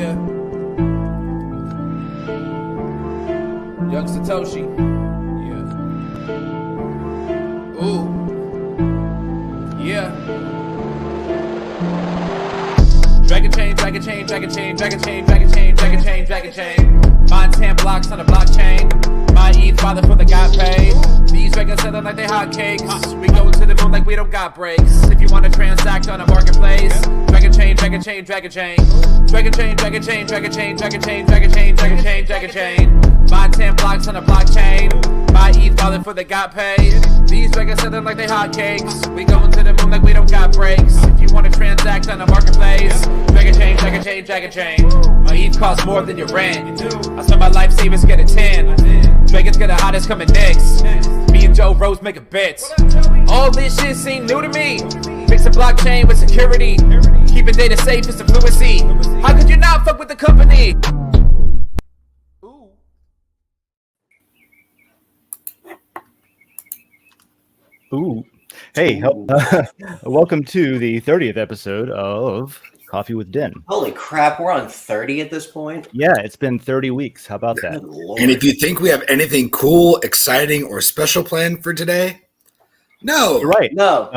Yeah. Den.social. Yeah. Ooh. Yeah. Dragon chain, dragon chain, dragon chain, dragon chain, dragon chain, dragon chain, dragon chain. Mine 10 blocks on a blockchain. My ETH father for the got paid. These dragons selling like they hotcakes. We go to the moon like we don't got breaks. If you want to transact on a marketplace, dragon chain, dragon chain, dragon chain. Dragon chain, dragon chain, dragon chain, dragon chain, dragon chain, dragon chain, dragon chain. Mine 10 blocks on a blockchain. My ETH father for the got paid. These dragons selling like they hotcakes. We going to the moon like we don't got breaks. If you want to transact on a marketplace, dragon chain, dragon chain, dragon chain. My ETH costs more than your rent. I spend my life savings get a 10. Dragons get the hottest coming next. Me and Joe Rose make a bet. All this shit seem new to me. Mix a blockchain with security. Keeping data safe is the fluency. How could you not fuck with the company? Ooh. Hey, welcome to the 30th episode of Coffee with Den. Holy crap, we're on 30 at this point? Yeah, it's been 30 weeks. How about that? And if you think we have anything cool, exciting, or special planned for today, no. You're right. No.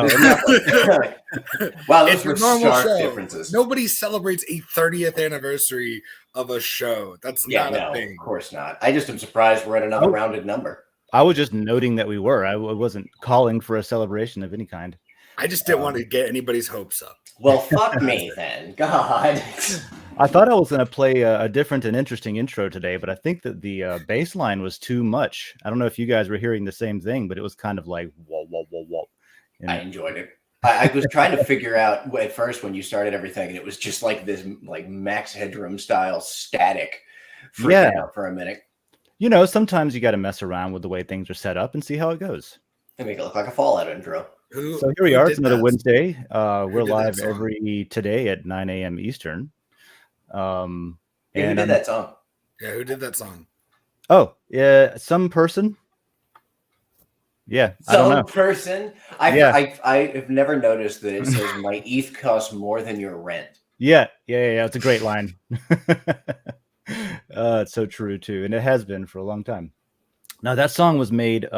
Wow, those It's a were normal stark show. differences. Nobody celebrates a 30th anniversary of a show. That's not a thing. Of course not. I just am surprised we're at another rounded number. I was just noting that we were. I wasn't calling for a celebration of any kind. I just didn't want to get anybody's hopes up. Well, fuck me then. God. I thought I was going to play a different and interesting intro today, but I think that the bass line was too much. I don't know if you guys were hearing the same thing, but it was kind of like, whoa, whoa, whoa, whoa. You know? I enjoyed it. I was trying to figure out at first when you started everything, and it was just like this like Max Headroom style static freaking out for a minute. You know, sometimes you got to mess around with the way things are set up and see how it goes. And make it look like a Fallout intro. So here we are. It's another Wednesday. We're live every today at 9 a.m. Eastern. Who did that song? Yeah, who did that song? Oh, yeah, some person. Yeah, I don't know. Person. I have never noticed that it says my ETH costs more than your rent. Yeah. It's a great line. It's so true too, and it has been for a long time. Now that song was made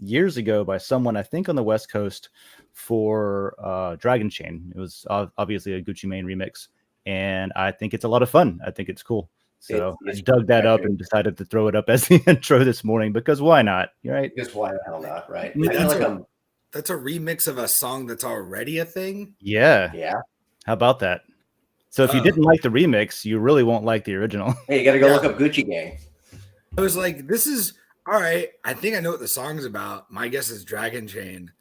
years ago by someone I think on the West Coast for Dragon Chain. It was obviously a Gucci Mane remix, and I think it's a lot of fun. I think it's cool. So I dug that up and decided to throw it up as the intro this morning because why not? Right? Because why the hell not? Right? I mean, that's a remix of a song that's already a thing. Yeah. How about that? So if you didn't like the remix, you really won't like the original. Hey, you got to go look up Gucci Gang. I was like, this is all right. I think I know what the song's about. My guess is Dragon Chain.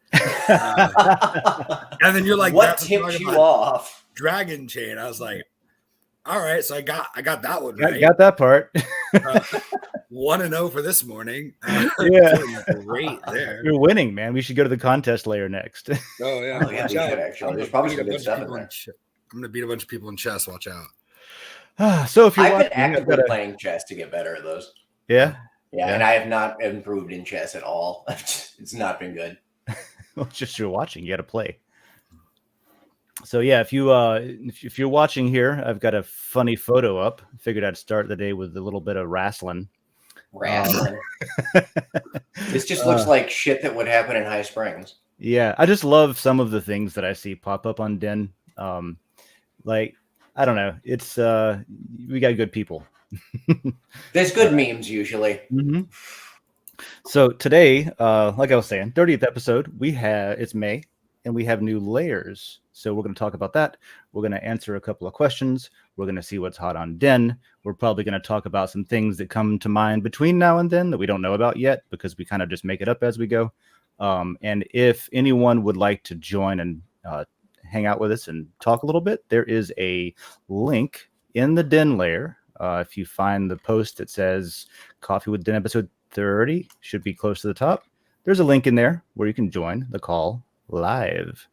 And then you're like, what tipped you off? Dragon Chain. I was like, all right. So I got that one right. Got that part. 1-0 for this morning. Great there. You're winning, man. We should go to the contest layer next. Oh yeah. Oh, yeah, we should actually. There's probably some good stuff in there. I'm gonna beat a bunch of people in chess. Watch out. So if you're I've been actively playing chess to get better at those. Yeah, and I have not improved in chess at all. It's not been good. Well, just you're watching. You got to play. So yeah, if you're watching here, I've got a funny photo up. Figured I'd start the day with a little bit of wrestling. This just looks like shit that would happen in High Springs. Yeah, I just love some of the things that I see pop up on Den. Like, I don't know. It's we got good people. There's good memes usually. Mm-hmm. So today, like I was saying, 30th episode, it's May and we have new layers. So we're going to talk about that. We're going to answer a couple of questions. We're going to see what's hot on Den. We're probably going to talk about some things that come to mind between now and then that we don't know about yet because we kind of just make it up as we go. And if anyone would like to join and hang out with us and talk a little bit, there is a link in the Den Lair. If you find the post that says Coffee with Den episode 30, should be close to the top. There's a link in there where you can join the call live.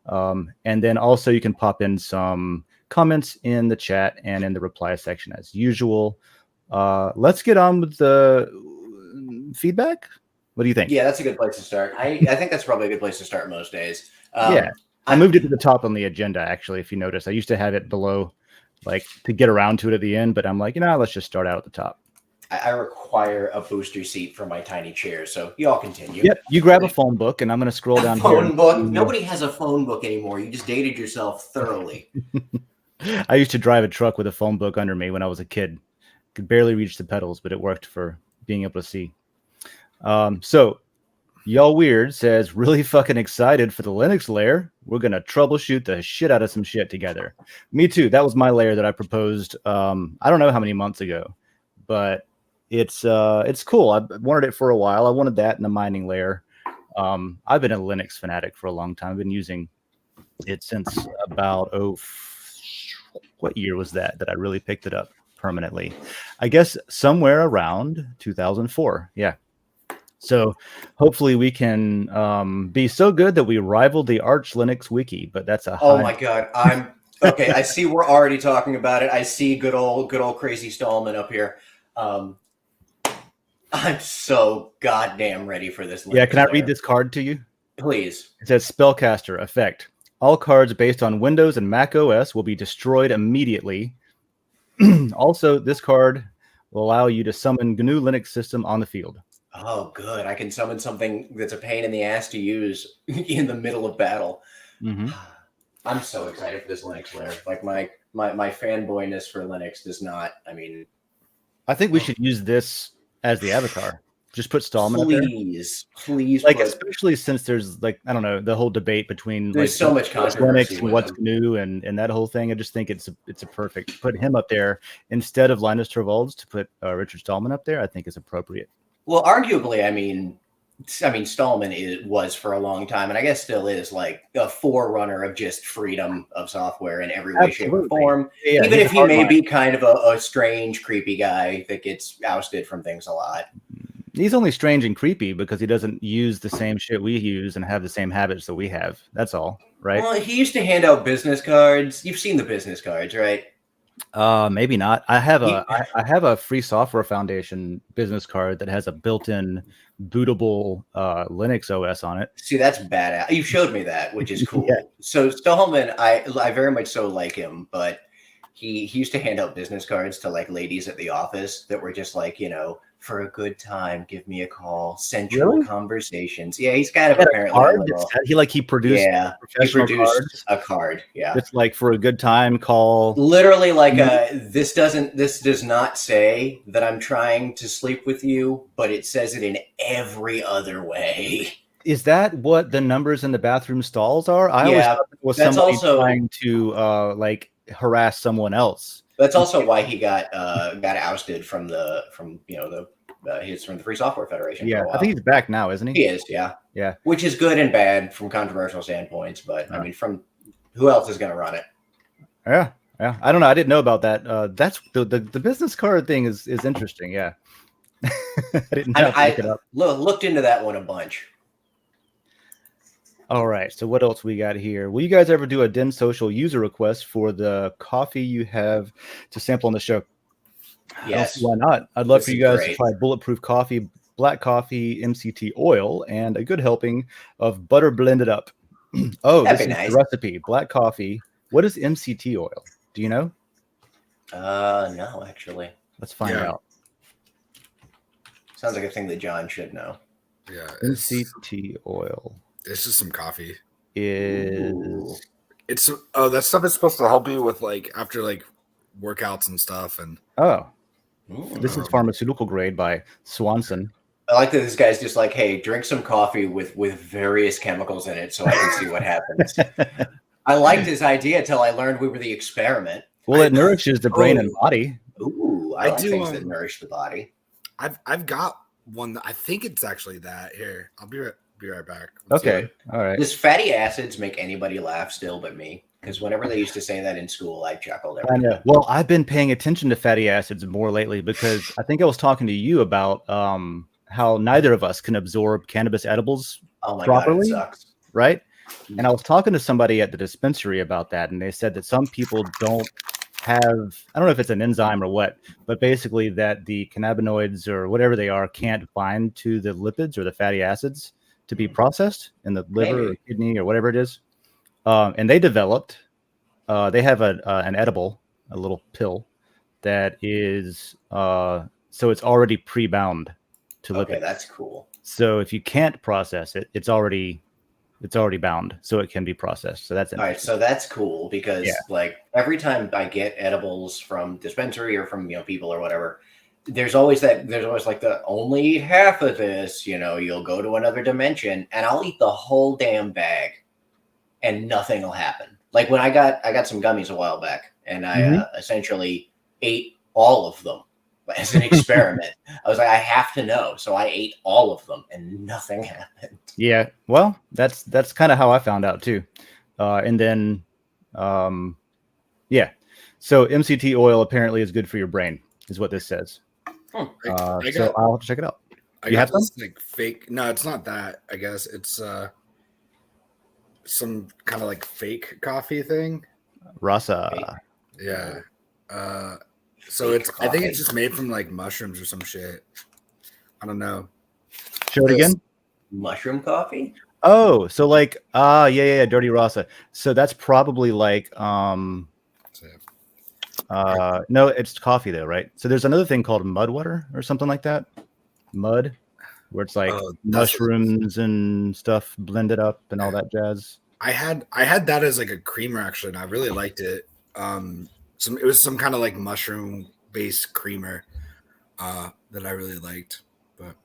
And then also you can pop in some comments in the chat and in the reply section as usual. Let's get on with the feedback. What do you think? Yeah, that's a good place to start. I think that's probably a good place to start most days. I moved it to the top on the agenda, actually, if you notice. I used to have it below like to get around to it at the end. But I'm like, let's just start out at the top. I require a booster seat for my tiny chair, so y'all continue. Yep, you grab a phone book, and I'm going to scroll down here. Phone book? Nobody has a phone book anymore. You just dated yourself thoroughly. I used to drive a truck with a phone book under me when I was a kid. Could barely reach the pedals, but it worked for being able to see. So, Y'all Weird says, really fucking excited for the Linux layer. We're going to troubleshoot the shit out of some shit together. Me too. That was my layer that I proposed, I don't know how many months ago, but it's cool. I've wanted it for a while. I wanted that in a mining layer. I've been a Linux fanatic for a long time. I've been using it since about, what year was that I really picked it up permanently? I guess somewhere around 2004. Yeah. So hopefully we can be so good that we rival the Arch Linux wiki, but that's a Oh my God. Okay. I see we're already talking about it. I see good old crazy Stallman up here. I'm so goddamn ready for this. Yeah, can I read this card to you? Please. It says Spellcaster effect. All cards based on Windows and Mac OS will be destroyed immediately. Also, this card will allow you to summon GNU Linux system on the field. Oh, good. I can summon something that's a pain in the ass to use in the middle of battle. Mm-hmm. I'm so excited for this Linux layer. Like my fanboyness for Linux does not. I mean, I think we should use this as the avatar. Just put Stallman please, like, especially since there's like, I don't know, the whole debate between there's like so much controversy Linux and what's GNU and that whole thing. I just think it's a perfect, put him up there instead of Linus Torvalds. To put Richard Stallman up there, I think is appropriate. Well, arguably, I mean, Stallman was for a long time, and I guess still is, like a forerunner of just freedom of software in every way, shape, or form. Yeah, even if he may be kind of a strange, creepy guy that gets ousted from things a lot. He's only strange and creepy because he doesn't use the same shit we use and have the same habits that we have. That's all, right? Well, he used to hand out business cards. You've seen the business cards, right? Maybe not. I have a Free Software Foundation business card that has a built-in bootable Linux OS on it. See, that's badass. You showed me that, which is cool. Yeah. So Stallman, I very much so like him, but he used to hand out business cards to like ladies at the office that were just like, for a good time, give me a call. Sensual conversations. Yeah, he's kind of apparently he produced cards. A card. Yeah, it's like for a good time call. Literally, like this does not say that I'm trying to sleep with you, but it says it in every other way. Is that what the numbers in the bathroom stalls are? I always thought it was somebody trying to like harass someone else. That's also why he got ousted from the Free Software Federation. Yeah, I think he's back now, isn't he? He is, yeah. Yeah. Which is good and bad from controversial standpoints, but I mean, from who else is going to run it? Yeah. I don't know. I didn't know about that. That's the business card thing is interesting. Yeah. I didn't have to look it up. Looked into that one a bunch. All right. So what else we got here? Will you guys ever do a Den.social user request for the coffee you have to sample on the show? Yes. Why not? I'd love for you guys to try Bulletproof Coffee, black coffee, MCT oil, and a good helping of butter blended up. This is the recipe. Black coffee. What is MCT oil? Do you know? No, actually. Let's find out. Sounds like a thing that John should know. Yeah. MCT oil. It's just some coffee. It's that stuff is supposed to help you with like after like workouts and stuff. And this is pharmaceutical grade by Swanson. I like that this guy's just like, hey, drink some coffee with various chemicals in it so I can see what happens. I liked his idea until I learned we were the experiment. Well, it nourishes the brain and body. Ooh, I like things that nourish the body. I've got one. I think it's actually that. Here, I'll be right back. Okay. All right. Does fatty acids make anybody laugh still but me? Because whenever they used to say that in school, I chuckled every time. Well, I've been paying attention to fatty acids more lately because I think I was talking to you about how neither of us can absorb cannabis edibles properly. God, it sucks. Right? And I was talking to somebody at the dispensary about that, and they said that some people don't have, I don't know if it's an enzyme or what, but basically that the cannabinoids or whatever they are can't bind to the lipids or the fatty acids to be processed in the liver or kidney or whatever it is. And they developed, they have an edible a little pill that is so it's already pre-bound to lipids. Okay, that's cool. So if you can't process it, it's already bound, so it can be processed. So that's all right. So that's cool because like every time I get edibles from dispensary or from people or whatever, there's always like the only eat half of this. You'll go to another dimension, and I'll eat the whole damn bag, and nothing will happen. Like when I got some gummies a while back, and I essentially ate all of them as an experiment. I was like, I have to know, so I ate all of them, and nothing happened. Yeah, well, that's kind of how I found out too, and then, so MCT oil apparently is good for your brain, is what this says. Oh, so I'll have to check it out. You have this like fake? No, it's not that. I guess it's some kind of like fake coffee thing. Rasa. Yeah. So it's coffee. I think it's just made from like mushrooms or some shit. I don't know. Show it again. Mushroom coffee? Oh, so like dirty rasa. So that's probably like no, it's coffee though, right? So there's another thing called mud water or something like that. Mud, where it's like mushrooms and stuff blended up and all that jazz. I had that as like a creamer actually, and I really liked it. It was some kind of like mushroom based creamer that I really liked. But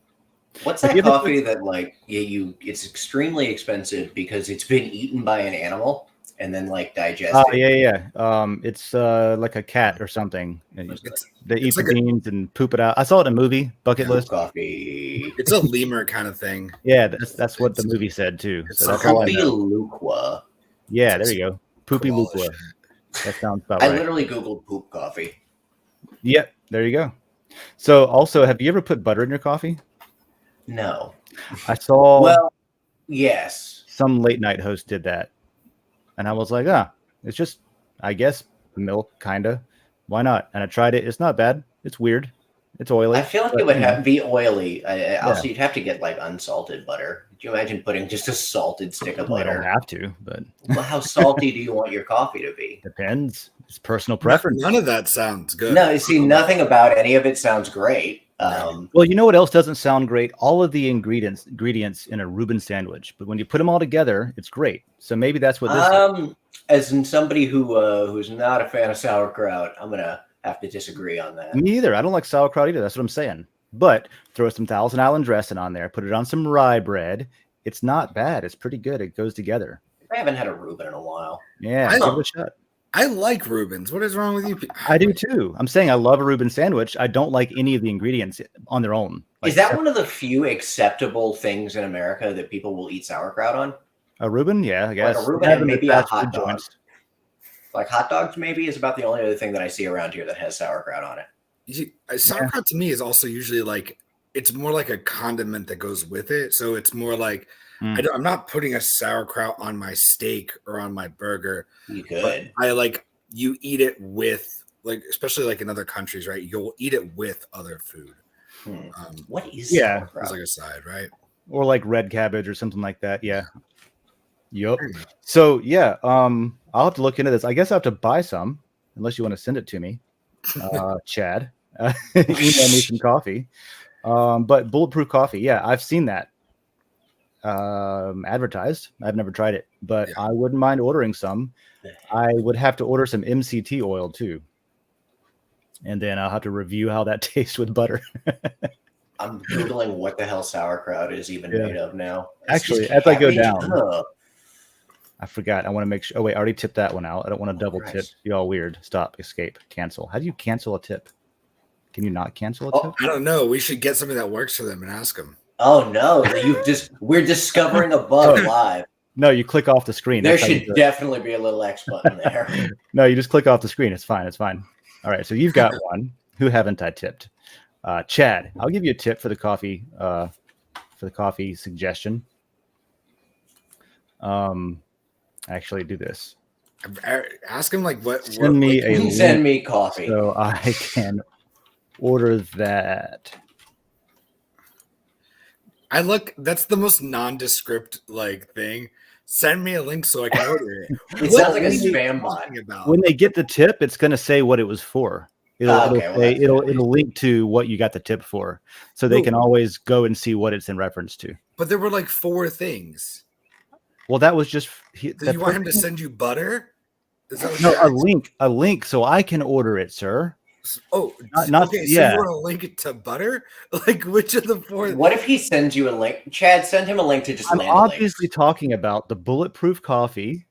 what's that coffee that like it's extremely expensive because it's been eaten by an animal and then like digested? It's like a cat or something. They eat the beans and poop it out. I saw it in a movie, Bucket List. Coffee. It's a lemur kind of thing. Yeah, that's what the movie said too. So that's Poopy Luqua. Yeah, there you go. Poopy Luqua. That sounds about right. I literally Googled poop coffee. Yep, there you go. So also, have you ever put butter in your coffee? No. I saw. Well, yes. Some late night host did that. And I was like, it's just, I guess, milk, kind of. Why not? And I tried it. It's not bad. It's weird. It's oily. I feel like it would be oily. Also, you'd have to get like unsalted butter. Could you imagine putting just a salted stick of butter? I don't have to, but. Well, how salty do you want your coffee to be? Depends. It's personal preference. None of that sounds good. No, you see, nothing about any of it sounds great. Well, you know what else doesn't sound great? All of the ingredients in a Reuben sandwich, but when you put them all together, it's great. So maybe that's what this is. As in somebody who's not a fan of sauerkraut, I'm gonna have to disagree on that. Me either. I don't like sauerkraut either. That's what I'm saying. But throw some Thousand Island dressing on there. Put it on some rye bread. It's not bad. It's pretty good. It goes together. I haven't had a Reuben in a while. Yeah, give it a shot. I like Reubens. What is wrong with you? I do too. I'm saying I love a Reuben sandwich. I don't like any of the ingredients on their own. Is that one of the few acceptable things in America that people will eat sauerkraut on? A Reuben? Yeah, I guess. Like a Reuben and maybe a hot dog. Like hot dogs maybe is about the only other thing that I see around here that has sauerkraut on it. Sauerkraut to me is also usually like, it's more like a condiment that goes with it. So it's more like, I'm not putting a sauerkraut on my steak or on my burger. You could. You eat it with, like, especially like in other countries, right? You'll eat it with other food. What is sauerkraut? It's like a side, right? Or like red cabbage or something like that. Yeah. Yup. So yeah, I'll have to look into this. I guess I have to buy some, unless you want to send it to me, Chad. Email me some coffee. But bulletproof coffee, yeah, I've seen that advertised. I've never tried it, but I wouldn't mind ordering some. I would have to order some MCT oil too, and then I'll have to review how that tastes with butter. I'm googling what the hell sauerkraut is even made of now. Actually, as I go down, I forgot. I want to make sure. Oh wait, I already tipped that one out. I don't want to double tip. Be all weird. Stop. Escape. Cancel. How do you cancel a tip? Can you not cancel a tip? I don't know. We should get something that works for them and ask them. Oh no! We're discovering a bug live. No, you click off the screen. There should definitely be a little X button there. No, you just click off the screen. It's fine. It's fine. All right. So you've got one. Who haven't I tipped? Chad, I'll give you a tip for the coffee. For the coffee suggestion. Actually, do this. Ask him like what. Send me coffee so I can order that. That's the most nondescript like thing. Send me a link so I can order it. It sounds like a spam bot. When they get the tip, it's going to say what it was for. It'll link to what you got the tip for, so they can always go and see what it's in reference to. But there were like 4 things. Well, that was just. Do you want him to send you butter? A link, so I can order it, sir. Oh, not okay. yeah. So you want a link to butter? Like which of the 4? What if he sends you a link? Chad, send him a link to just. I'm obviously talking about the bulletproof coffee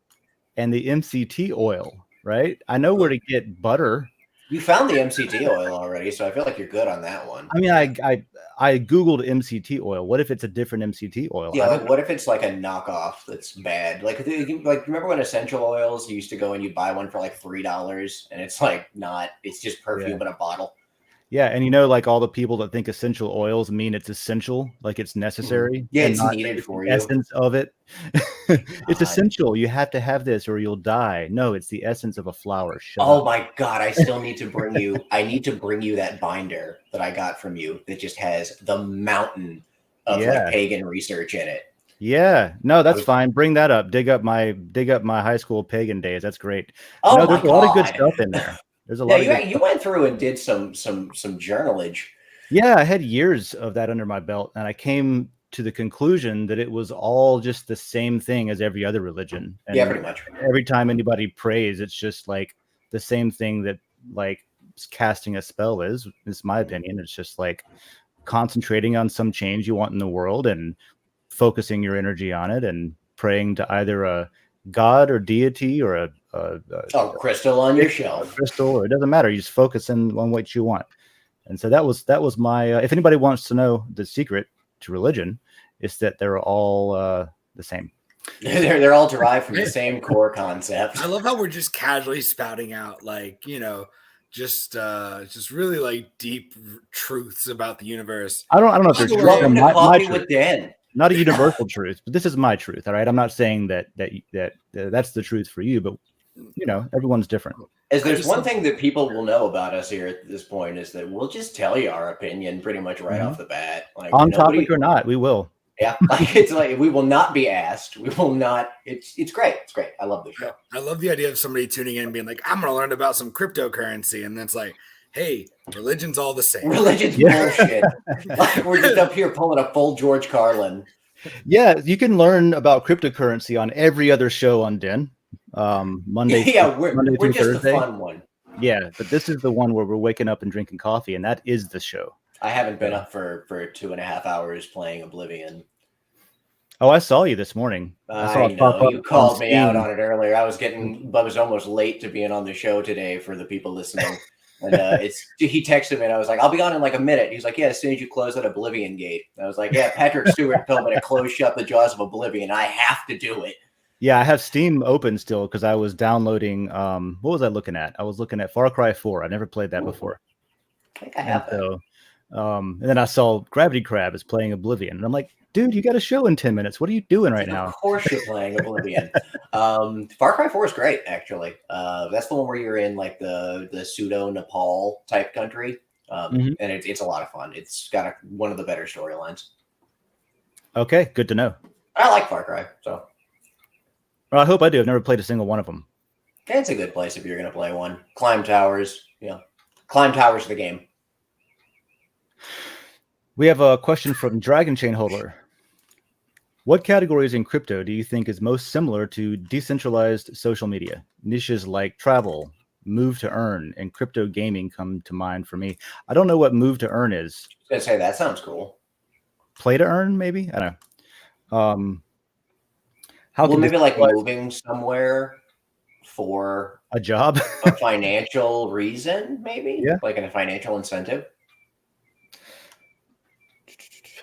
and the MCT oil, right? I know where to get butter. You found the MCT oil already, so I feel like you're good on that one. I mean, I googled MCT oil. What if it's a different MCT oil? Yeah, like what if it's like a knockoff that's bad? Like remember when essential oils you used to go and you buy one for like $3 and it's like it's just perfume in a bottle. Yeah, and like all the people that think essential oils mean it's essential, like it's necessary. Yeah, it's needed for you. Essence of it. It's essential. You have to have this or you'll die. No, it's the essence of a flower. My God, I still need to bring you. I need to bring you that binder that I got from you that just has the mountain of like pagan research in it. Yeah, no, that's fine. Bring that up. Dig up my high school pagan days. That's great. Oh, there's a lot of good stuff in there. There's a lot. You went through and did some journalage. Yeah, I had years of that under my belt, and I came to the conclusion that it was all just the same thing as every other religion. And yeah, pretty much. Every time anybody prays, it's just like the same thing that like casting a spell is my opinion. It's just like concentrating on some change you want in the world and focusing your energy on it and praying to either a god or deity or a crystal on your shelf. Crystal, or it doesn't matter. You just focus on what you want. And so that was my. If anybody wants to know the secret to religion, it's that they're all the same. They're all derived from the same core concept. I love how we're just casually spouting out just really like deep truths about the universe. I don't know if there's welcome to Coffee with Dan. Not a universal truth, but this is my truth. All right, I'm not saying that's the truth for you, but everyone's different. As there's one thing that people will know about us here at this point is that we'll just tell you our opinion pretty much right off the bat. Like, on topic or not, we will. Yeah, it's like we will not be asked. We will not. It's great. It's great. I love the show. I love the idea of somebody tuning in and being like, "I'm going to learn about some cryptocurrency," and it's like, "Hey, religion's all the same. Religion's bullshit." Like, we're just up here pulling a full George Carlin. Yeah, you can learn about cryptocurrency on every other show on Den. Monday. Yeah, Monday we're through just Thursday. the fun one. Yeah, but this is the one where we're waking up and drinking coffee, and that is the show. I haven't been up for 2.5 hours playing Oblivion. Oh, I saw you this morning. I know. You called me out on it earlier. I was almost late to being on the show today for the people listening. And he texted me and I was like, I'll be on in like a minute. He's like, yeah, as soon as you close that Oblivion gate. And I was like, yeah, Patrick Stewart told me to close shut the jaws of Oblivion. I have to do it. Yeah, I have Steam open still because I was downloading. What was I looking at? I was looking at Far Cry 4. I never played that before. I think I have that. So, and then I saw Gravity Crab is playing Oblivion. And I'm like, dude, you got a show in 10 minutes. What are you doing right now? Of course you're playing Oblivion. Far Cry 4 is great, actually. That's the one where you're in like the pseudo Nepal type country. And it's a lot of fun. It's got one of the better storylines. Okay, good to know. I like Far Cry, so. Well, I hope I do. I've never played a single one of them. It's a good place if you're going to play one. Climb towers. Yeah. Climb towers of the game. We have a question from Dragon Chain Holder. What categories in crypto do you think is most similar to decentralized social media? Niches like travel, move to earn, and crypto gaming come to mind for me. I don't know what move to earn is. I was going to say, that sounds cool. Play to earn, maybe? I don't know. Maybe like moving somewhere for a job, a financial reason, maybe? Yeah. Like a financial incentive.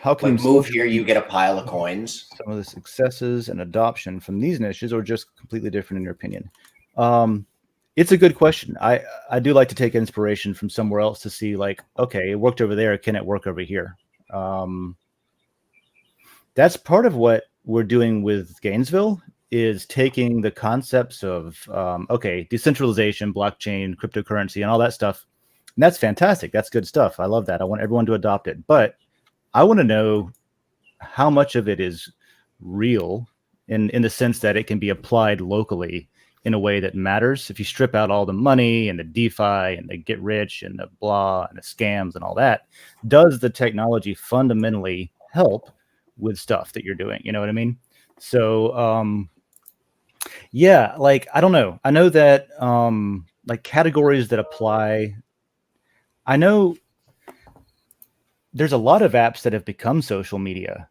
How can you move here, you get a pile of coins? Some of the successes and adoption from these niches, or just completely different in your opinion? It's a good question. I do like to take inspiration from somewhere else to see, like, okay, it worked over there. Can it work over here? That's part of what we're doing with Gainesville, is taking the concepts of, decentralization, blockchain, cryptocurrency, and all that stuff. And that's fantastic. That's good stuff. I love that. I want everyone to adopt it. But I want to know how much of it is real in the sense that it can be applied locally in a way that matters. If you strip out all the money and the DeFi and the get rich and the blah and the scams and all that, does the technology fundamentally help with stuff that you're doing? You know what I mean? So, yeah, like, I don't know. I know that, like, categories that apply, I know there's a lot of apps that have become social media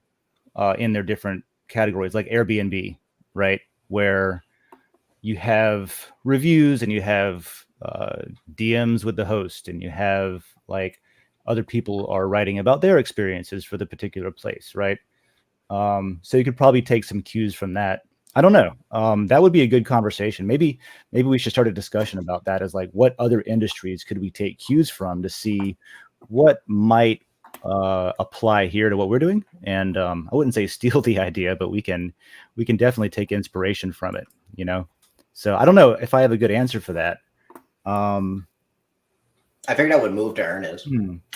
in their different categories, like Airbnb, right? Where you have reviews and you have DMs with the host, and you have like other people are writing about their experiences for the particular place, right? So you could probably take some cues from that. I don't know. That would be a good conversation. Maybe we should start a discussion about that, as like, what other industries could we take cues from to see what might apply here to what we're doing. And I wouldn't say steal the idea, but we can definitely take inspiration from it, you know? So I don't know if I have a good answer for that. I figured out what move to earn is.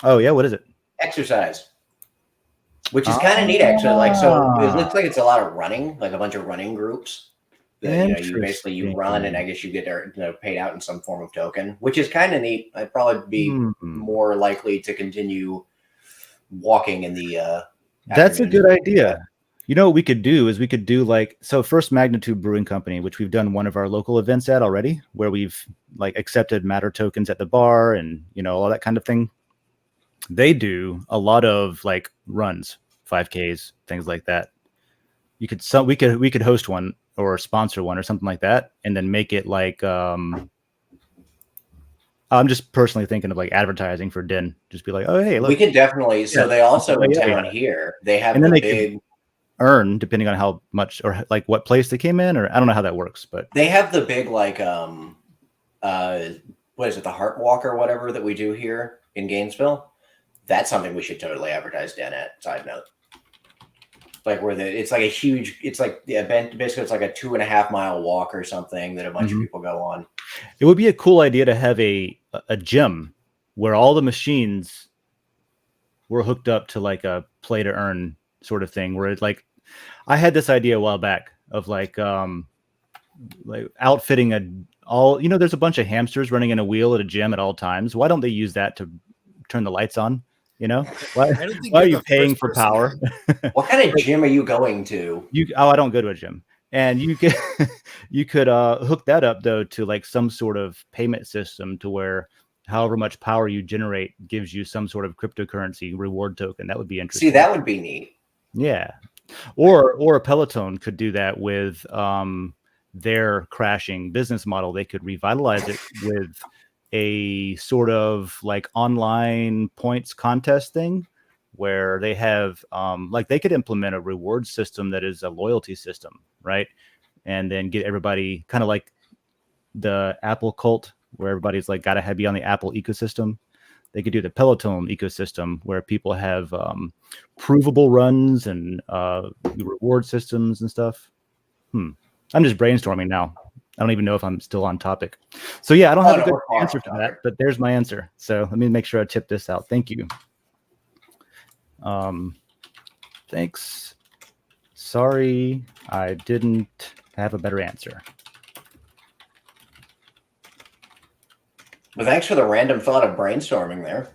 Oh yeah, what is it? Exercise. Which is kind of neat, actually. Like, so it looks like it's a lot of running, like a bunch of running groups. That, you basically you run, and I guess you get paid out in some form of token, which is kind of neat. I'd probably be more likely to continue walking in the. That's a good idea. You know what we could do is we could do like, so First Magnitude Brewing Company, which we've done one of our local events at already, where we've like accepted Matter tokens at the bar and all that kind of thing. They do a lot of like runs, 5Ks, things like that. We could host one or sponsor one or something like that, and then make it like I'm just personally thinking of like advertising for Den. Just be like, oh hey, look. We could definitely. So they also in town here, they have the big earn depending on how much or like what place they came in, or I don't know how that works, but they have the big like what is it, the Heart Walk or whatever that we do here in Gainesville. That's something we should totally advertise Den at. Side note. Like where it's like a huge, it's like basically it's like a 2.5 mile walk or something that a bunch of people go on. It would be a cool idea to have a gym where all the machines were hooked up to like a play to earn sort of thing, where it's like, I had this idea a while back of like outfitting there's a bunch of hamsters running in a wheel at a gym at all times. Why don't they use that to turn the lights on? Why are you paying for power? What kind of gym are you going to? I don't go to a gym. And you could hook that up though to like some sort of payment system to where however much power you generate gives you some sort of cryptocurrency reward token. That would be interesting. See, that would be neat. Yeah. Or a Peloton could do that with their crashing business model. They could revitalize it with a sort of like online points contest thing where they have like they could implement a reward system that is a loyalty system, right? And then get everybody kind of like the Apple cult where everybody's like gotta be on the Apple ecosystem. They could do the Peloton ecosystem where people have provable runs and reward systems and stuff. I'm just brainstorming now. I don't even know if I'm still on topic. So yeah, I don't have a good answer for that, but there's my answer. So let me make sure I tip this out. Thank you. Thanks. Sorry, I didn't have a better answer. Well, thanks for the random thought of brainstorming there.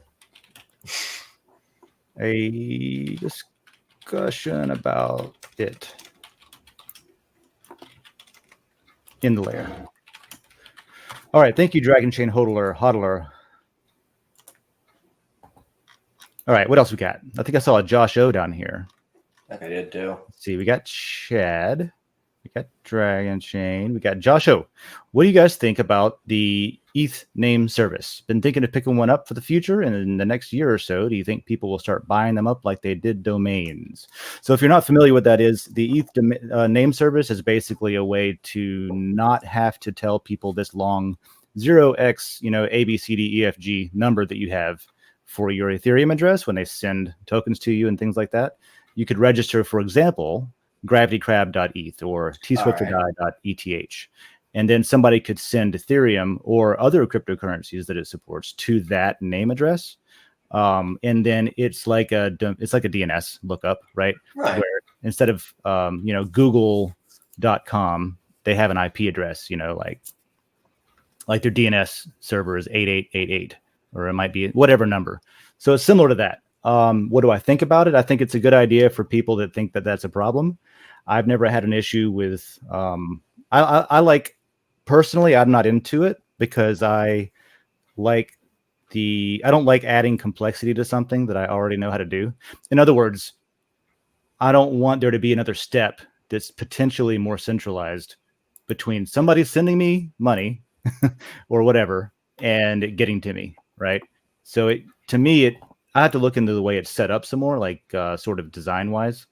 A discussion about it in the lair. All right, thank you, Dragon Chain Hodler. All right, what else we got? I think I saw a Josh O down here. I think I did too. Let's see, we got Chad, we got Dragon Chain, we got Josh O. What do you guys think about the ETH name service? Been thinking of picking one up for the future, and in the next year or so, do you think people will start buying them up like they did domains? So if you're not familiar with that is, the ETH name service is basically a way to not have to tell people this long 0x, ABCDEFG number that you have for your Ethereum address when they send tokens to you and things like that. You could register, for example, gravitycrab.eth or tswiftorguy.eth. And then somebody could send Ethereum or other cryptocurrencies that it supports to that name address. And then it's like a DNS lookup, right? Right. Where instead of, Google crypto.com, they have an IP address, like their DNS server is 8888, or it might be whatever number. So it's similar to that. What do I think about it? I think it's a good idea for people that think that that's a problem. I've never had an issue with, I like, personally, I'm not into it because I don't like adding complexity to something that I already know how to do. In other words, I don't want there to be another step that's potentially more centralized between somebody sending me money or whatever and getting to me, right? So I have to look into the way it's set up some more, like sort of design wise.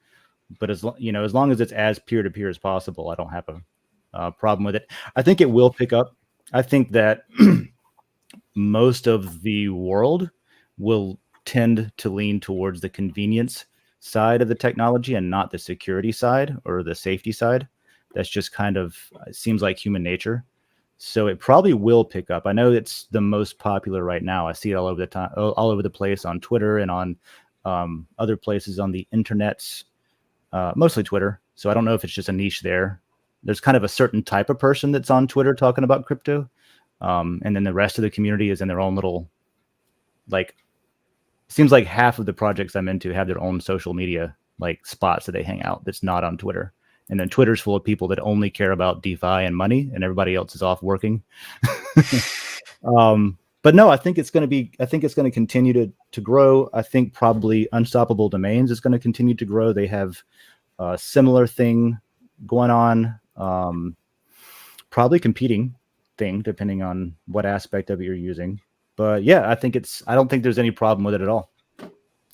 But as long as it's as peer to peer as possible, I don't have a problem with it. I think it will pick up. I think that most of the world will tend to lean towards the convenience side of the technology and not the security side or the safety side. That's just kind of, it seems like human nature. So it probably will pick up. I know it's the most popular right now. I see it all over the place on Twitter and on other places on the internets, mostly Twitter. So I don't know if it's just a niche there. There's kind of a certain type of person that's on Twitter talking about crypto. And then the rest of the community is in their own little, like, seems like half of the projects I'm into have their own social media, like, spots that they hang out that's not on Twitter. And then Twitter's full of people that only care about DeFi and money, and everybody else is off working. But no, I think it's going to continue to grow. I think probably Unstoppable Domains is going to continue to grow. They have a similar thing going on, probably competing thing, depending on what aspect of it you're using. But yeah, I don't think there's any problem with it at all.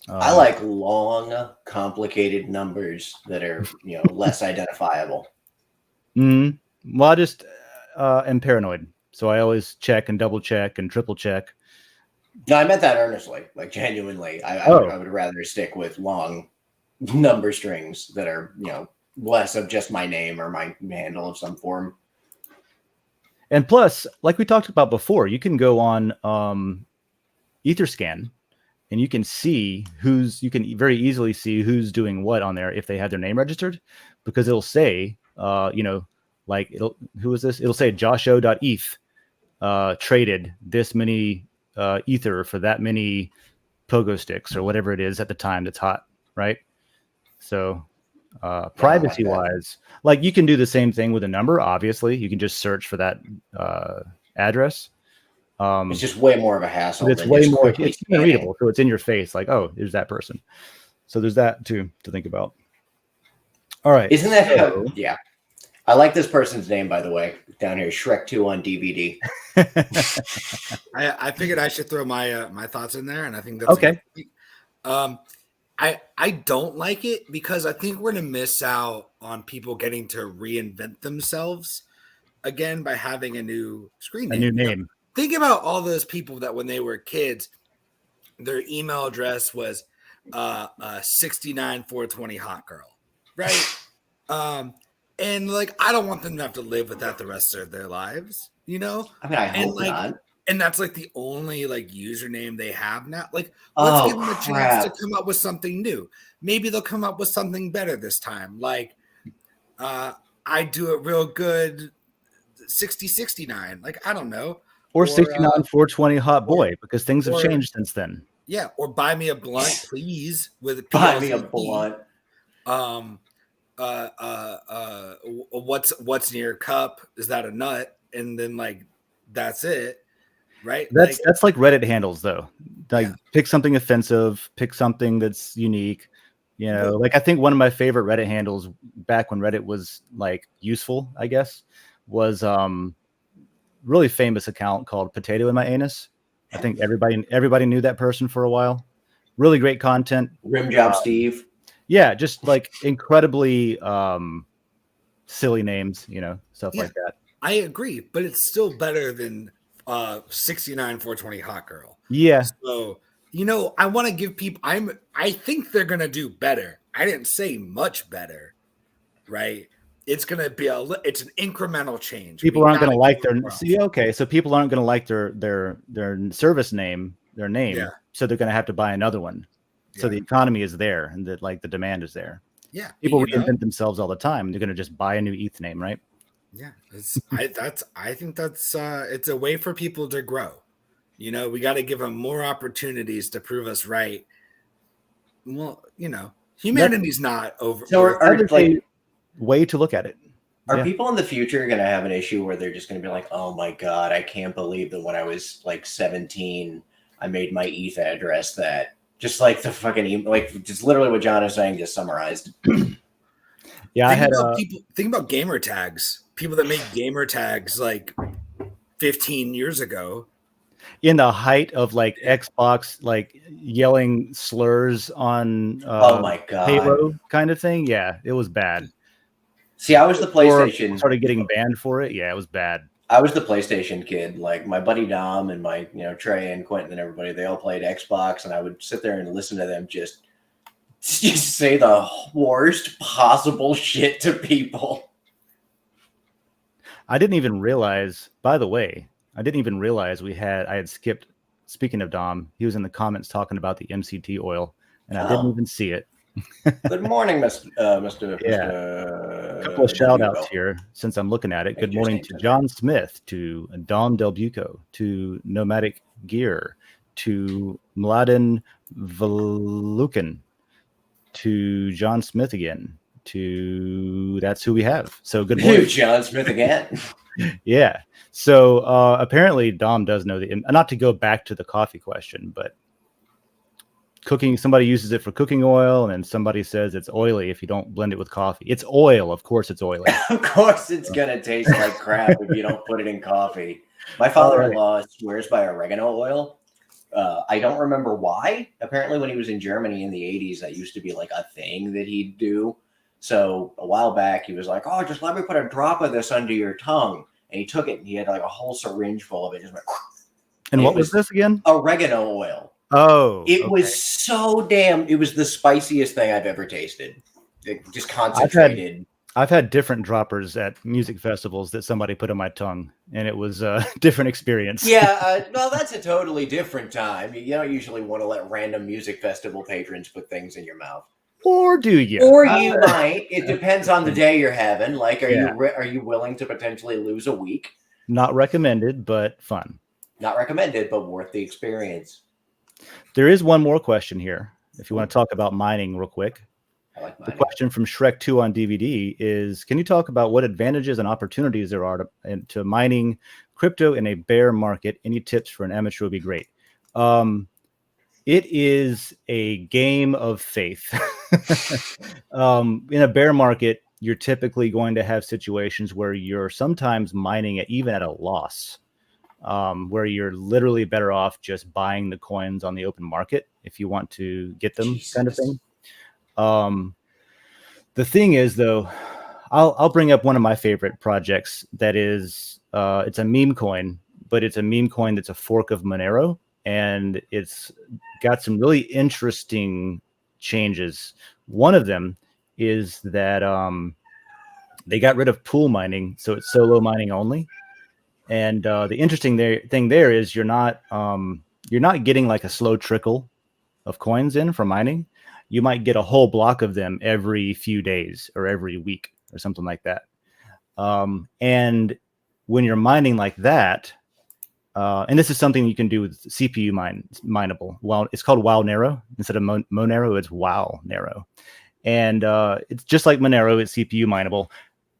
I like long, complicated numbers that are, less identifiable. Well, I just am paranoid. So I always check and double check and triple check. No, I meant that earnestly, like genuinely. I would rather stick with long number strings that are, less of just my name or my handle of some form. And plus, like we talked about before, you can go on Etherscan and you can very easily see who's doing what on there if they have their name registered, because it'll say, like who is this? It'll say Josho.eth traded this many ether for that many pogo sticks or whatever it is at the time that's hot, right? So privacy wise, like you can do the same thing with a number. Obviously, you can just search for that address. It's just way more of a hassle. It's way more. It's readable, so it's in your face. Like, oh, there's that person. So there's that too to think about. All right, isn't that? Yeah, I like this person's name, by the way. Down here, Shrek 2 on DVD. I figured I should throw my thoughts in there, and I think that's okay. I don't like it because I think we're going to miss out on people getting to reinvent themselves again by having a new screen name. A new name. Think about all those people that when they were kids, their email address was 69420 hot girl, right? And like, I don't want them to have to live with that the rest of their lives, I mean, I hope not. And that's like the only like username they have now. Like, let's give them a chance to come up with something new. Maybe they'll come up with something better this time. Like, I do it real good 6069. Like, I don't know. Or 69420 hot boy, because things have changed since then. Yeah. Or buy me a blunt, please. With buy me a blunt. What's in your cup? Is that a nut? And then like, that's it. Right. That's like Reddit handles though. Like pick something offensive, pick something that's unique. Like I think one of my favorite Reddit handles back when Reddit was like useful, I guess, was really famous account called Potato in My Anus. I think everybody knew that person for a while. Really great content. Rim Job Steve. Yeah, just like incredibly silly names, stuff like that. I agree, but it's still better than 69420 hot girl. Yeah. So, I want to give people I think they're going to do better. I didn't say much better, right? It's going to be it's an incremental change. People aren't going to like so people aren't going to like their service name, their name. Yeah. So they're going to have to buy another one. So the economy is there and the demand is there. Yeah, people reinvent themselves all the time. They're going to just buy a new ETH name, right? Yeah, I think that's it's a way for people to grow. You know, we got to give them more opportunities to prove us right. Well, you know, humanity's not over. So are like way to look at it. Are people in the future going to have an issue where they're just going to be like, oh my God, I can't believe that when I was like 17, I made my ETH address that, just like the fucking, like just literally what John is saying, just summarized. Yeah, think about gamer tags. People that make gamer tags like 15 years ago. In the height of like Xbox, like yelling slurs on oh my God, Halo kind of thing. Yeah, it was bad. See, I was the PlayStation. Started getting banned for it. Yeah, it was bad. I was the PlayStation kid. Like my buddy Dom and my, Trey and Quentin and everybody, they all played Xbox, and I would sit there and listen to them just say the worst possible shit to people. I didn't even realize, by the way, I had skipped, speaking of Dom, he was in the comments talking about the MCT oil, and I didn't even see it. Good morning, Mr. Yeah. A couple of shout outs here since I'm looking at it. Good morning to John Smith, to Dom Del Buco, to Nomadic Gear, to Mladen Volukin, to John Smith again, to that's who we have. So good morning. John Smith again. Yeah. So apparently Dom does know not to go back to the coffee question, but cooking, somebody uses it for cooking oil, and then somebody says it's oily if you don't blend it with coffee. It's oil. Of course it's oily. Of course it's going to taste like crap if you don't put it in coffee. My father-in-law swears by oregano oil. I don't remember why. Apparently when he was in Germany in the 80s, that used to be like a thing that he'd do. So a while back, he was like, oh, just let me put a drop of this under your tongue. And he took it, and he had like a whole syringe full of it. Just went, and what was this again? Oregano oil. Oh, it was so damn. It was the spiciest thing I've ever tasted. It just concentrated. I've had different droppers at music festivals that somebody put on my tongue, and it was a different experience. Yeah, well, that's a totally different time. You don't usually want to let random music festival patrons put things in your mouth. Or do you? Or you might. It depends on the day you're having. Like, are you willing to potentially lose a week? Not recommended, but fun. Not recommended, but worth the experience. There is one more question here. If you want to talk about mining real quick. I like mining. The question from Shrek 2 on DVD is, can you talk about what advantages and opportunities there are to mining crypto in a bear market? Any tips for an amateur would be great. It is a game of faith. In a bear market, you're typically going to have situations where you're sometimes mining even at a loss, where you're literally better off just buying the coins on the open market if you want to get them, kind of thing. The thing is, though, I'll bring up one of my favorite projects that is, it's a meme coin, but it's a meme coin that's a fork of Monero. And it's got some really interesting changes. One of them is that they got rid of pool mining, so it's solo mining only. And the interesting thing there is you're not getting like a slow trickle of coins in from mining. You might get a whole block of them every few days or every week or something like that. And when you're mining like that, and this is something you can do with CPU mineable. Well, it's called Monero instead of Monero. It's Monero, and it's just like Monero. It's CPU mineable,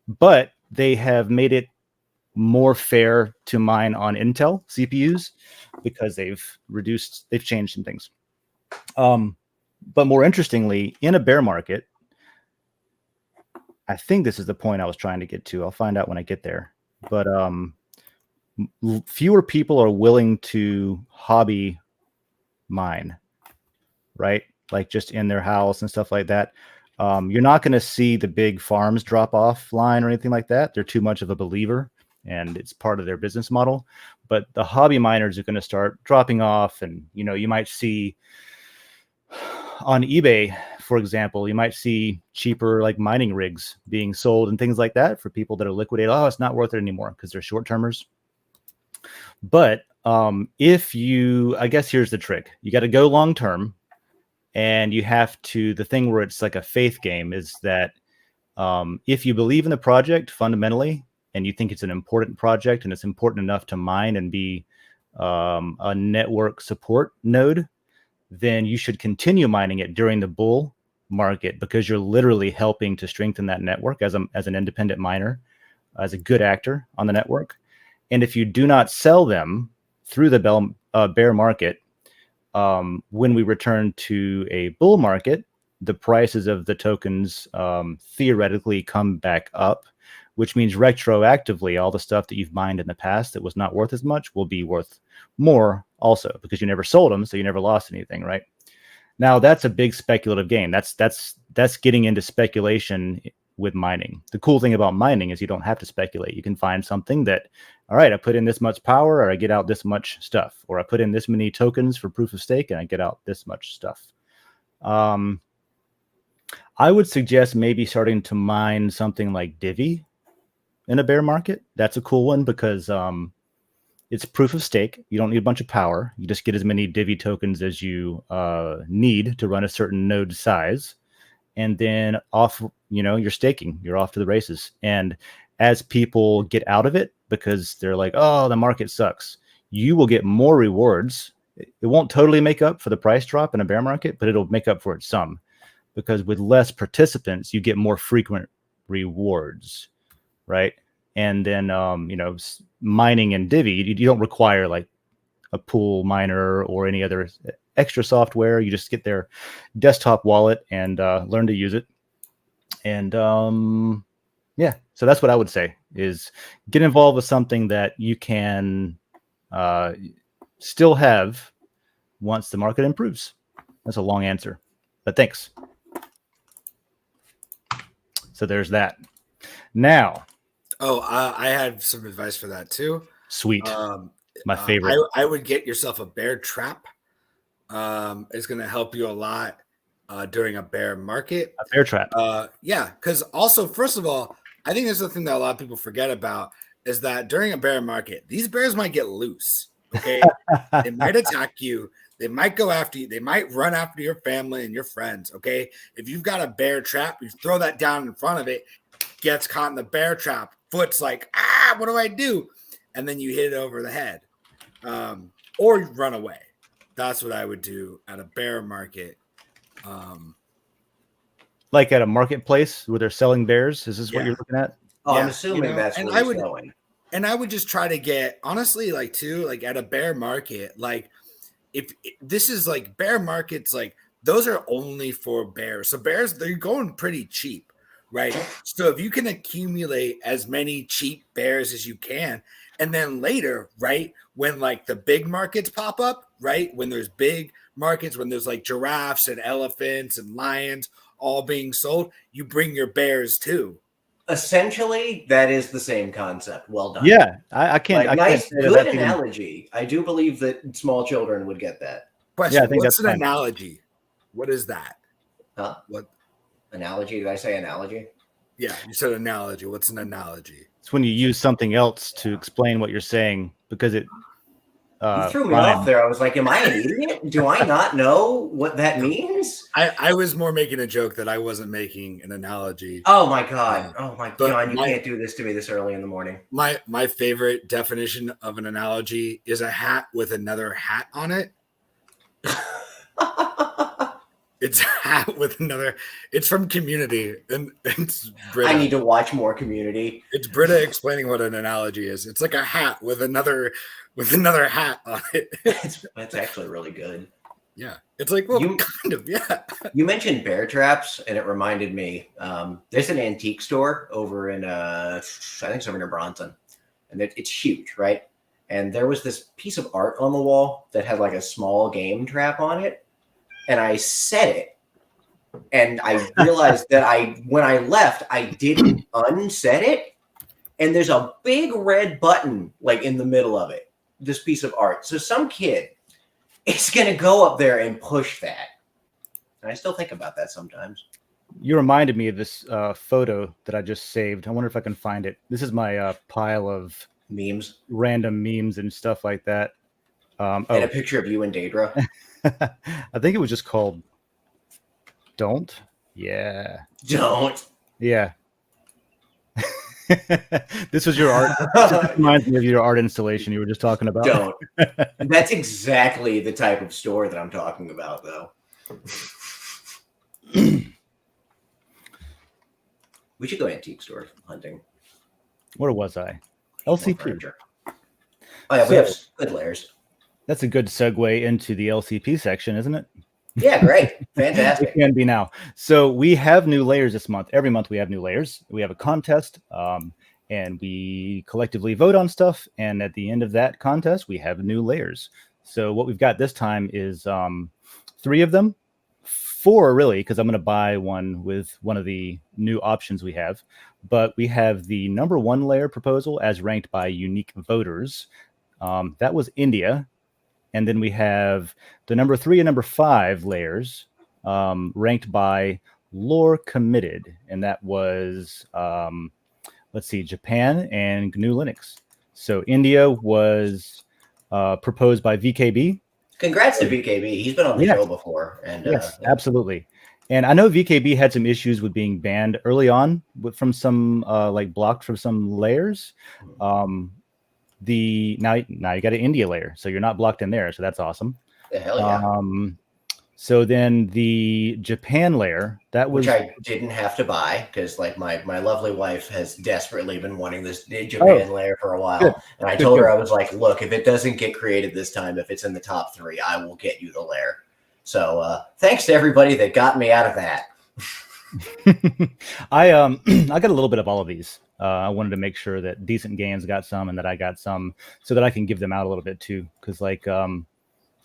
but they have made it more fair to mine on Intel CPUs because they've changed some things. But more interestingly, in a bear market, I think this is the point I was trying to get to. I'll find out when I get there, but fewer people are willing to hobby mine, right? Like just in their house and stuff like that. You're not going to see the big farms drop off line or anything like that. They're too much of a believer, and it's part of their business model. But the hobby miners are going to start dropping off, and you might see on eBay, for example, you might see cheaper like mining rigs being sold and things like that for people that are liquidated. Oh, it's not worth it anymore because they're short-termers. But I guess here's the trick. You got to go long term, And you have to, the thing where it's like a faith game is that if you believe in the project fundamentally, and you think it's an important project and it's important enough to mine and be a network support node, then you should continue mining it during the bull market, because you're literally helping to strengthen that network as an independent miner, as a good actor on the network. And if you do not sell them through the bear market, when we return to a bull market, the prices of the tokens theoretically come back up, which means retroactively all the stuff that you've mined in the past that was not worth as much will be worth more also, because you never sold them, so you never lost anything, right? Now that's a big speculative game. That's getting into speculation with mining. The cool thing about mining is you don't have to speculate. You can find something that, all right, I put in this much power, or I get out this much stuff, or I put in this many tokens for proof of stake and I get out this much stuff. I would suggest maybe starting to mine something like Divi in a bear market. That's a cool one because it's proof of stake. You don't need a bunch of power. You just get as many Divi tokens as you need to run a certain node size. And then off, you're staking. You're off to the races. And as people get out of it because they're like, oh, the market sucks, you will get more rewards. It won't totally make up for the price drop in a bear market, but it'll make up for it some. Because with less participants, you get more frequent rewards, right? And then, mining in Divi, you don't require like a pool miner or any other extra software. You just get their desktop wallet and learn to use it. And so that's what I would say is get involved with something that you can still have once the market improves. That's a long answer, but thanks. So there's that. Now. Oh, I had some advice for that too. Sweet. My favorite. I would get yourself a bear trap. It's going to help you a lot during a bear market. A bear trap. Yeah, because also, first of all, I think there's the thing that a lot of people forget about is that during a bear market, these bears might get loose. Okay, they might attack you. They might go after you. They might run after your family and your friends. Okay. If you've got a bear trap, you throw that down in front of it, gets caught in the bear trap. Foot's like, what do I do? And then you hit it over the head. Or you run away. That's what I would do at a bear market. Like at a marketplace where they're selling bears? Is this what you're looking at? Oh, yeah, I'm assuming that's where it's going. And I would just try to get, honestly, like at a bear market, like, if this is like bear markets, like those are only for bears. So bears, they're going pretty cheap, right? So if you can accumulate as many cheap bears as you can, and then later, right, when like the big markets pop up, right, when there's big markets, when there's like giraffes and elephants and lions all being sold, you bring your bears too. Essentially, that is the same concept. Well done. Yeah, I can't. Like, nice, good analogy. I do believe that small children would get that. Question: yeah, what's an analogy? What is that? Huh? What analogy? Did I say analogy? Yeah, you said analogy. What's an analogy? It's when you use something else to explain what you're saying because it. You threw me off there. I was like, am I an idiot? Do I not know what that means? I was more making a joke that I wasn't making an analogy. Oh my God. You can't do this to me this early in the morning. My favorite definition of an analogy is a hat with another hat on it. It's a hat with another. It's from Community, and it's Britta. I need to watch more Community. It's Britta explaining what an analogy is. It's like a hat with another hat on it. That's actually really good. Yeah, it's like kind of. Yeah. You mentioned bear traps, and it reminded me. There's an antique store over in I think it's over near Bronson, and it's huge, right? And there was this piece of art on the wall that had like a small game trap on it. And I set it, and I realized that when I left, I didn't unset it. And there's a big red button like in the middle of it, this piece of art. So some kid is going to go up there and push that. And I still think about that sometimes. You reminded me of this photo that I just saved. I wonder if I can find it. This is my pile of memes, random memes and stuff like that. And a picture of you and Daedra. I think it was just called Don't? Yeah. Don't. Yeah. This was your art. This reminds me of your art installation you were just talking about. Don't. That's exactly the type of store that I'm talking about, though. We should go antique store hunting. Where was I? LCP. Oh yeah, we have good layers. That's a good segue into the LCP section, isn't it? Yeah, great. Fantastic. It can be now. So we have new layers this month. Every month we have new layers. We have a contest, and we collectively vote on stuff. And at the end of that contest, we have new layers. So what we've got this time is 3 of them. 4 really, because I'm going to buy one with one of the new options we have. But we have the number 1 layer proposal as ranked by unique voters. That was India. And then we have the number 3 and number 5 layers ranked by lore committed. And that was, let's see, Japan and GNU Linux. So India was proposed by VKB. Congrats to VKB. He's been on the show before. And yes, absolutely. And I know VKB had some issues with being banned early on from some like blocked from some layers. Now you got an India layer, so you're not blocked in there. So that's awesome. The hell yeah. So then the Japan layer, that was, which I didn't have to buy because like my lovely wife has desperately been wanting this Japan layer for a while. Good. And I told her, I was like, look, if it doesn't get created this time, if it's in the top 3, I will get you the layer. So thanks to everybody that got me out of that. I got a little bit of all of these. I wanted to make sure that Decent Games got some and that I got some so that I can give them out a little bit too. Because like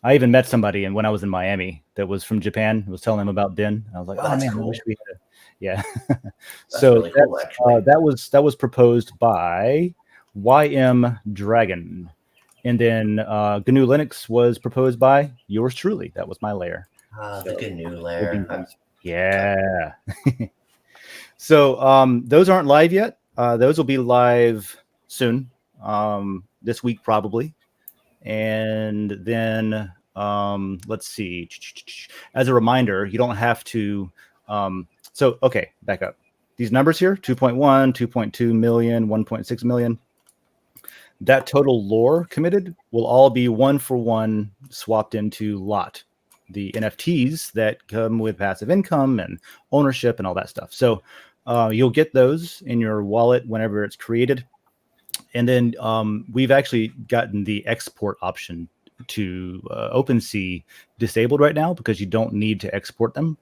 I even met somebody and when I was in Miami that was from Japan. I was telling them about Den. I was like, oh man, cool. I wish we had. Yeah. So really cool, that was proposed by YM Dragon. And then GNU Linux was proposed by yours truly. That was my layer. The GNU layer. Yeah. So those aren't live yet. Those will be live soon, this week probably. And then let's see. As a reminder, you don't have to. Okay, back up. These numbers here, 2.1, 2.2 million, 1.6 million. That total lore committed will all be 1-for-1 swapped into lot, the NFTs that come with passive income and ownership and all that stuff. So you'll get those in your wallet whenever it's created. And then we've actually gotten the export option to OpenSea disabled right now because you don't need to export them.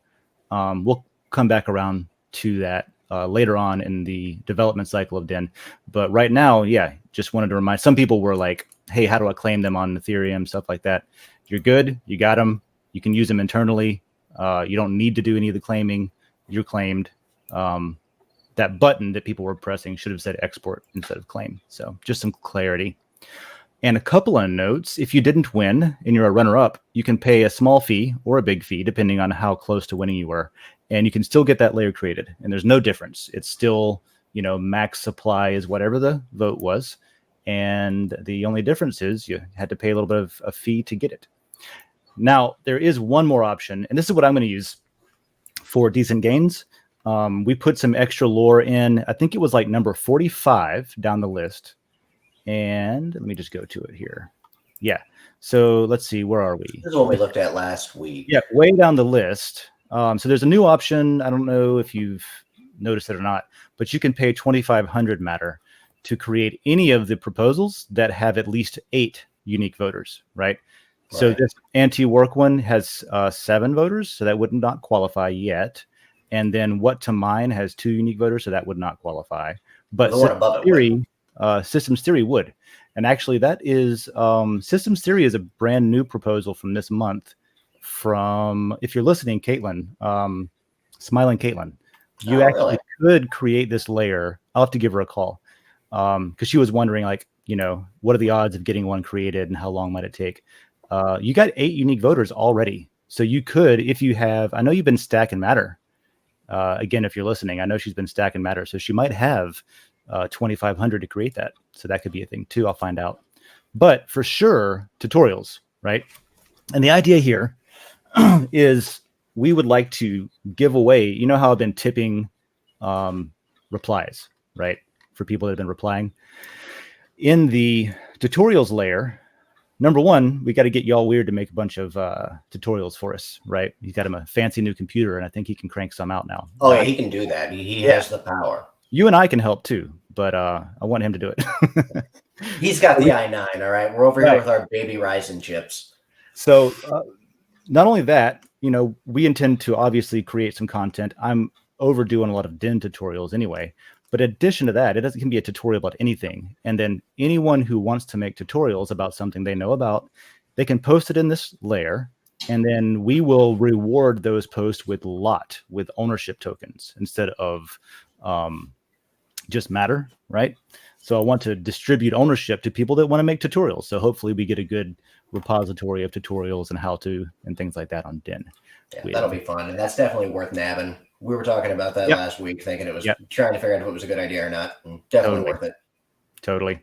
We'll come back around to that later on in the development cycle of Den. But right now, yeah, just wanted to remind, some people were like, hey, how do I claim them on Ethereum, stuff like that. You're good. You got them. You can use them internally. You don't need to do any of the claiming. You're claimed. That button that people were pressing should have said export instead of claim. So just some clarity. And a couple of notes. If you didn't win and you're a runner-up, you can pay a small fee or a big fee, depending on how close to winning you were. And you can still get that layer created. And there's no difference. It's still, max supply is whatever the vote was. And the only difference is you had to pay a little bit of a fee to get it. Now, there is one more option. And this is what I'm going to use for Decent Gains. We put some extra lore in. I think it was like number 45 down the list. And let me just go to it here. Yeah. So let's see. Where are we? This is what we looked at last week. Yeah. Way down the list. So there's a new option. I don't know if you've noticed it or not, but you can pay 2,500 matter to create any of the proposals that have at least 8 unique voters, right? So this anti-work one has 7 voters. So that would not qualify yet. And then What to Mine has 2 unique voters, so that would not qualify. But Systems Theory would. And actually, that is Systems Theory is a brand new proposal from this month. From, if you're listening, Caitlin, Smiling Caitlin, you could create this layer. I'll have to give her a call because she was wondering, like, what are the odds of getting one created and how long might it take? You got 8 unique voters already, so you could, if you have. I know you've been stacking matter. Again, if you're listening, I know she's been stacking matter, so she might have 2,500 to create that. So that could be a thing too. I'll find out. But for sure, tutorials, right? And the idea here is we would like to give away, you know how I've been tipping replies, right? For people that have been replying. In the tutorials layer, number one, we got to get y'all weird to make a bunch of tutorials for us, right? He's got him a fancy new computer, and I think he can crank some out now. Oh, yeah, he can do that. He has the power. You and I can help too, but I want him to do it. He's got the i9, all right? We're over here with our baby Ryzen chips. So not only that, you know, we intend to obviously create some content. I'm overdoing a lot of Den tutorials anyway. But in addition to that, it can be a tutorial about anything. And then anyone who wants to make tutorials about something they know about, they can post it in this layer. And then we will reward those posts with ownership tokens instead of just matter, right? So I want to distribute ownership to people that want to make tutorials. So hopefully we get a good repository of tutorials and how to and things like that on Den. Yeah, that'll be fun. And that's definitely worth nabbing. We were talking about that last week, thinking it was trying to figure out if it was a good idea or not. And definitely worth it. Totally.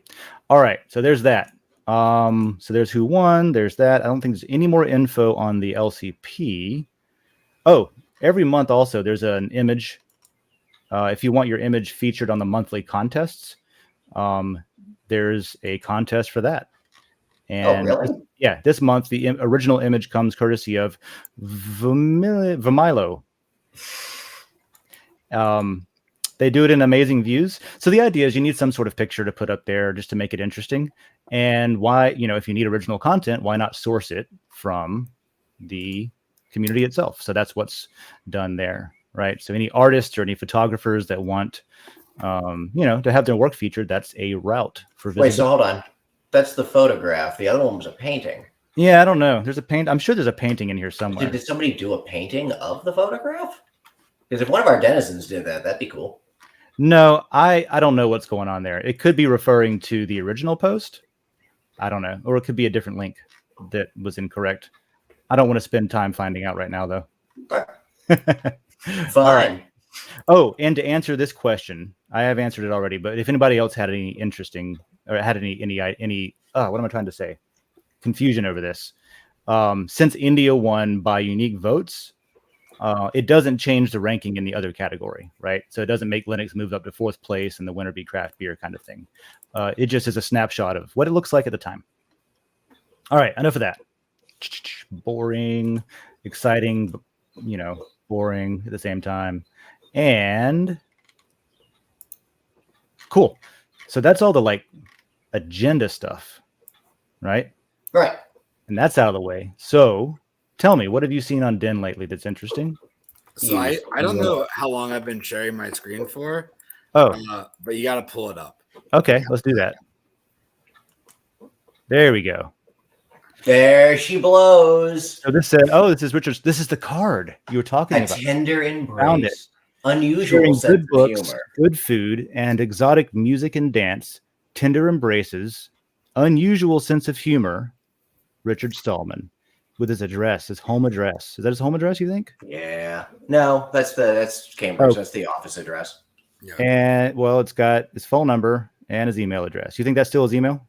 All right. So there's that. So there's who won. There's that. I don't think there's any more info on the LCP. Oh, every month also there's an image. If you want your image featured on the monthly contests, there's a contest for that. And this month the original image comes courtesy of Vimilo. They do it in amazing views. So the idea is you need some sort of picture to put up there just to make it interesting. And why, you know, if you need original content, why not source it from the community itself? So that's what's done there, right? So any artists or any photographers that want, you know, to have their work featured, that's a route for visibility. Wait, so hold on. That's the photograph. The other one was a painting. Yeah, I don't know. There's a paint. I'm sure there's a painting in here somewhere. Did somebody do a painting of the photograph? Because if one of our denizens did that, that'd be cool. No, I don't know what's going on there. It could be referring to the original post. I don't know. Or it could be a different link that was incorrect. I don't want to spend time finding out right now, though. Fine. All right. Oh, and to answer this question, I have answered it already, but if anybody else had any interesting or had any what am I trying to say? Confusion over this. Since India won by unique votes, it doesn't change the ranking in the other category, right? So it doesn't make Linux move up to 4th place and the winner be craft beer kind of thing. It just is a snapshot of what it looks like at the time. All right, enough of that. Boring, exciting, you know, boring at the same time. And cool. So that's all the like agenda stuff, right? Right. And that's out of the way. So tell me, what have you seen on Den lately that's interesting? So I don't know how long I've been sharing my screen for. Oh, but you got to pull it up. Okay, let's do that. There we go. There she blows. So this said, oh, this is Richard's. This is the card you were talking about. A tender embrace. Found it. Unusual sense good books, of humor. good food, and exotic music and dance. Tender embraces. Unusual sense of humor. Richard Stallman. With his address, his home address. Is that his home address, you think? Yeah. No, that's Cambridge. Oh. That's the office address. Yeah. And well, it's got his phone number and his email address. You think that's still his email?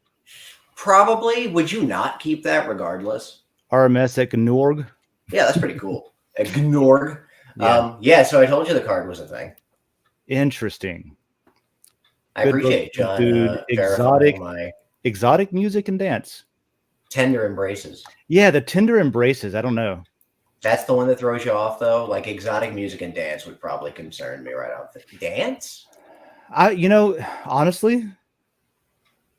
Probably. Would you not keep that regardless? RMS@Gnorg. Yeah, that's pretty cool. A Gnorg. Yeah. So I told you the card was a thing. Interesting. I Good appreciate book, John food, verifying my exotic music and dance. tender embraces. Yeah, the tender embraces. I don't know. That's the one that throws you off, though. Like exotic music and dance would probably concern me right off. Dance? Honestly,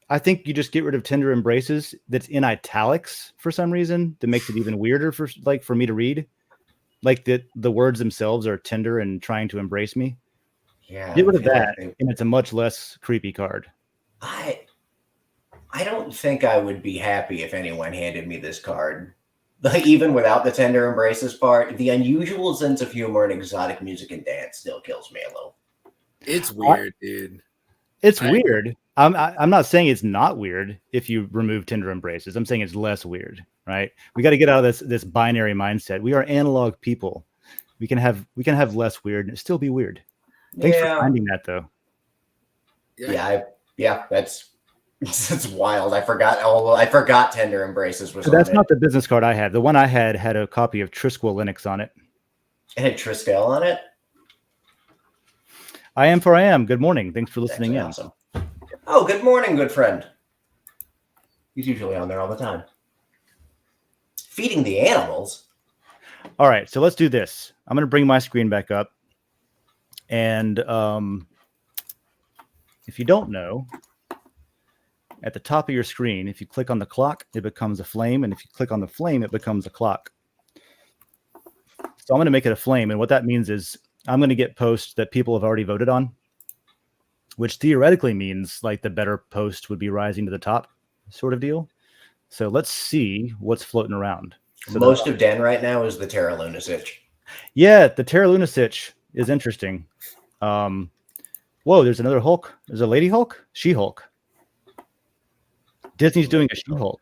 I think you just get rid of tender embraces. That's in italics for some reason. That makes it even weirder for me to read. Like the words themselves are tender and trying to embrace me. Yeah. Get rid of that, and it's a much less creepy card. I don't think I would be happy if anyone handed me this card. Like, even without the tender embraces part, the unusual sense of humor and exotic music and dance still kills me a little. It's weird, dude. It's weird. I'm not saying it's not weird if you remove tender embraces. I'm saying it's less weird, right? We got to get out of this binary mindset. We are analog people. We can have less weird and still be weird. Thanks for finding that, though. Yeah, that's wild. I forgot tender embraces was. So that's not the business card I had. The one I had a copy of Trisquel Linux on it. It had Triskel on it. I am for I am. Good morning. Thanks for listening in. Awesome. Oh, good morning, good friend. He's usually on there all the time. Feeding the animals. All right, so let's do this. I'm going to bring my screen back up. And if you don't know, at the top of your screen, if you click on the clock, it becomes a flame. And if you click on the flame, it becomes a clock. So I'm going to make it a flame. And what that means is I'm going to get posts that people have already voted on, which theoretically means like the better post would be rising to the top sort of deal. So let's see what's floating around. So most of Den right now is the Terra Luna Sitch. Yeah, the Terra Luna Sitch is interesting. Whoa, there's another Hulk. There's a Lady Hulk? She-Hulk. Disney's doing a She-Hulk.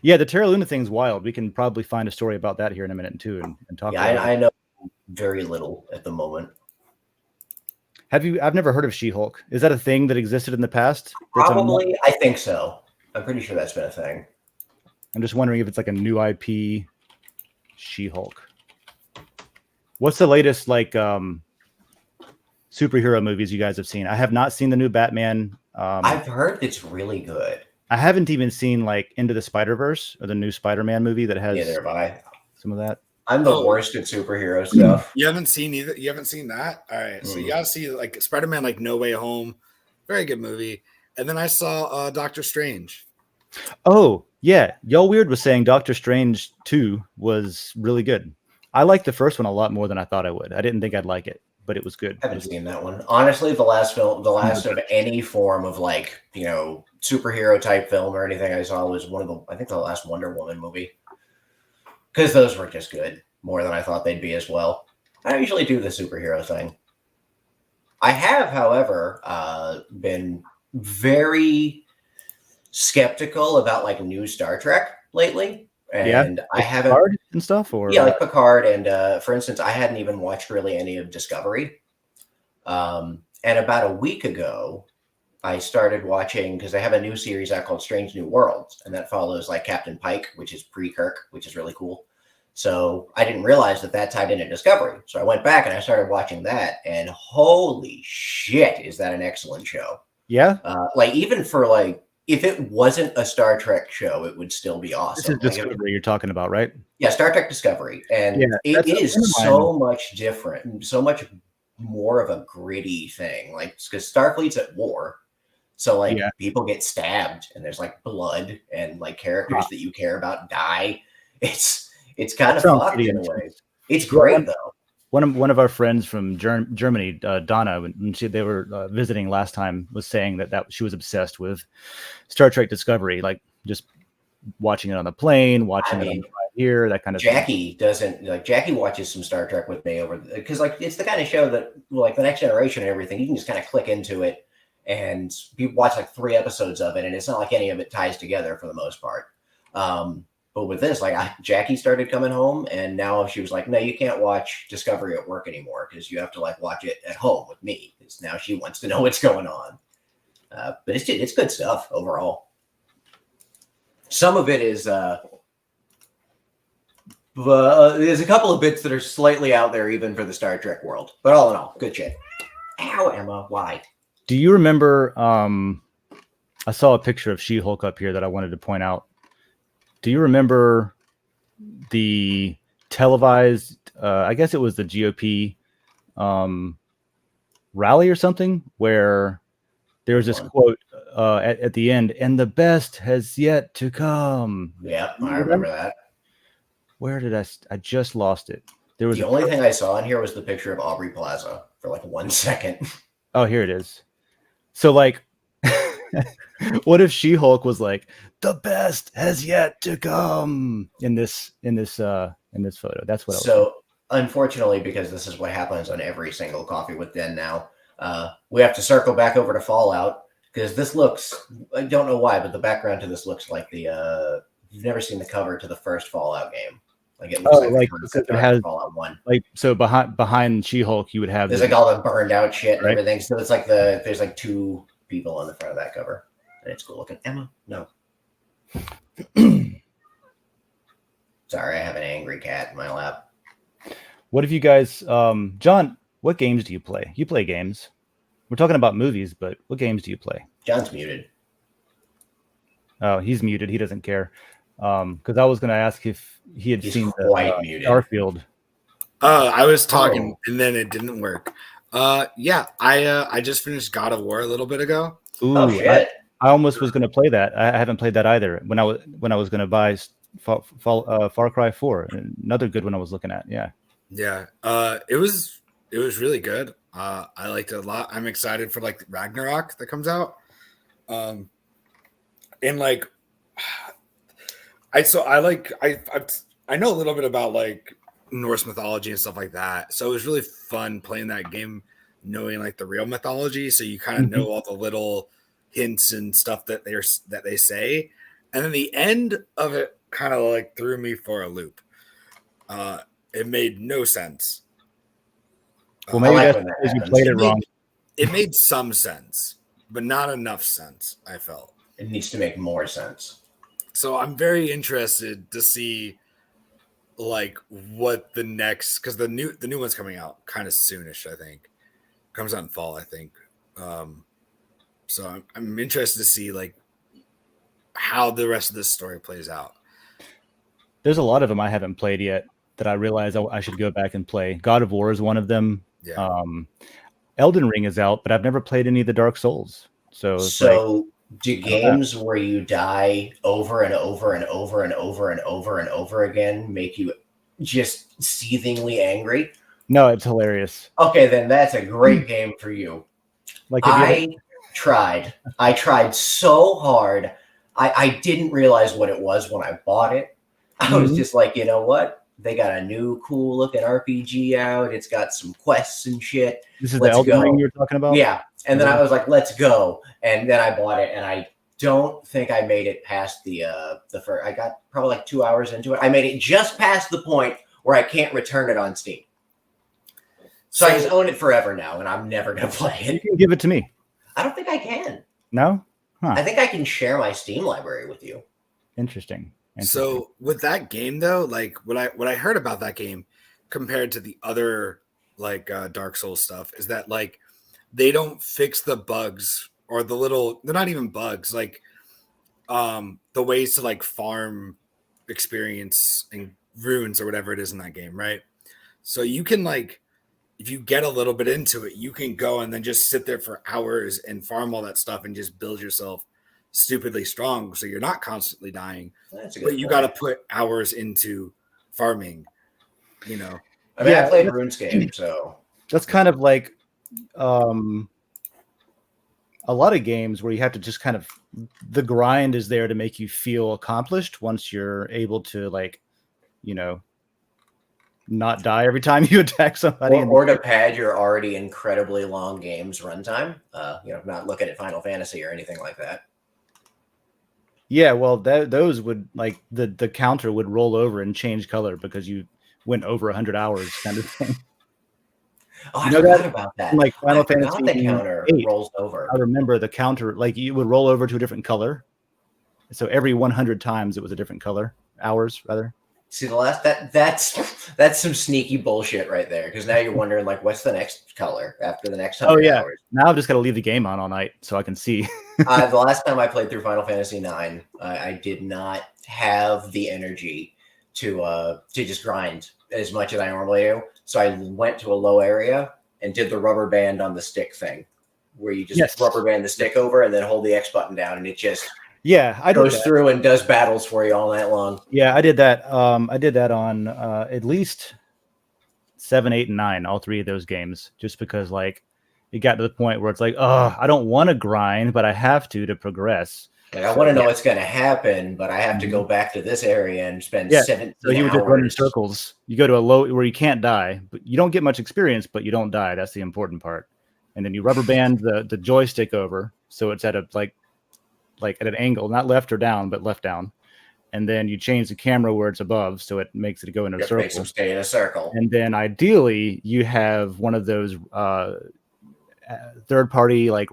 Yeah, the Terra Luna thing's wild. We can probably find a story about that here in a minute too and talk about it. I know very little at the moment. I've never heard of She-Hulk. Is that a thing that existed in the past? Probably, I think so. I'm pretty sure that's been a thing. I'm just wondering if it's like a new IP She-Hulk. What's the latest like superhero movies you guys have seen? I have not seen the new Batman. I've heard it's really good. I haven't even seen like Into the Spider-Verse or the new Spider-Man movie that has some of that. I'm the worst at superhero stuff. You haven't seen either. You haven't seen that? All right. So you gotta see like Spider-Man, like No Way Home. Very good movie. And then I saw Doctor Strange. Oh, yeah. Y'all Weird was saying Doctor Strange 2 was really good. I liked the first one a lot more than I thought I would. I didn't think I'd like it, but it was good. I haven't seen that one. Honestly, the last of any form of like, superhero type film or anything I saw was I think the last Wonder Woman movie. Because those were just good, more than I thought they'd be as well. I usually do the superhero thing. I have, however, been very skeptical about like new Star Trek lately. And I haven't Picard and stuff, or like Picard, and for instance, I hadn't even watched really any of Discovery. And about a week ago, I started watching because they have a new series out called Strange New Worlds, and that follows like Captain Pike, which is pre-Kirk, which is really cool. So I didn't realize that tied into Discovery. So I went back and I started watching that, and holy shit, is that an excellent show? Yeah, like even for like. If it wasn't a Star Trek show, it would still be awesome. This is Discovery you're talking about, right? Yeah, Star Trek Discovery. And it is so much different, so much more of a gritty thing. Like, because Starfleet's at war. So, like, people get stabbed and there's, like, blood and, like, characters that you care about die. It's kind of fucked in a way. It's great, though. One of our friends from Germany, Donna, when they were visiting last time, was saying that she was obsessed with Star Trek Discovery, like just watching it on the plane, watching it on the ride here, that kind of thing. Jackie watches some Star Trek with me because like it's the kind of show that like the Next Generation and everything, you can just kind of click into it and you watch like 3 episodes of it, and it's not like any of it ties together for the most part. But with this, like Jackie started coming home, and now she was like, "No, you can't watch Discovery at work anymore because you have to like watch it at home with me." Because now she wants to know what's going on. But it's good stuff overall. Some of it is there's a couple of bits that are slightly out there even for the Star Trek world, but all in all, good shit. Ow, Emma, why? Do you remember? I saw a picture of She-Hulk up here that I wanted to point out. Do you remember the televised, I guess it was the GOP rally or something, where there was this quote at the end, "And the best has yet to come." Yeah, I remember that. Where did I just lost it. There was the only thing I saw in here was the picture of Aubrey Plaza for like 1 second. Oh, here it is. So like, what if She-Hulk was like, "The best has yet to come" in this photo? That's what. Unfortunately, because this is what happens on every single Coffee with Den now, we have to circle back over to Fallout because this looks. I don't know why, but the background to this looks like the. You've never seen the cover to the first Fallout game. Like it looks because it has Fallout 1. Like so behind She-Hulk, you would have there's like all the burned out shit and everything. So it's like there's like 2 people on the front of that cover. And it's cool looking. Emma, no. Sorry, I have an angry cat in my lap. What have you guys, John? What games do you play? You play games. We're talking about movies, but what games do you play? John's muted. Oh, he's muted. He doesn't care. Because I was going to ask if he had seen muted. Starfield. I was talking and then it didn't work. Yeah, I just finished God of War a little bit ago. Ooh, oh shit! I almost was going to play that. I haven't played that either. When I was going to buy Far Cry 4, another good one I was looking at. Yeah. It was really good. I liked it a lot. I'm excited for like Ragnarok that comes out. And like, I know a little bit about like Norse mythology and stuff like that. So it was really fun playing that game, knowing like the real mythology. So you kind of know all the little hints and stuff that they say. And then the end of it kind of like threw me for a loop. It made no sense. Well, maybe that's because you played it wrong. It made some sense, but not enough sense, I felt. It needs to make more sense. So I'm very interested to see like what the next, because the new one's coming out kind of soonish, I think. Comes out in fall, I think. So I'm interested to see like how the rest of this story plays out. There's a lot of them I haven't played yet that I realize I should go back and play. God of War is one of them. Yeah. Elden Ring is out, but I've never played any of the Dark Souls. So do games where you die over and over and over and over and over and over again make you just seethingly angry? No, it's hilarious. Okay, then that's a great game for you. Like I tried so hard. I didn't realize what it was when I bought it. I was just like, you know what? They got a new cool looking RPG out. It's got some quests and shit. This is the Elden Ring you're talking about? Yeah. And then I was like, let's go. And then I bought it, and I don't think I made it past the first. I got probably like 2 hours into it. I made it just past the point where I can't return it on Steam. So I just own it forever now, and I'm never going to play it. You can give it to me. I don't think I can. No? Huh. I think I can share my Steam library with you. Interesting. So with that game though, like what I heard about that game compared to the other like Dark Souls stuff is that like they don't fix the bugs or they're not even bugs, like the ways to like farm experience and runes or whatever it is in that game, right? So you can like, if you get a little bit into it, you can go and then just sit there for hours and farm all that stuff and just build yourself stupidly strong, so you're not constantly dying. But you got to put hours into farming, you know. I mean, I played RuneScape, so that's kind of like a lot of games where you have to just kind of, the grind is there to make you feel accomplished once you're able to, like, you know, not die every time you attack somebody, or to pad your already incredibly long game's runtime. You know, not looking at Final Fantasy or anything like that. Yeah, well, those would, like, the counter would roll over and change color because you went over 100 hours, kind of thing. Oh, I forgot about that. Like Final Fantasy, the counter 8, rolls over. I remember the counter, like, you would roll over to a different color. So every 100 times it was a different color, hours rather. See, that's some sneaky bullshit right there. Because now you're wondering, like, what's the next color after the next 100 hours? Now I've just got to leave the game on all night so I can see. The last time I played through Final Fantasy IX, I did not have the energy to just grind as much as I normally do. So I went to a low area and did the rubber band on the stick thing, where you just rubber band the stick over and then hold the X button down, and it just goes through and does battles for you all night long. Yeah, I did that. I did that on at least 7, 8, and 9, all three of those games, just because, like, it got to the point where it's like, I don't want to grind, but I have to progress. Like, I want to know what's going to happen, but I have to go back to this area and spend 17 So you would just run in circles. You go to a low where you can't die, but you don't get much experience, but you don't die. That's the important part. And then you rubber band the joystick over, so it's at a like at an angle, not left or down, but left down. And then you change the camera where it's above, so it makes it go in a circle. Makes them stay in a circle. And then ideally, you have one of those third-party like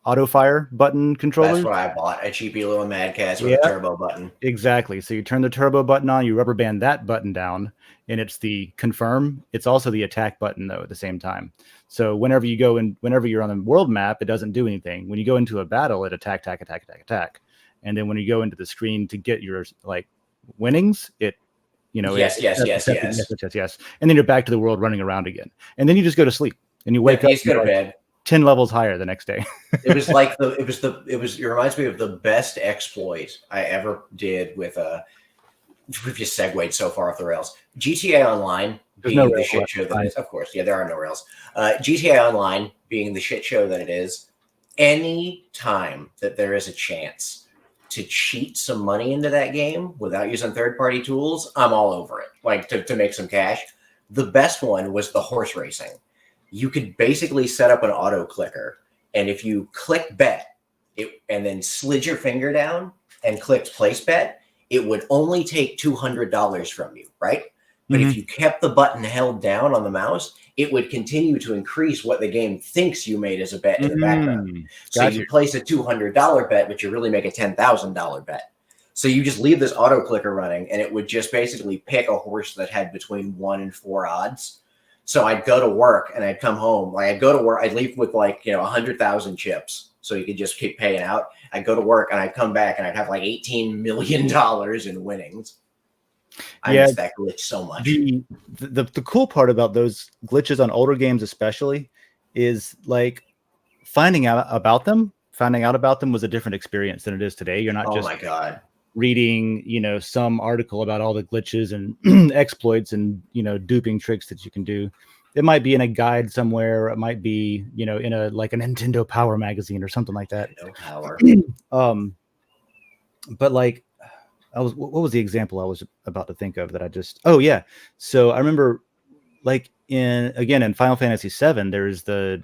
auto fire button controllers. That's what I bought, a cheapy little Mad Catz with a turbo button. Exactly. So you turn the turbo button on, you rubber band that button down, and it's the confirm. It's also the attack button though at the same time. So whenever you go in, whenever you're on the world map, it doesn't do anything. When you go into a battle, it attack. And then when you go into the screen to get your like winnings, it yes. And then you're back to the world running around again. And then you just go to sleep and you wake up. You go to bed. 10 levels higher the next day. It reminds me of the best exploit I ever did with we've just segued so far off the rails. GTA Online being the shit show that it is. Of course, yeah, there are no rails. GTA Online being the shit show that it is. Any time that there is a chance to cheat some money into that game without using third-party tools, I'm all over it. Like to make some cash. The best one was the horse racing. You could basically set up an auto clicker, and if you click bet and then slid your finger down and clicked place bet, it would only take $200 from you, right? But if you kept the button held down on the mouse, it would continue to increase what the game thinks you made as a bet in the background. So you place a $200 bet, but you really make a $10,000 bet. So you just leave this auto clicker running, and it would just basically pick a horse that had between 1 and 4 odds. So I'd go to work and I'd come home. Like I'd go to work, I'd leave with 100,000 chips, so you could just keep paying out. I'd go to work and I'd come back and I'd have like $18 million in winnings. I miss that glitch so much. The cool part about those glitches on older games, especially, is like finding out about them was a different experience than it is today. You're not just reading, some article about all the glitches and exploits and, duping tricks that you can do. It might be in a guide somewhere. It might be, in a Nintendo Power magazine or something like that. But like, what was the example I was about to think of that I just? Oh yeah. So I remember, like in Final Fantasy VII, there's the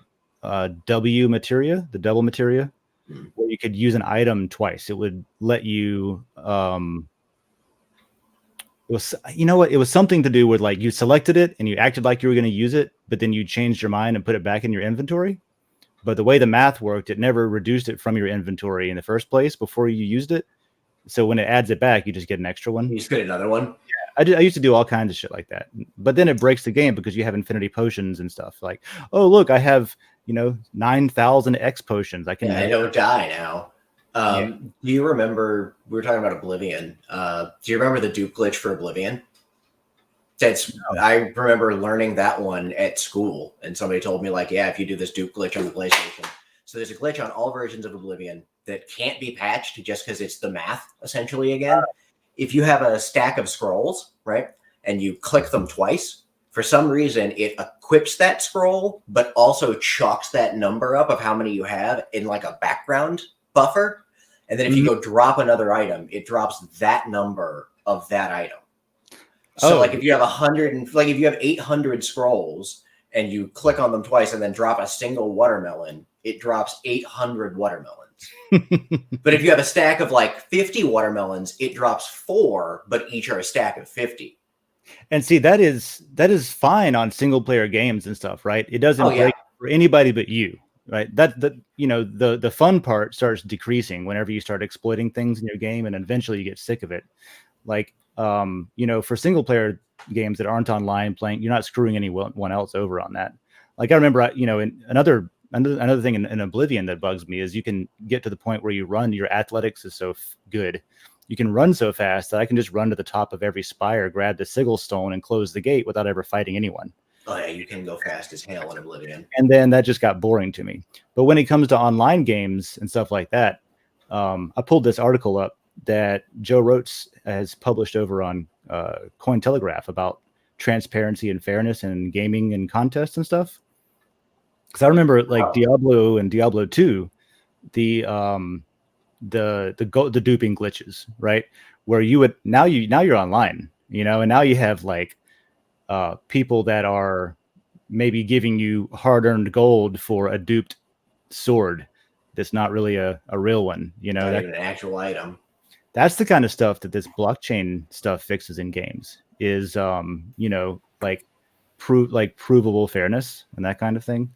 double materia, where you could use an item twice. It would let you. It was something to do with like you selected it and you acted like you were going to use it, but then you changed your mind and put it back in your inventory. But the way the math worked, it never reduced it from your inventory in the first place before you used it. So when it adds it back, you just get an extra one. You just get another one. Yeah, I used to do all kinds of shit like that. But then it breaks the game because you have infinity potions and stuff. Like, oh look, I have 9,000 X potions. I don't die now. Do you remember we were talking about Oblivion? Do you remember the dupe glitch for Oblivion? I remember learning that one at school, and somebody told me if you do this dupe glitch on the PlayStation. So there's a glitch on all versions of Oblivion that can't be patched just because it's the math essentially again. If you have a stack of scrolls, right, and you click them twice, for some reason it equips that scroll, but also chalks that number up of how many you have in like a background buffer. And then if you go drop another item, it drops that number of that item. So if you have 100 and if you have 800 scrolls and you click on them twice and then drop a single watermelon, it drops 800 watermelons. But if you have a stack of 50 watermelons, it drops 4, but each are a stack of 50. And see, that is fine on single player games and stuff, right? It doesn't break for anybody but you, right? The fun part starts decreasing whenever you start exploiting things in your game, and eventually you get sick of it. For single player games that aren't online playing, you're not screwing anyone else over on that. Like I remember, in another thing in Oblivion that bugs me is you can get to the point where your athletics is so good. You can run so fast that I can just run to the top of every spire, grab the sigil stone, and close the gate without ever fighting anyone. Oh yeah, you can go fast as hell in Oblivion. And then that just got boring to me. But when it comes to online games and stuff like that, I pulled this article up that Joe Rotes has published over on Cointelegraph about transparency and fairness in gaming and contests and stuff. Because I remember Diablo and Diablo 2, the duping glitches, right? Where you would now you're online, and now you have people that are maybe giving you hard-earned gold for a duped sword that's not really a real one, not even an actual item. That's the kind of stuff that this blockchain stuff fixes in games is provable fairness and that kind of thing.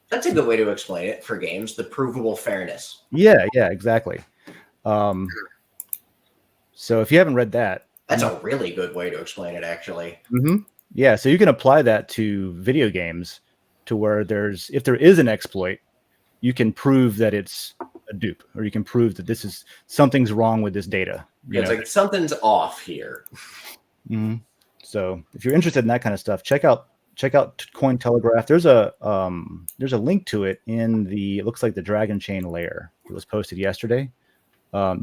That's a good way to explain it for games, the provable fairness. Yeah, exactly. So if you haven't read that, that's a really good way to explain it, actually. Mm-hmm. Yeah, so you can apply that to video games, to where if there is an exploit, you can prove that it's a dupe, or you can prove that something's wrong with this data. It's like something's off here. Mm-hmm. So if you're interested in that kind of stuff, check out Cointelegraph. There's a link to it it looks like the Dragon Chain Lair. It was posted yesterday.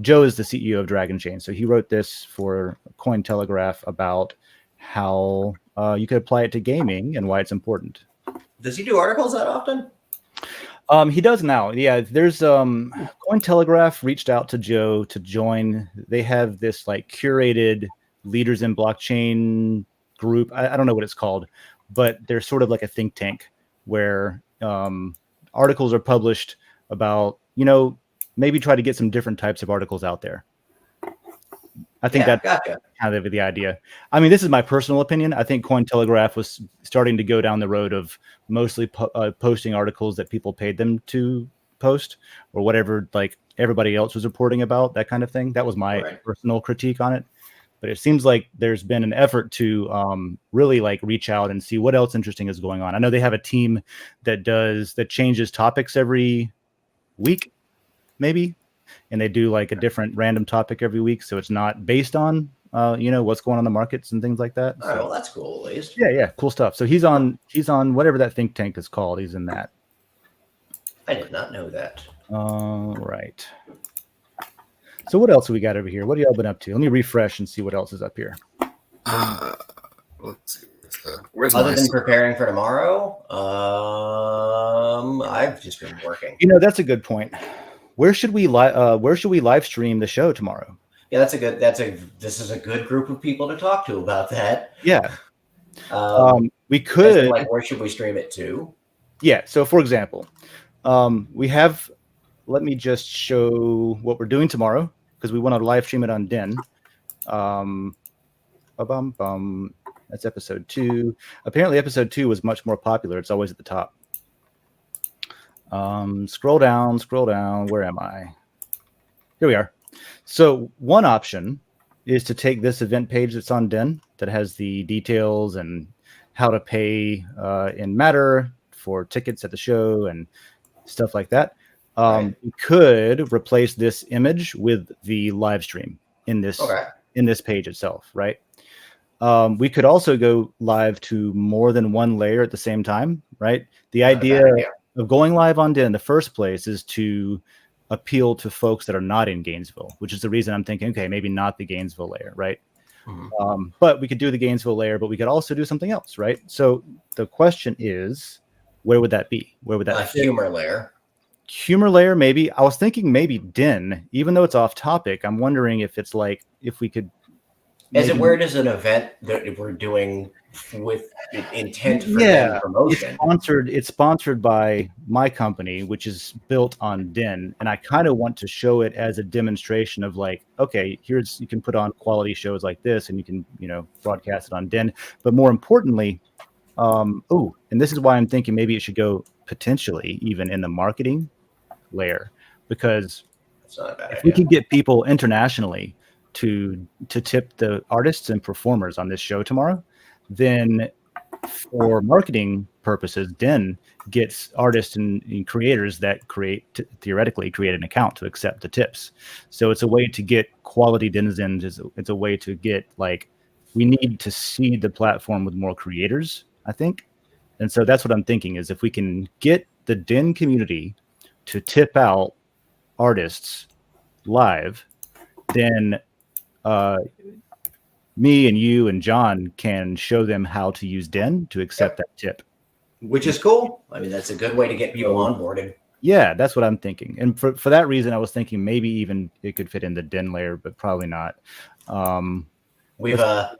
Joe is the CEO of Dragon Chain, so he wrote this for Cointelegraph about how you could apply it to gaming and why it's important. Does he do articles that often? He does now. Yeah, there's Cointelegraph reached out to Joe to join. They have this like curated leaders in blockchain group. I don't know what it's called, but they're sort of like a think tank where articles are published about, maybe try to get some different types of articles out there. I think that's kind of the idea. I mean, this is my personal opinion. I think Cointelegraph was starting to go down the road of mostly posting articles that people paid them to post, or whatever, like everybody else was reporting about, that kind of thing. That was my personal critique on it. But it seems like there's been an effort to really like reach out and see what else interesting is going on. I know they have a team that changes topics every week, maybe. And they do like a different random topic every week, so it's not based on what's going on in the markets and things like that. All right, well, that's cool, at least. Yeah, cool stuff. So he's on whatever that think tank is called. He's in that. I did not know that. All right. So what else have we got over here? What have y'all been up to? Let me refresh and see what else is up here. Let's see. Other than preparing for tomorrow, I've just been working. That's a good point. Where should we live stream the show tomorrow? Yeah, this is a good group of people to talk to about that. Yeah. We could, where should we stream it to? Yeah. So for example, let me just show what we're doing tomorrow, because we want to live stream it on Den. That's episode 2. Apparently episode 2 was much more popular. It's always at the top. Scroll down. Where am I? Here we are. So one option is to take this event page that's on Den that has the details and how to pay in Matter for tickets at the show and stuff like that. We could replace this image with the live stream in this page itself, right? We could also go live to more than one layer at the same time, right? The idea of going live on Den in the first place is to appeal to folks that are not in Gainesville, which is the reason I'm thinking, okay, maybe not the Gainesville layer, right? Mm-hmm. But we could do the Gainesville layer, but we could also do something else, right? So the question is, where would that be? Where would that be? Humor layer. Humor layer, maybe. I was thinking maybe Den, even though it's off topic. I'm wondering if it's like, if we could. Is it where it is an event that we're doing with intent for Den promotion? It's sponsored by my company, which is built on Den, and I kind of want to show it as a demonstration of like, okay, you can put on quality shows like this, and you can broadcast it on Den. But more importantly, and this is why I'm thinking maybe it should go potentially even in the marketing layer, because if we can get people internationally to tip the artists and performers on this show tomorrow, then for marketing purposes, Den gets artists and creators that theoretically create an account to accept the tips. So it's a way to get quality denizens. It's a way to get, like, we need to seed the platform with more creators, I think. And so that's what I'm thinking, is if we can get the Den community to tip out artists live, then me and you and John can show them how to use Den to accept that tip. Which is cool. I mean, that's a good way to get people onboarded. Yeah, that's what I'm thinking. And for that reason, I was thinking maybe even it could fit in the Den layer, but probably not. We've got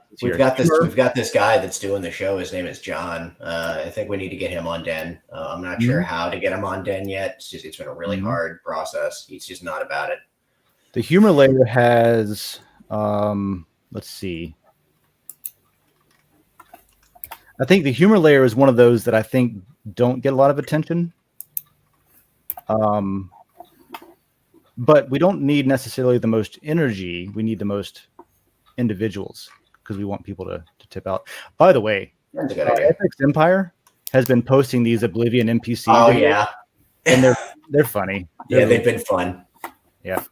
this guy that's doing the show. His name is John. I think we need to get him on Den. I'm not sure how to get him on Den yet. It's been a really hard process. He's just not about it. The humor layer has, let's see. I think the humor layer is one of those that I think don't get a lot of attention. But we don't need necessarily the most energy. We need the most individuals because we want people to tip out. By the way, That's a good idea. Epic's Empire has been posting these Oblivion NPC. Oh videos, yeah, and they're funny. They've been fun. Yeah.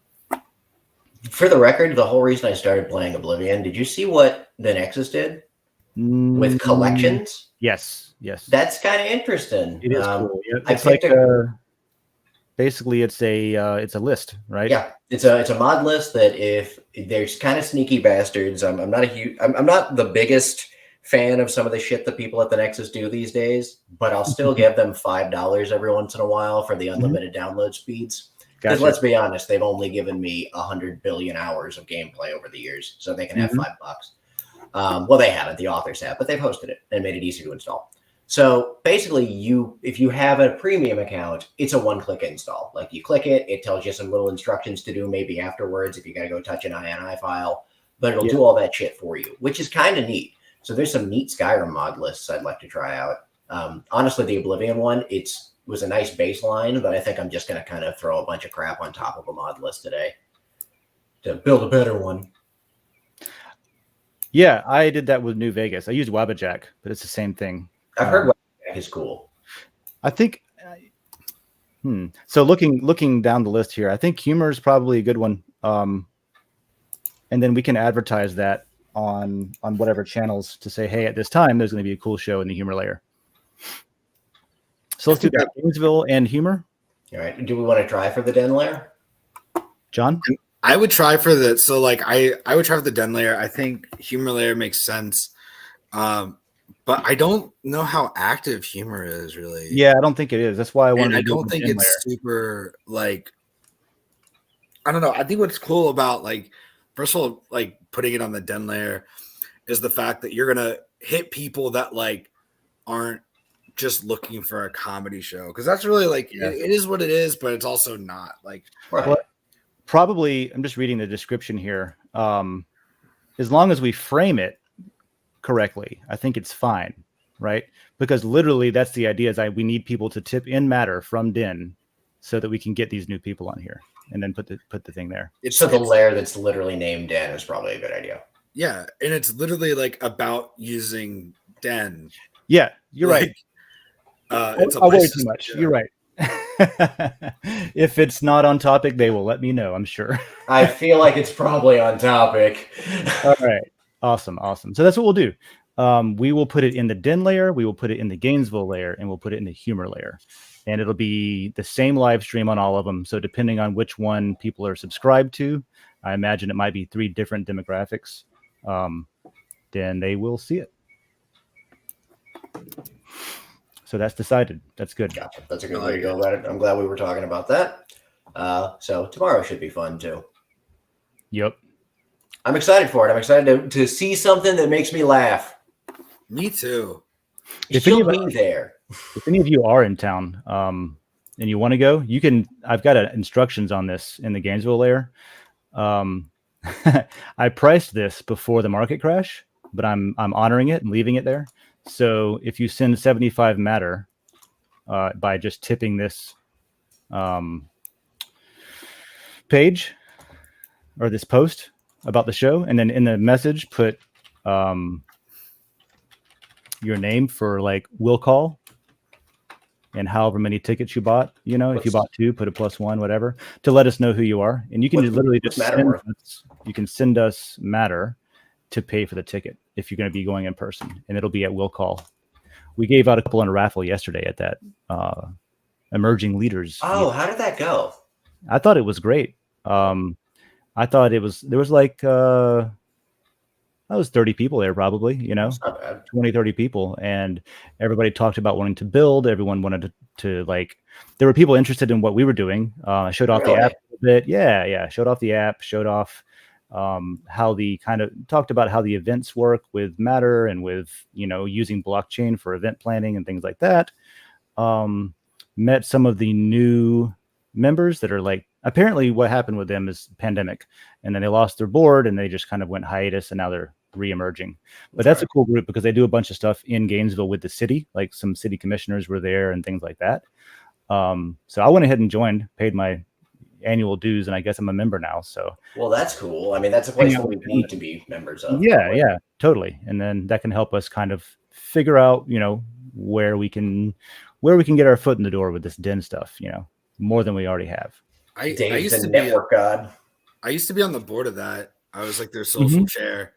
For the record, the whole reason I started playing Oblivion, did you see what the Nexus did with collections? Yes. That's kind of interesting. It is cool. Yeah, it's like basically it's a list, right? Yeah, it's a mod list that if there's kind of sneaky bastards. I'm not the biggest fan of some of the shit that people at the Nexus do these days, but I'll still give them $5 every once in a while for the unlimited download speeds. Because let's be honest, they've only given me 100 billion hours of gameplay over the years, so they can have $5. Well, they haven't, the authors have, but they've hosted it and made it easy to install. So basically, if you have a premium account, it's a one-click install. Like you click it, it tells you some little instructions to do maybe afterwards if you got to go touch an INI file, but it'll do all that shit for you, which is kind of neat. So there's some neat Skyrim mod lists I'd like to try out. Honestly, the Oblivion one, was a nice baseline, but I think I'm just going to kind of throw a bunch of crap on top of a mod list today to build a better one. Yeah, I did that with New Vegas. I used Wabbajack, but it's the same thing. I've heard Wabbajack is cool. I think. So looking down the list here, I think humor is probably a good one. And then we can advertise that on whatever channels to say, hey, at this time there's going to be a cool show in the humor layer. So let's do that. Gainesville and humor. All right. Do we want to try for the Den Lair? John? I would try for the I would try for the Den Lair. I think humor layer makes sense. But I don't know how active humor is really. Yeah, I don't think it is. That's why I wanted to I don't think it's super I don't know. I think what's cool about first of all, putting it on the Den Lair is the fact that you're gonna hit people that aren't just looking for a comedy show, because that's really it is what it is, but it's also not right. Well, probably I'm just reading the description here. As long as we frame it correctly, I think it's fine, right? Because literally that's the idea, is we need people to tip in matter from Den so that we can get these new people on here and then put the thing there. So the lair that's literally named Den is probably a good idea. Yeah, and it's literally about using Den. Yeah, you're right. It's I'll worry too much. You're right. If it's not on topic, they will let me know, I'm sure. I feel like it's probably on topic. All right. Awesome. So that's what we'll do. We will put it in the Den layer, we will put it in the Gainesville layer, and we'll put it in the humor layer. And it'll be the same live stream on all of them. So depending on which one people are subscribed to, I imagine it might be 3 different demographics. Then they will see it. So that's decided. That's good. Gotcha. That's a good way to go about it. I'm glad we were talking about that. So tomorrow should be fun too. Yep. I'm excited for it. I'm excited to see something that makes me laugh. Me too. She'll be there. If any of you are in town and you want to go, you can. I've got instructions on this in the Gainesville layer. I priced this before the market crash, but I'm honoring it and leaving it there. So if you send 75 matter by just tipping this page or this post about the show, and then in the message put your name for will call and however many tickets you bought, if you bought 2, put a +1, whatever, to let us know who you are. And you can literally just send us matter to pay for the ticket if you're going to be going in person, and it'll be at will call. We gave out a couple on a raffle yesterday at that emerging leaders. Oh, how did that go? I thought it was great. I thought there was that was 30 people there probably, 20, 30 people. And everybody talked about wanting to build. Everyone wanted to there were people interested in what we were doing. I showed off the app a bit. Yeah. Showed off the app, showed off how talked about how the events work with Matter and with, using blockchain for event planning and things like that. Met some of the new members that are apparently what happened with them is pandemic, and then they lost their board and they just kind of went hiatus, and now they're re-emerging. But that's a cool group because they do a bunch of stuff in Gainesville with the city, some city commissioners were there and things like that. So I went ahead and joined, paid my annual dues, and I guess I'm a member now. So well, that's cool. I mean, that's a place that we need to be members of. Yeah, totally. And then that can help us kind of figure out, where we can get our foot in the door with this Den stuff, more than we already have. Dave's the network god. I used to be on the board of that. I was like their social chair.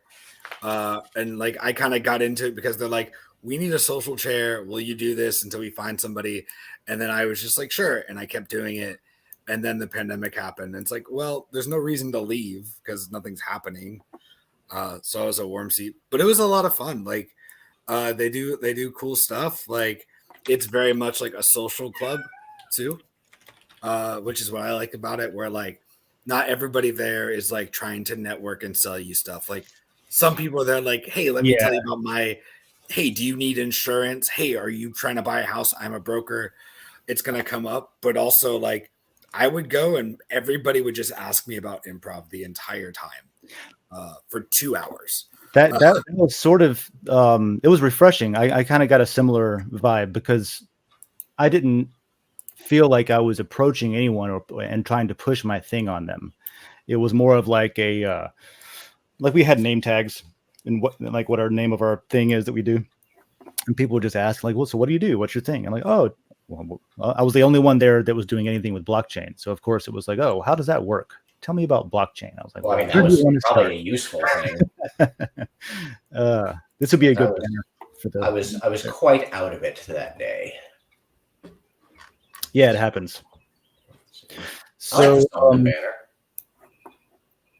And like I kind of got into it because they're like, we need a social chair. Will you do this until we find somebody? And then I was just like, sure. And I kept doing it. And then the pandemic happened. And it's like, well, there's no reason to leave because nothing's happening. So I was a warm seat, but it was a lot of fun. Like they do cool stuff. Like it's very much like a social club too, which is what I like about it, where like not everybody there is like trying to network and sell you stuff. Like some people are there like, hey, let me tell you about hey, do you need insurance? Hey, are you trying to buy a house? I'm a broker. It's going to come up. But also like I would go and everybody would just ask me about improv the entire time for 2 hours. That was sort of, it was refreshing. I kind of got a similar vibe because I didn't feel like I was approaching anyone and trying to push my thing on them. It was more of like like we had name tags and what our name of our thing is that we do. And people would just ask like, well, so what do you do? What's your thing? I'm like, oh, well, I was the only one there that was doing anything with blockchain. So of course it was like, oh, how does that work? Tell me about blockchain. I was like, well, I mean, that was probably a useful thing. This would be a good banner for the. I was quite out of it that day. Yeah, it happens. So, banner.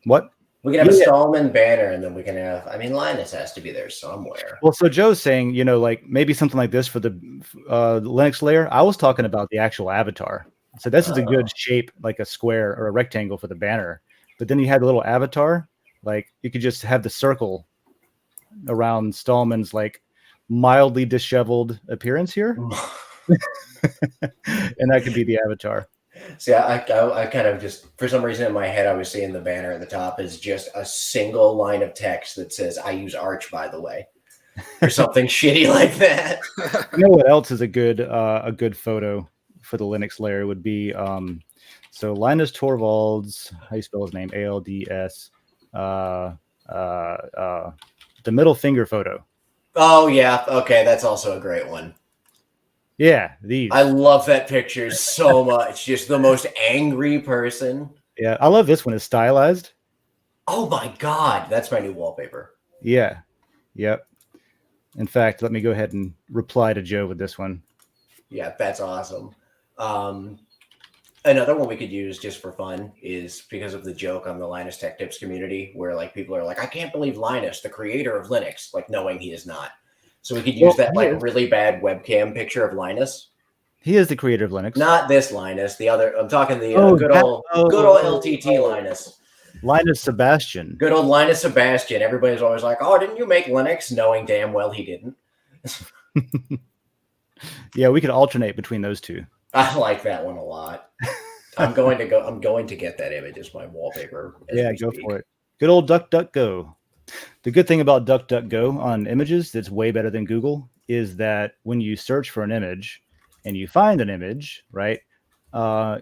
What? We can have a Stallman banner, and then we can have. I mean, Linus has to be there somewhere. Well, so Joe's saying, like maybe something like this for the Linux layer. I was talking about the actual avatar. So this is a good shape, like a square or a rectangle for the banner. But then you had a little avatar, like you could just have the circle around Stallman's like mildly disheveled appearance here. And that could be the avatar. See, I kind of just, for some reason in my head, I was seeing the banner at the top as just a single line of text that says, I use Arch, by the way. Or something shitty like that. You know what else is a good photo for the Linux layer would be, so Linus Torvalds, how do you spell his name? ALDS, the middle finger photo. Oh, yeah. Okay, that's also a great one. Yeah, these. I love that picture so much. Just the most angry person. Yeah, I love this one. It's stylized. Oh my God, that's my new wallpaper. Yeah, yep. In fact, let me go ahead and reply to Joe with this one. Yeah, that's awesome. Another one we could use just for fun is because of the joke on the Linus Tech Tips community, where like people are like, I can't believe Linus, the creator of Linux, like knowing he is not. So we could use that like really bad webcam picture of Linus. He is the creator of Linux. Not this Linus, the other. I'm talking the good old LTT Linus. Linus Sebastian. Good old Linus Sebastian. Everybody's always like, oh, didn't you make Linux? Knowing damn well he didn't. Yeah, we could alternate between those two. I like that one a lot. I'm going to get that image as my wallpaper. Yeah, go for it. Good old DuckDuckGo. The good thing about DuckDuckGo on images that's way better than Google is that when you search for an image and you find an image, right,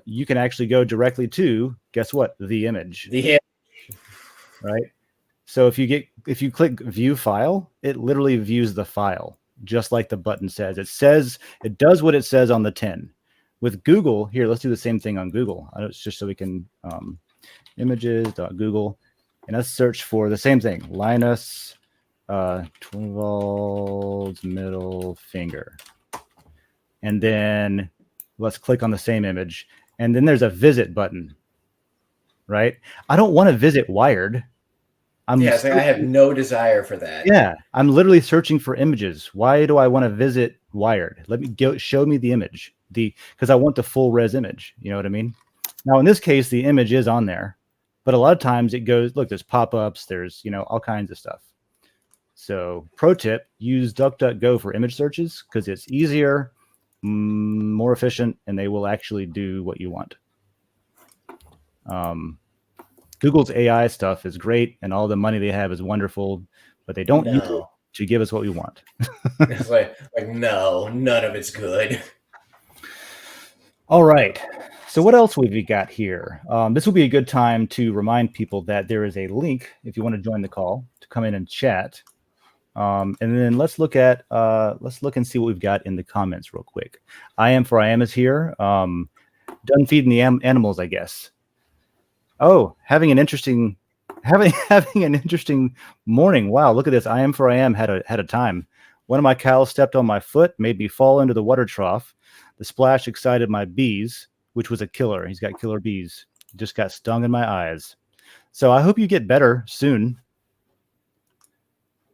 you can actually go directly to, guess what, the image. Right? So if you click view file, it literally views the file, just like the button says. It does what it says on the tin. With Google, here, let's do the same thing on Google. It's just so we can images.google. And let's search for the same thing, Linus Torvalds middle finger. And then let's click on the same image. And then there's a visit button, right? I don't want to visit Wired. I have no desire for that. Yeah, I'm literally searching for images. Why do I want to visit Wired? Let me show me the image, because I want the full res image. You know what I mean? Now, in this case, the image is on there. But a lot of times it goes, look, there's pop-ups, there's, all kinds of stuff. So pro tip, use DuckDuckGo for image searches because it's easier, more efficient, and they will actually do what you want. Google's AI stuff is great, and all the money they have is wonderful, but they don't use it to give us what we want. It's like no, none of it's good. All right. So what else have we got here? This will be a good time to remind people that there is a link if you want to join the call to come in and chat. And then let's look and see what we've got in the comments real quick. I am is here. Done feeding the animals, I guess. Oh, having an interesting morning. Wow, look at this. I am had a time. One of my cows stepped on my foot, made me fall into the water trough. The splash excited my bees, which was a killer. He's got killer bees. Just got stung in my eyes. So I hope you get better soon.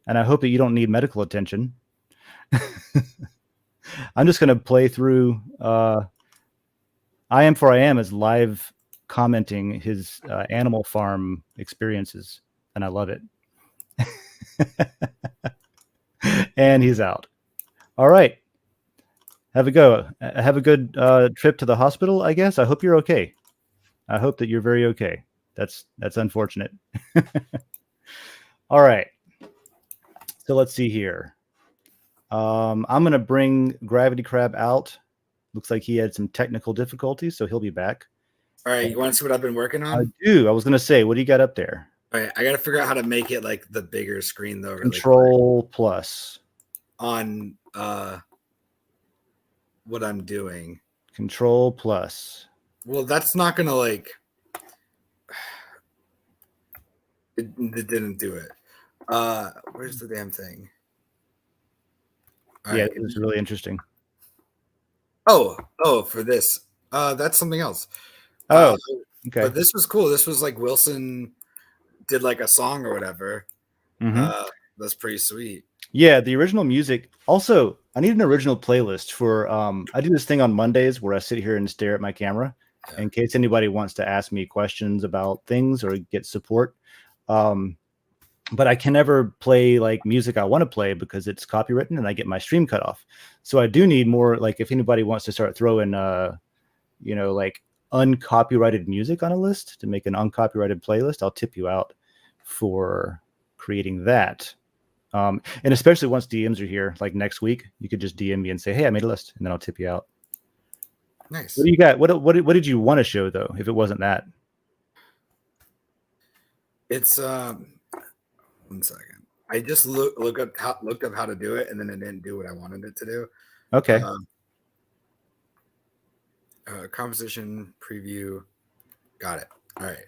And I hope that you don't need medical attention. I'm just going to play through. I am is live commenting his animal farm experiences, and I love it. And he's out. All right. Have a go. Have a good trip to the hospital, I guess. I hope you're okay. I hope that you're very okay. That's unfortunate. All right. So let's see here. I'm going to bring Gravity Crab out. Looks like he had some technical difficulties, so he'll be back. All right. You want to see what I've been working on? I do. I was going to say, what do you got up there? All right. I got to figure out how to make it like the bigger screen, though. Control plus. On what I'm doing. Control plus. Well, that's not going to like... It didn't do it. Where's the damn thing? All right. It was really interesting. Oh, for this. That's something else. Oh, okay. But this was cool. This was like Wilson did like a song or whatever. Mm-hmm. That's pretty sweet. Yeah, the original music. Also, I need an original playlist for I do this thing on Mondays where I sit here and stare at my camera in case anybody wants to ask me questions about things or get support. But I can never play like music I want to play because it's copywritten and I get my stream cut off. So I do need more, like if anybody wants to start throwing like uncopyrighted music on a list to make an uncopyrighted playlist, I'll tip you out for creating that. And especially once DMs are here, like next week, you could just DM me and say, hey, I made a list, and then I'll tip you out. Nice. What do you got? What did you want to show though, if it wasn't that? It's 1 second. I just looked up how to do it, and then it didn't do what I wanted it to do. Okay. Composition preview. Got it. All right.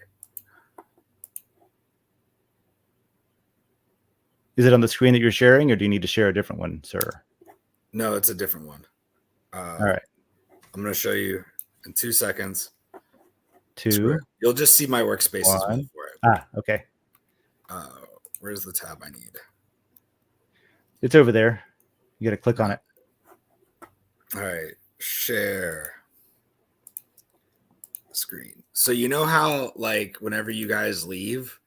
Is it on the screen that you're sharing, or do you need to share a different one, sir? No, it's a different one. All right. I'm going to show you in 2 seconds. 2. You'll just see my workspace as well for it. Ah, okay. Where's the tab I need? It's over there. You got to click on it. All right. Share screen. So you know how, like, whenever you guys leave,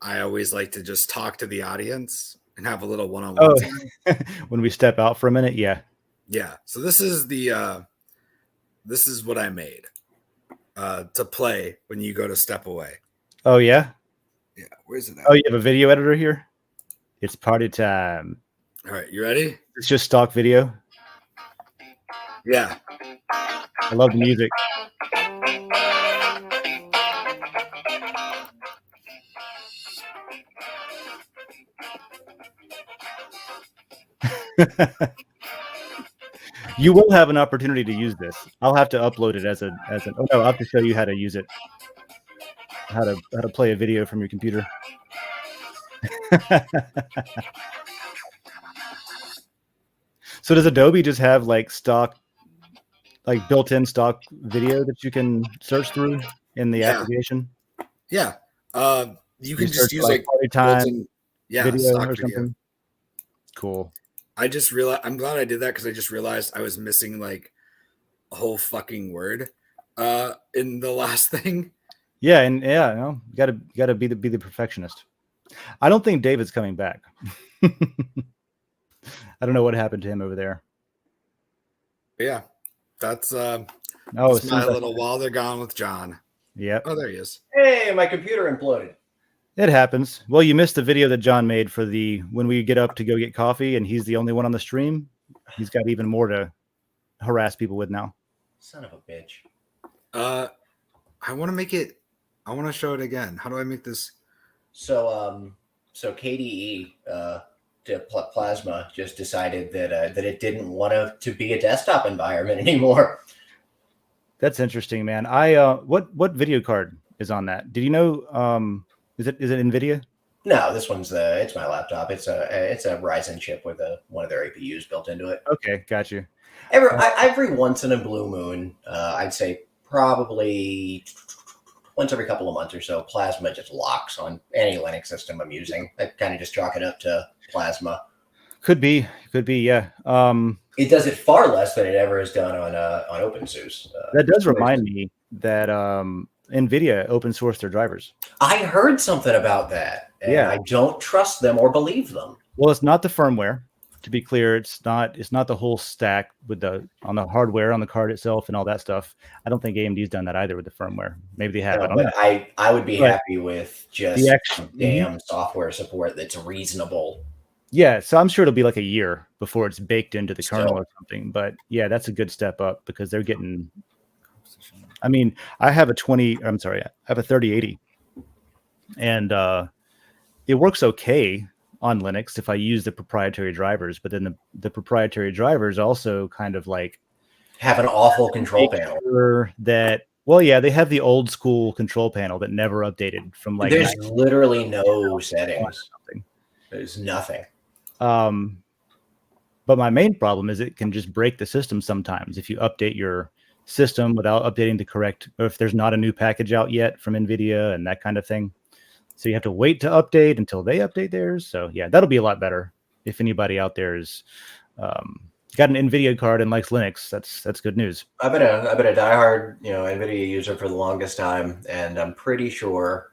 I always like to just talk to the audience and have a little one-on-one time. When we step out for a minute, yeah. Yeah. So this is this is what I made to play when you go to step away. Oh, yeah? Yeah. Where's it at? Oh, you have a video editor here? It's party time. All right. You ready? It's just stock video. Yeah. I love the music. You will have an opportunity to use this. I'll have to upload it as an. Oh no, I'll have to show you how to use it. How to play a video from your computer. So does Adobe just have like stock, like built-in stock video that you can search through in the application? Yeah. You can just use like party time video or something. Cool. I just realized, I'm glad I did that because I just realized I was missing like a whole fucking word in the last thing. Yeah, and yeah, you gotta be the perfectionist. I don't think David's coming back. I don't know what happened to him over there. Yeah, that's my little while they're gone with John. Yep. Oh, there he is. Hey, my computer imploded. It happens. Well, you missed the video that John made for when we get up to go get coffee and he's the only one on the stream. He's got even more to harass people with now. Son of a bitch. I want to make it. I want to show it again. How do I make this? So KDE Plasma just decided that it didn't want to be a desktop environment anymore. That's interesting, man. What video card is on that? Did you know? Is it NVIDIA? No, this one's it's my laptop. It's a Ryzen chip with one of their APUs built into it. Okay, got you. Every once in a blue moon, I'd say probably once every couple of months or so, Plasma just locks on any Linux system I'm using. I kind of just chalk it up to Plasma. Could be, yeah. It does it far less than it ever has done on OpenSUSE. That does remind me that NVIDIA open sourced their drivers. I heard something about that, and I don't trust them or believe them. Well, it's not the firmware. To be clear, it's not the whole stack on the hardware, on the card itself, and all that stuff. I don't think AMD's done that either with the firmware. Maybe they have. No, I don't know. I would be happy with just damn software support that's reasonable. Yeah, so I'm sure it'll be like a year before it's baked into the kernel or something. But yeah, that's a good step up because they're getting. I mean, I have a 3080, and it works okay on Linux if I use the proprietary drivers, but then the proprietary drivers also kind of like have an awful control panel. They have the old school control panel that never updated from like. There's literally no settings. There's nothing. But my main problem is it can just break the system sometimes if you update your system without updating the correct, or if there's not a new package out yet from NVIDIA and that kind of thing. So you have to wait to update until they update theirs. So yeah, that'll be a lot better. If anybody out there is got an NVIDIA card and likes Linux, that's good news. I've been a diehard NVIDIA user for the longest time, and I'm pretty sure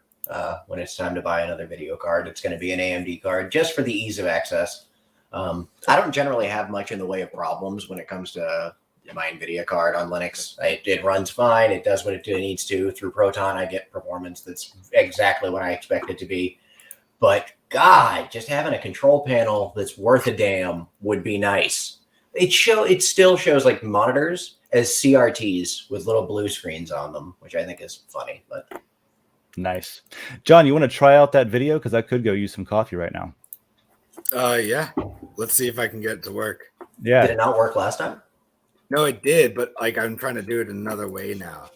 when it's time to buy another video card, it's going to be an AMD card just for the ease of access. I don't generally have much in the way of problems when it comes to my NVIDIA card on Linux. It runs fine. It does what it needs to. Through Proton, I get performance that's exactly what I expect it to be. But God, just having a control panel that's worth a damn would be nice. It still shows like monitors as CRTs with little blue screens on them, which I think is funny. But nice. John, you want to try out that video? Because I could go use some coffee right now. Yeah. Let's see if I can get it to work. Yeah. Did it not work last time? No, it did, but like I'm trying to do it another way now.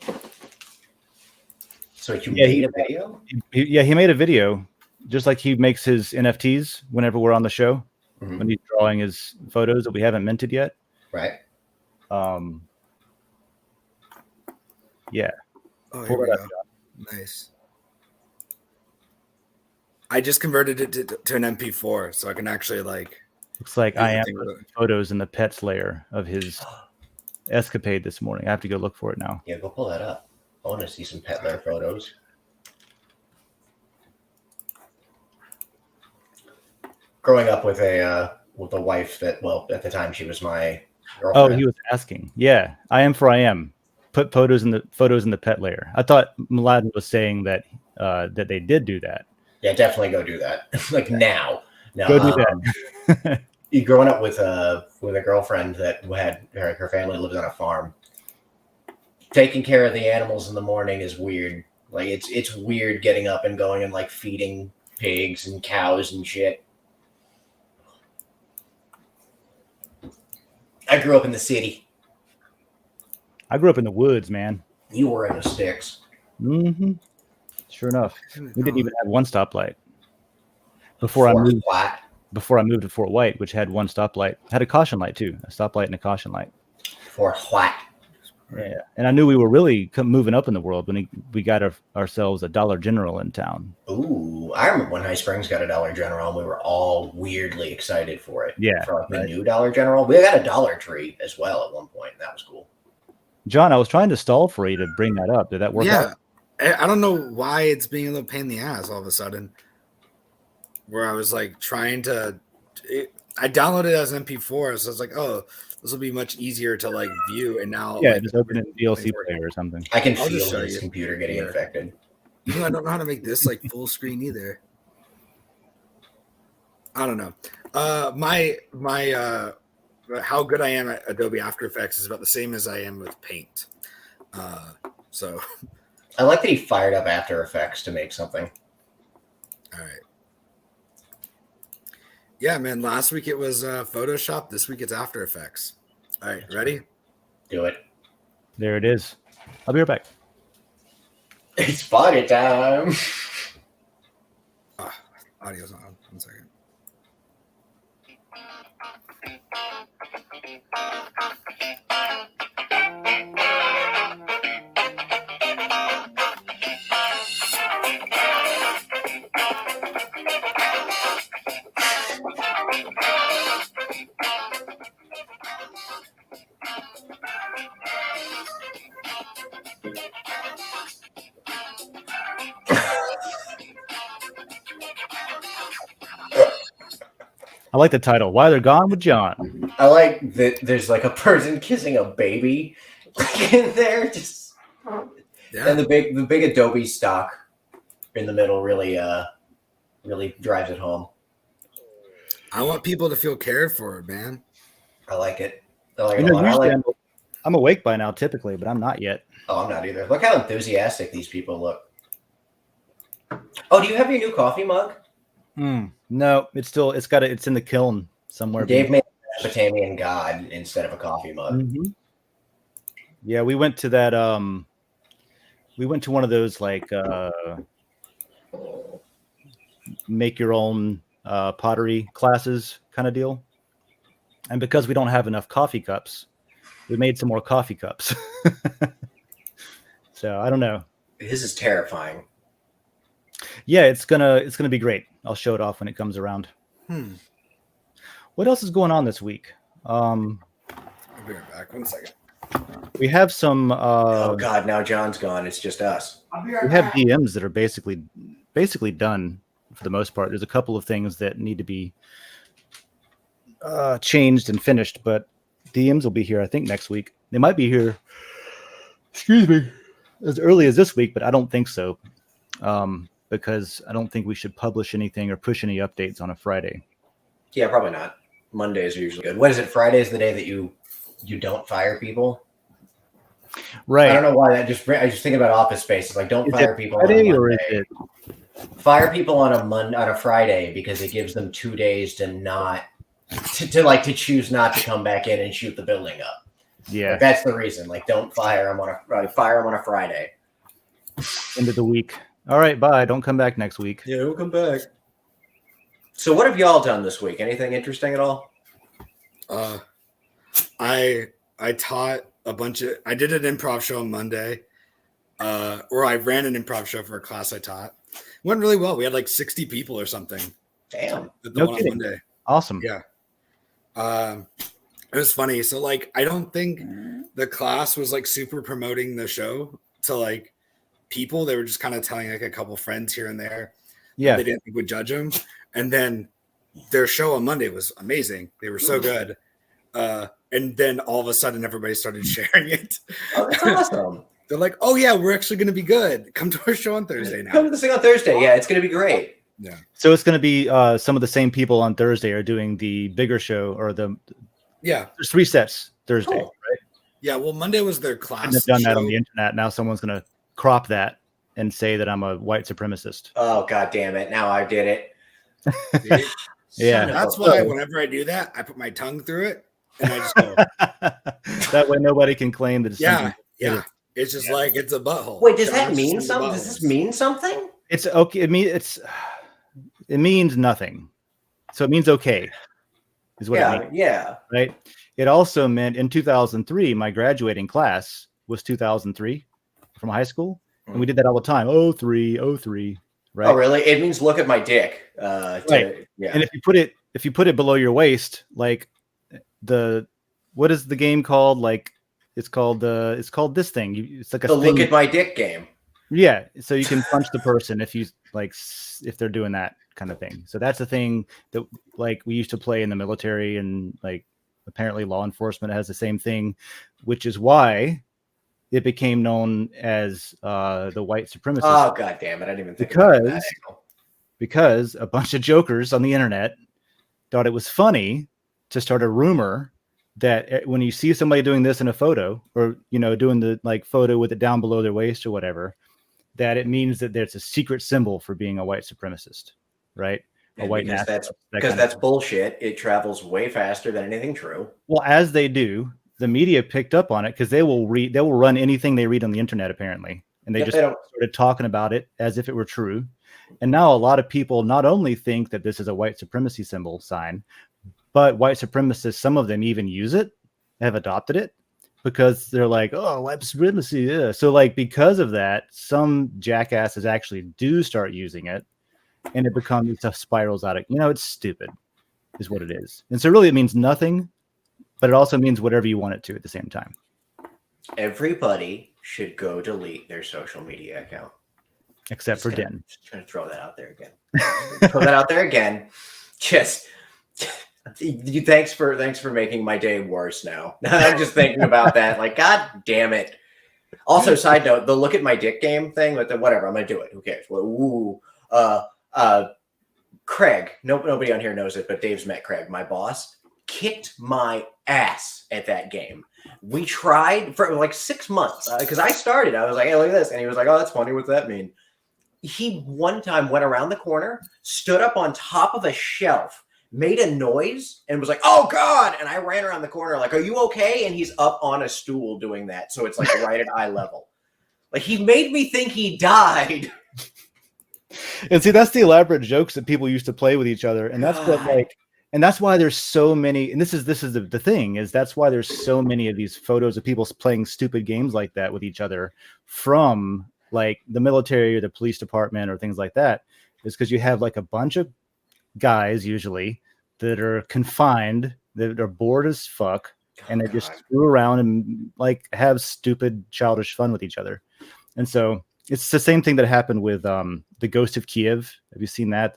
So you made a video? He made a video, just like he makes his NFTs whenever we're on the show, when he's drawing his photos that we haven't minted yet. Right. Yeah. Oh, here we go. Nice. I just converted it to an MP4, so I can actually like. Looks like I am photos in the pets layer of his escapade this morning. I have to go look for it now. Yeah, go pull that up. I want to see some pet lair photos. Growing up with a wife that, well, at the time she was my girlfriend. Oh, he was asking. Yeah, I am. Put photos in the pet layer. I thought Mladen was saying that that they did do that. Yeah, definitely go do that. Like now. Go do that. You growing up with a girlfriend that had her family lived on a farm. Taking care of the animals in the morning is weird. Like it's weird getting up and going and like feeding pigs and cows and shit. I grew up in the city. I grew up in the woods, man. You were in the sticks. Mm-hmm. Sure enough. We didn't even have one stoplight. Before I moved to Fort White, which had one stoplight, had a caution light too, a stoplight and a caution light. Fort White. Yeah, and I knew we were really moving up in the world when we got ourselves a Dollar General in town. Ooh, I remember when High Springs got a Dollar General, and we were all weirdly excited for it. Yeah, for like the new Dollar General. We got a Dollar Tree as well at one point. That was cool. John, I was trying to stall for you to bring that up. Did that work out? I don't know why it's being a little pain in the ass all of a sudden. Where I was like trying to, I downloaded it as an MP4, so I was like, oh, this will be much easier to like view. And now, just open it in DLC player or something. I can feel his computer getting infected. I don't know how to make this like full screen either. I don't know. My how good I am at Adobe After Effects is about the same as I am with Paint. So I like that he fired up After Effects to make something. All right. Yeah, man. Last week it was Photoshop. This week it's After Effects. All right, ready? Do it. There it is. I'll be right back. It's party time. Audio's on. 1 second. I like the title. Why They're Gone with John. I like that there's like a person kissing a baby in there. Just and the big Adobe stock in the middle really drives it home. I want people to feel cared for, man. I like it. I like it a lot. I'm awake by now typically, but I'm not yet. Oh, I'm not either. Look how enthusiastic these people look. Oh, do you have your new coffee mug? No, it's in the kiln somewhere. Dave made a Mesopotamian god instead of a coffee mug. Mm-hmm. Yeah, we went to that. We went to one of those like make your own pottery classes kind of deal. And because we don't have enough coffee cups, we made some more coffee cups. So I don't know. This is terrifying. Yeah, it's gonna be great. I'll show it off when it comes around. What else is going on this week? I'll be right back. 1 second. We have some. Oh God! Now John's gone. It's just us. We have DMs that are basically done for the most part. There's a couple of things that need to be changed and finished, but DMs will be here, I think, next week. They might be here. Excuse me, as early as this week, but I don't think so. Because I don't think we should publish anything or push any updates on a Friday. Yeah, probably not. Mondays are usually good. What is it? Friday is the day that you don't fire people. Right. I don't know why. I just think about Office Space. It's like don't fire people Friday, on a Monday. Or is it... Fire people on a Friday because it gives them 2 days to not to choose not to come back in and shoot the building up. Yeah, like, that's the reason. Like, don't fire them on a Friday. End of the week. All right, bye. Don't come back next week. Yeah, we'll come back. So what have y'all done this week? Anything interesting at all? I taught a bunch of. I did an improv show on Monday, or I ran an improv show for a class I taught. It went really well. We had like 60 people or something. Damn. No kidding. On Monday. Awesome. Yeah. It was funny. So like, I don't think the class was like super promoting the show to like people. They were just kind of telling like a couple friends here and there. Yeah. They didn't think would judge them. And then their show on Monday was amazing. They were so good. And then all of a sudden everybody started sharing it. Oh, that's awesome. They're like, oh yeah, we're actually going to be good. Come to our show on Thursday now. Come to this thing on Thursday. Yeah, it's going to be great. Yeah. So it's going to be some of the same people on Thursday are doing the bigger show or the. Yeah. There's 3 sets Thursday, cool. right? Yeah. Well, Monday was their class. And they've done that on the internet. Now someone's going to crop that and say that I'm a white supremacist. Oh, God damn it. Now I did it. Yeah. That's why whenever I do that, I put my tongue through it and I just go. That way nobody can claim that it's yeah. It's just like it's a butthole. Wait, does that mean something? Does this mean something? It's okay. It means nothing. So it means okay. Is what it means. Yeah. Right. It also meant in 2003, my graduating class was 2003 from high school. And we did that all the time. 03. Right. Oh, really? It means look at my dick. Right. Yeah. And if you put it below your waist, like what is the game called? Like it's called this thing. It's like a look at my dick game. Yeah. So you can punch the person if they're doing that kind of thing. So that's a thing that like we used to play in the military, and like apparently law enforcement has the same thing, which is why it became known as the white supremacist. Oh, God damn it. I didn't even think about that. Because a bunch of jokers on the internet thought it was funny to start a rumor that when you see somebody doing this in a photo, or doing the like photo with it down below their waist or whatever, that it means that there's a secret symbol for being a white supremacist, right? A white nationalist. Because that's bullshit. It travels way faster than anything true. Well, as they do, the media picked up on it because they will run anything they read on the internet apparently, and they started talking about it as if it were true. And now a lot of people not only think that this is a white supremacy sign, but white supremacists, some of them even use it, have adopted it, because they're like, oh, white supremacy. Yeah. So like, because of that, some jackasses actually do start using it, and it becomes stuff spirals out of, it's stupid is what it is. And so really it means nothing, but it also means whatever you want it to at the same time. Everybody should go delete their social media account. Except for Den. Just trying to throw that out there again. Just thanks for making my day worse now. I'm just thinking about that. Like, God damn it. Also, side note, the look at my dick game thing, but whatever, I'm gonna do it. Who cares? Ooh. Craig, nobody on here knows it, but Dave's met Craig, my boss, kicked my ass at that game. We tried for like 6 months because I started. I was like, hey, look at this. And he was like, oh, that's funny. What's that mean? He one time went around the corner, stood up on top of a shelf, made a noise, and was like, oh, God. And I ran around the corner like, are you okay? And he's up on a stool doing that. So it's like right at eye level. Like, he made me think he died. And see, that's the elaborate jokes that people used to play with each other. And that's and that's why there's so many, and this is the thing, is that's why there's so many of these photos of people playing stupid games like that with each other from like the military or the police department or things like that, is because you have like a bunch of guys usually that are confined, that are bored as fuck, and they just screw around and like have stupid childish fun with each other. And so it's the same thing that happened with the Ghost of Kiev. Have you seen that?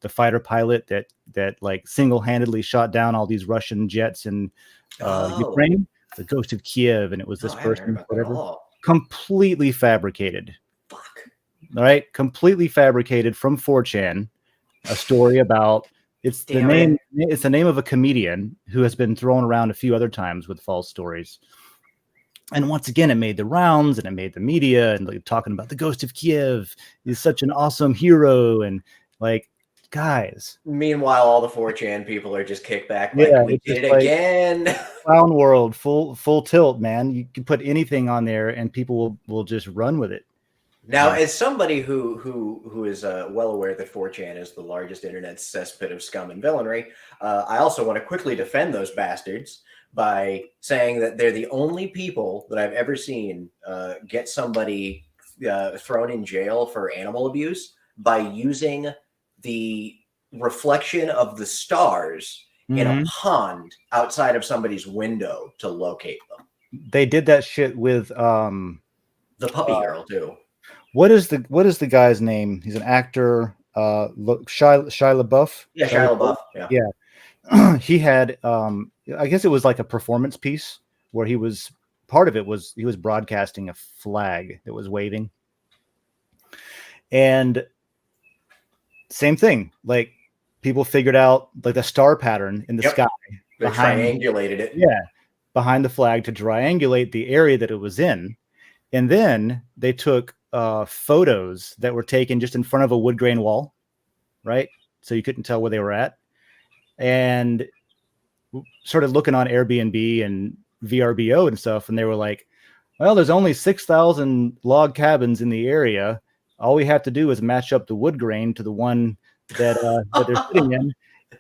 The fighter pilot that like single-handedly shot down all these Russian jets in Ukraine. The Ghost of Kiev, and it was this person, whatever, completely fabricated. Fuck. All right, completely fabricated from 4chan. A story about it's the name of a comedian who has been thrown around a few other times with false stories. And once again, it made the rounds and it made the media and like talking about the Ghost of Kiev is such an awesome hero. And like, guys. Meanwhile, all the 4chan people are just kicked back. Like, we did it again. Clown world, full tilt, man. You can put anything on there and people will just run with it. Now, as somebody who is well aware that 4chan is the largest internet cesspit of scum and villainy, I also want to quickly defend those bastards by saying that they're the only people that I've ever seen get somebody thrown in jail for animal abuse by using the reflection of the stars in a pond outside of somebody's window to locate them. They did that shit with the puppy girl too. What is the guy's name? He's an actor. Shia LaBeouf. Yeah, Shia LaBeouf. Yeah. He had I guess it was like a performance piece where he was broadcasting a flag that was waving. And same thing, like people figured out like the star pattern in the sky. They triangulated it. Yeah. Behind the flag to triangulate the area that it was in. And then they took photos that were taken just in front of a wood grain wall, right? So you couldn't tell where they were at. And started looking on Airbnb and VRBO and stuff, and they were like, well, there's only 6,000 log cabins in the area. All we have to do is match up the wood grain to the one that they're sitting in.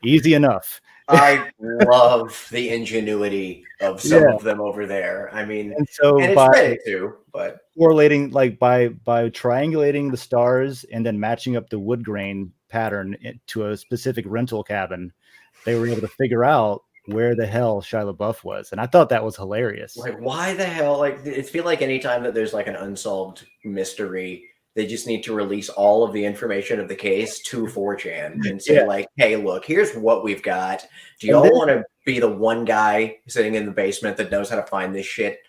Easy enough. I love the ingenuity of some of them over there. I mean, and it's credit too, but correlating like by triangulating the stars and then matching up the wood grain pattern to a specific rental cabin, they were able to figure out where the hell Shia LaBeouf was. And I thought that was hilarious. Like, why the hell? Like, it feels like anytime that there's like an unsolved mystery, they just need to release all of the information of the case to 4chan and say like, hey, look, here's what we've got. Do y'all want to be the one guy sitting in the basement that knows how to find this shit?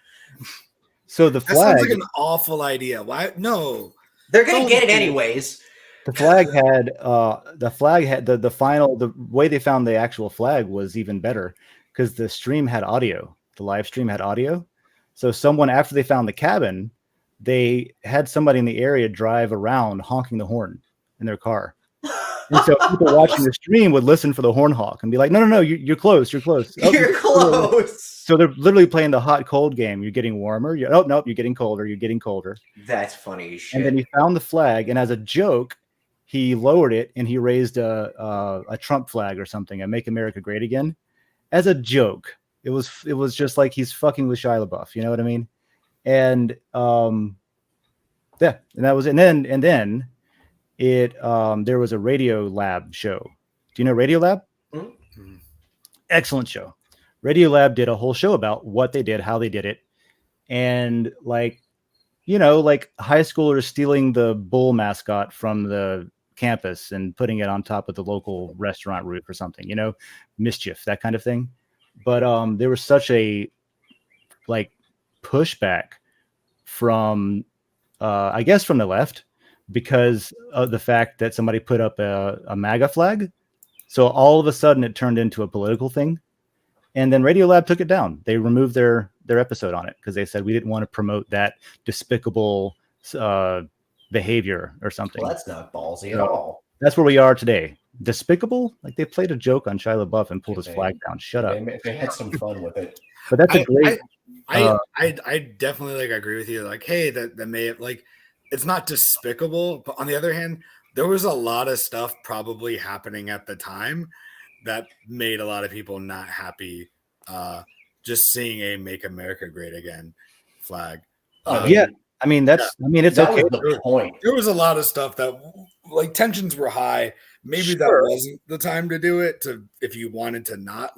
So the flag sounds like an awful idea. Why? No, they're going to get it anyways. The flag had the way they found the actual flag was even better, because the stream had audio. The live stream had audio. So someone, after they found the cabin, they had somebody in the area drive around honking the horn in their car. And so people watching the stream would listen for the horn honk and be like, no, you're close. You're close. Oh, you're close. So they're literally playing the hot cold game. You're getting warmer. Nope, you're getting colder. You're getting colder. That's funny as shit. And then he found the flag, and as a joke, he lowered it and he raised a Trump flag or something, a Make America Great Again, as a joke. It was just like he's fucking with Shia LaBeouf. You know what I mean? And yeah, and that was, and then it there was a Radio Lab show. Do you know Radio Lab? Mm-hmm. Excellent show. Radio Lab did a whole show about what they did, how they did it, and like high schoolers stealing the bull mascot from the campus and putting it on top of the local restaurant roof or something, mischief, that kind of thing. But there was such a like pushback from I guess from the left because of the fact that somebody put up a MAGA flag. So all of a sudden it turned into a political thing. And then Radiolab took it down. They removed their episode on it because they said we didn't want to promote that despicable behavior or something. Well, that's not ballsy at all. That's where we are today. Despicable? Like they played a joke on Shia LaBeouf and pulled his flag down. Shut up. They had some fun with it. But that's a great. I definitely agree with you. Like, hey, that may have it's not despicable, but on the other hand, there was a lot of stuff probably happening at the time that made a lot of people not happy. Just seeing a "Make America Great Again" flag. Yeah, I mean it's okay. The point. There was a lot of stuff that tensions were high. Maybe that wasn't the time to do it. If you wanted to not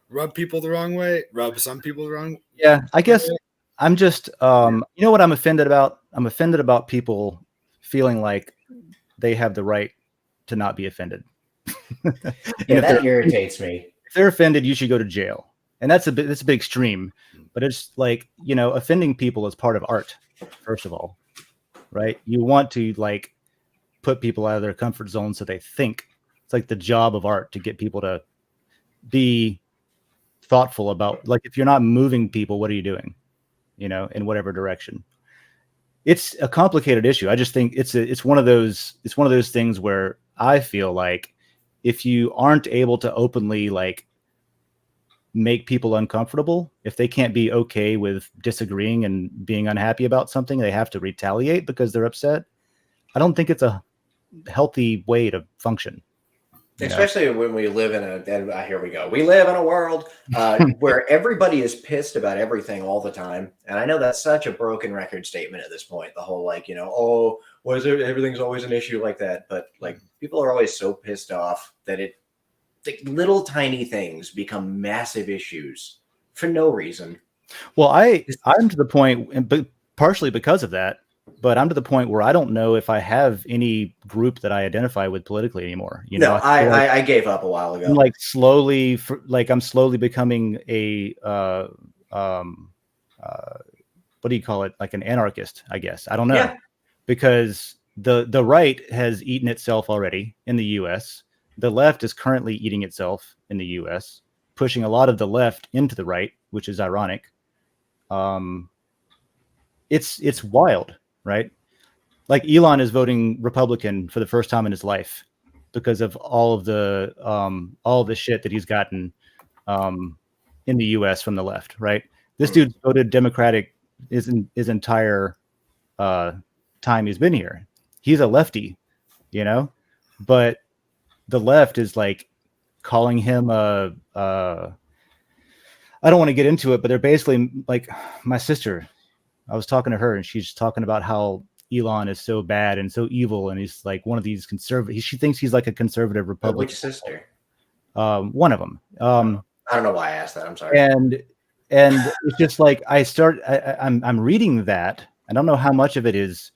rub people the wrong way, rub some people the wrong. Yeah, I guess I'm just what I'm offended about. I'm offended about people feeling like they have the right to not be offended. Yeah, that irritates me. If they're offended, you should go to jail. And that's a big extreme, but it's like, offending people is part of art, first of all, right? You want to put people out of their comfort zone so they think. It's like the job of art to get people to be thoughtful about, if you're not moving people, what are you doing? In whatever direction. It's a complicated issue. I just think it's one of those things where I feel like if you aren't able to openly make people uncomfortable, if they can't be okay with disagreeing and being unhappy about something, they have to retaliate because they're upset. I don't think it's a healthy way to function. Especially when we live here we go. We live in a world where everybody is pissed about everything all the time. And I know that's such a broken record statement at this point. The whole everything's always an issue like that. But people are always so pissed off that little tiny things become massive issues for no reason. Well, I'm to the point, but partially because of that, but I'm to the point where I don't know if I have any group that I identify with politically anymore. I gave up a while ago. I'm slowly becoming a what do you call it? Like an anarchist, I guess. I don't know. Yeah. Because the right has eaten itself already in the US. The left is currently eating itself in the US, pushing a lot of the left into the right, which is ironic. It's wild, right? Elon is voting Republican for the first time in his life because of all of the shit that he's gotten in the US from the left, right? This dude voted Democratic his entire time he's been here. He's a lefty, but the left is calling him I don't want to get into it, but they're basically my sister. I was talking to her and she's talking about how Elon is so bad and so evil. And he's one of these conservative. She thinks he's a conservative Republican. Which sister? One of them. I don't know why I asked that. I'm sorry. And it's just I'm reading that. I don't know how much of it is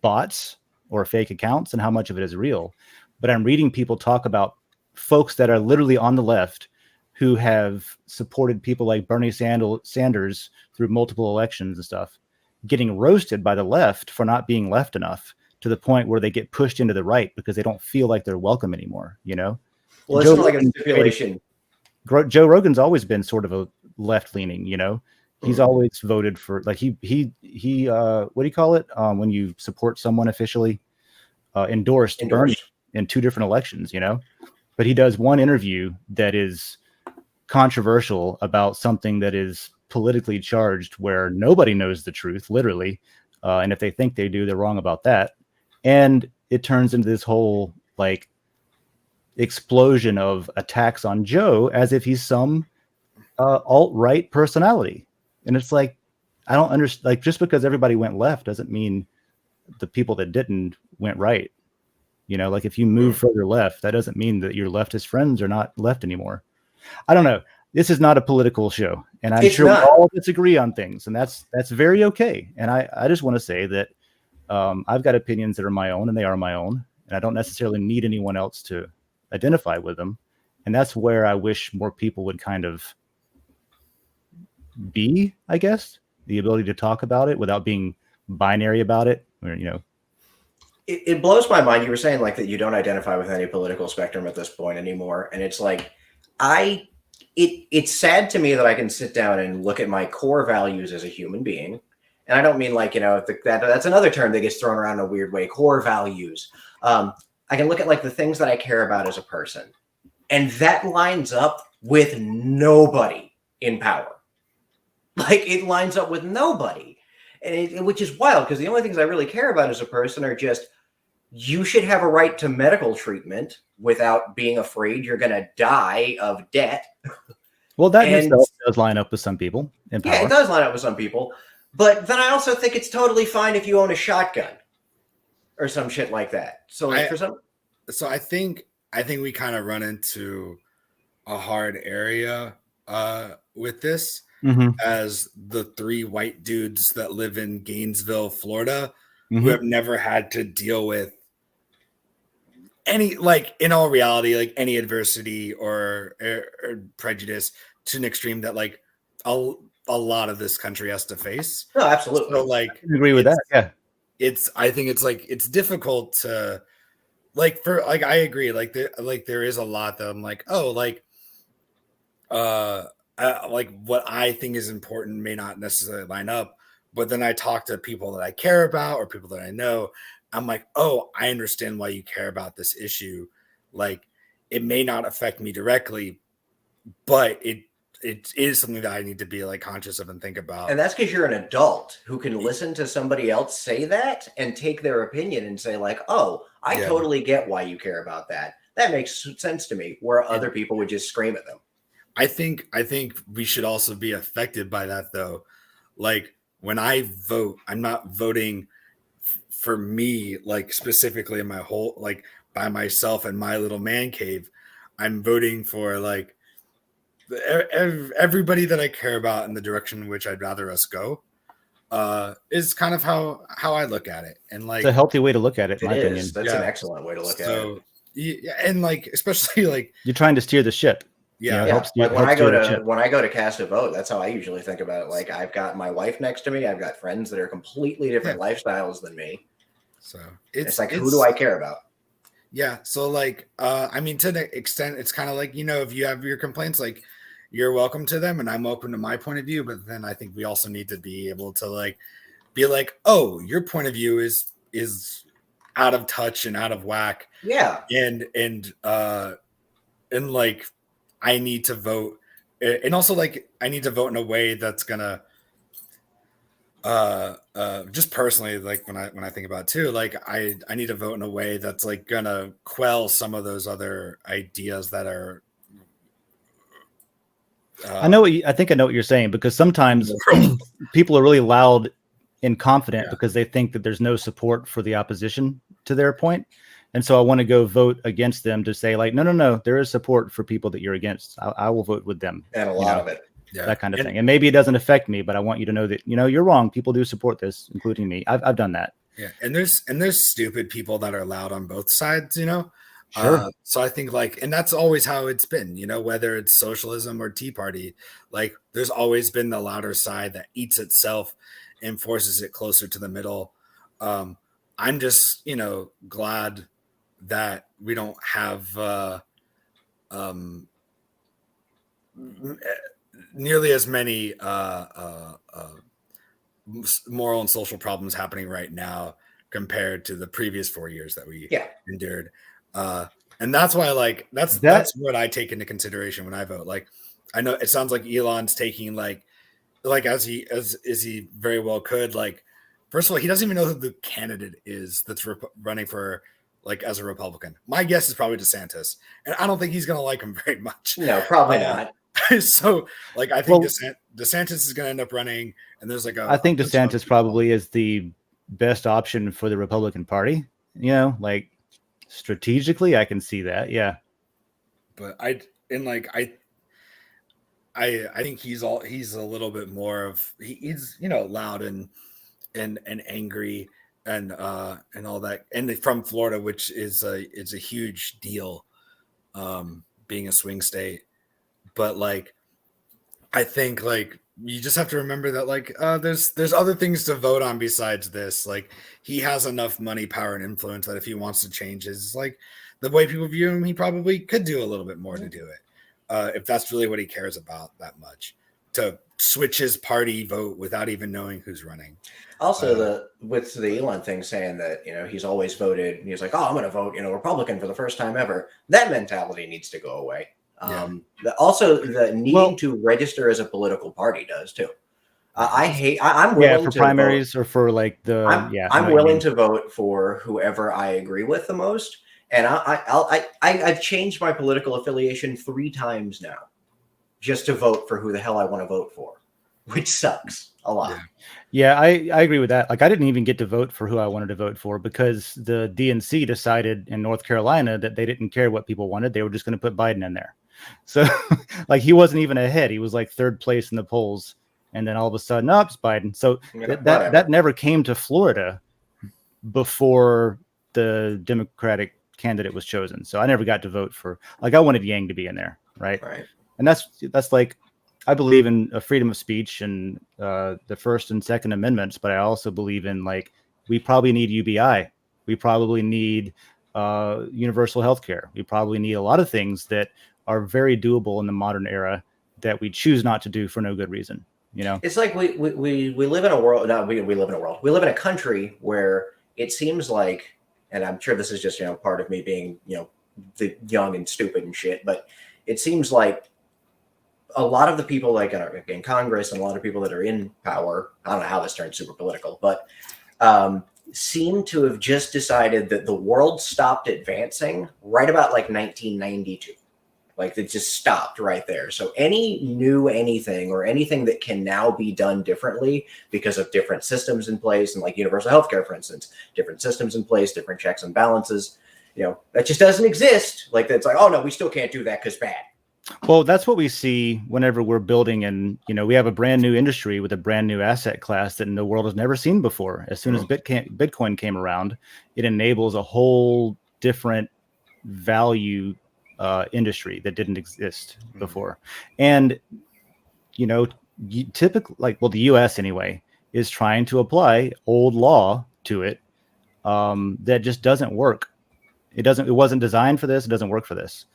bots or fake accounts and how much of it is real. But I'm reading people talk about folks that are literally on the left who have supported people like Bernie Sanders through multiple elections and stuff, getting roasted by the left for not being left enough to the point where they get pushed into the right because they don't feel like they're welcome anymore, Well, it's like a stipulation. Joe Rogan's always been sort of a left leaning, you know. He's always voted for, like, he what do you call it when you support someone officially? Endorsed Bernie in 2 different elections, you know. But he does one interview that is controversial about something that is politically charged, where nobody knows the truth, literally, and if they think they do, they're wrong about that. And it turns into this whole like explosion of attacks on Joe as if he's some alt-right personality. And it's like, I don't understand. Like, just because everybody went left doesn't mean the people that didn't went right. You know, like if you move further left, that doesn't mean that your leftist friends are not left anymore. I don't know. This is not a political show, and I'm sure we all disagree on things, and that's very okay. And I just want to say that I've got opinions that are my own, and they are my own, and I don't necessarily need anyone else to identify with them. And that's where I wish more people would kind of be, I guess, the ability to talk about it without being binary about it, or, you know. It blows my mind. You were saying like that you don't identify with any political spectrum at this point anymore. And it's like, it's sad to me that I can sit down and look at my core values as a human being. And I don't mean like, you know, that's another term that gets thrown around in a weird way, core values. I can look at like the things that I care about as a person, and that lines up with nobody in power. Like, it lines up with nobody. And which is wild, because the only things I really care about as a person are just, you should have a right to medical treatment without being afraid you're going to die of debt. Well, that does line up with some people in power. Yeah, it does line up with some people. But then I also think it's totally fine if you own a shotgun or some shit like that. So like I think we kind of run into a hard area with this. As the 3 white dudes that live in Gainesville, Florida, who have never had to deal with any, like, in all reality, like any adversity or prejudice to an extreme that like a lot of this country has to face. No, absolutely. So like, I agree with that. Yeah. I think it's like, it's difficult to like, for like, I agree. Like there is a lot that I'm like, oh, like what I think is important may not necessarily line up, but then I talk to people that I care about or people that I know. I'm like, oh, I understand why you care about this issue. Like, it may not affect me directly, but it is something that I need to be like conscious of and think about. And that's because you're an adult who can listen to somebody else say that and take their opinion and say like, oh, I totally get why you care about that. That makes sense to me, where other people would just scream at them. I think we should also be affected by that, though. Like, when I vote, I'm not voting for me, like specifically in my whole, like by myself in my little man cave. I'm voting for like everybody that I care about in the direction in which I'd rather us go. Is kind of how I look at it. And like, it's a healthy way to look at it, in my opinion. That's an excellent way to look at it. Yeah, and like, especially like, you're trying to steer the ship. Yeah, like when I go to cast a vote, that's how I usually think about it. Like, I've got my wife next to me, I've got friends that are completely different lifestyles than me. So it's like, who do I care about? Yeah. So like, I mean, to the extent, it's kind of like, you know, if you have your complaints, like, you're welcome to them and I'm welcome to my point of view. But then I think we also need to be able to like, be like, oh, your point of view is out of touch and out of whack. Yeah. And like, I need to vote. And also like, I need to vote in a way that's gonna, just personally, like when I think about it too, like I need to vote in a way that's like gonna quell some of those other ideas that are. I know I think I know what you're saying, because sometimes people are really loud and confident because they think that there's no support for the opposition to their point. And so I want to go vote against them to say like, no, there is support for people that you're against. I will vote with them. And a lot of it. Yeah. That kind of thing. And maybe it doesn't affect me, but I want you to know that, you know, you're wrong. People do support this, including me. I've done that. Yeah. And there's stupid people that are loud on both sides, you know? Sure. So I think like, and that's always how it's been, you know, whether it's socialism or Tea Party, like there's always been the louder side that eats itself and forces it closer to the middle. I'm just, you know, glad that we don't have, nearly as many moral and social problems happening right now compared to the previous 4 years that we endured. And that's why, like, that's what I take into consideration when I vote. Like, I know it sounds like Elon's taking like as he very well could. Like, first of all, he doesn't even know who the candidate is that's running for, like, as a Republican. My guess is probably DeSantis, and I don't think he's going to like him very much. No, probably not. So, like, I think DeSantis is going to end up running, and there's like I think DeSantis probably is the best option for the Republican Party. You know, like, strategically, I can see that. Yeah, but I think he's a little bit more of he's loud and angry and all that, and from Florida, which is a huge deal, being a swing state. But, like, I think, like, you just have to remember that, like, there's other things to vote on besides this. Like, he has enough money, power, and influence that if he wants to change his, like, the way people view him, he probably could do a little bit more to do it. If that's really what he cares about that much, to switch his party vote without even knowing who's running. Also, with the Elon thing saying that, he's always voted, he's like, oh, I'm going to vote, Republican for the first time ever. That mentality needs to go away. Also, the needing to register as a political party does too. I'm willing for to primaries vote. or for, like, I'm willing to vote for whoever I agree with the most. And I've changed my political affiliation 3 times now just to vote for who the hell I want to vote for, which sucks a lot. Yeah, I agree with that. Like, I didn't even get to vote for who I wanted to vote for because the DNC decided in North Carolina that they didn't care what people wanted. They were just going to put Biden in there. So, like, he wasn't even ahead. He was like 3rd place in the polls. And then all of a sudden, it's Biden. So that never came to Florida before the Democratic candidate was chosen. So I never got to vote for, like, I wanted Yang to be in there. Right. And that's like, I believe in a freedom of speech and the First and Second Amendments, but I also believe in, like, we probably need UBI. We probably need universal health care. We probably need a lot of things that are very doable in the modern era that we choose not to do for no good reason. It's like we live in a world. No, we live in a world. We live in a country where it seems like, and I'm sure this is just part of me being the young and stupid and shit, but it seems like a lot of the people, like, in Congress and a lot of people that are in power, I don't know how this turned super political, but seem to have just decided that the world stopped advancing right about, like, 1992. Like, it just stopped right there. So anything or anything that can now be done differently because of different systems in place, and, like, universal healthcare, for instance, different systems in place, different checks and balances, that just doesn't exist. Like, that's like, oh no, we still can't do that because bad. Well, that's what we see whenever we're building, and we have a brand new industry with a brand new asset class that the world has never seen before. As soon as Bitcoin came around, it enables a whole different value industry that didn't exist before. And typically, like, the US anyway is trying to apply old law to it that just doesn't work. It wasn't designed for this. It doesn't work for this.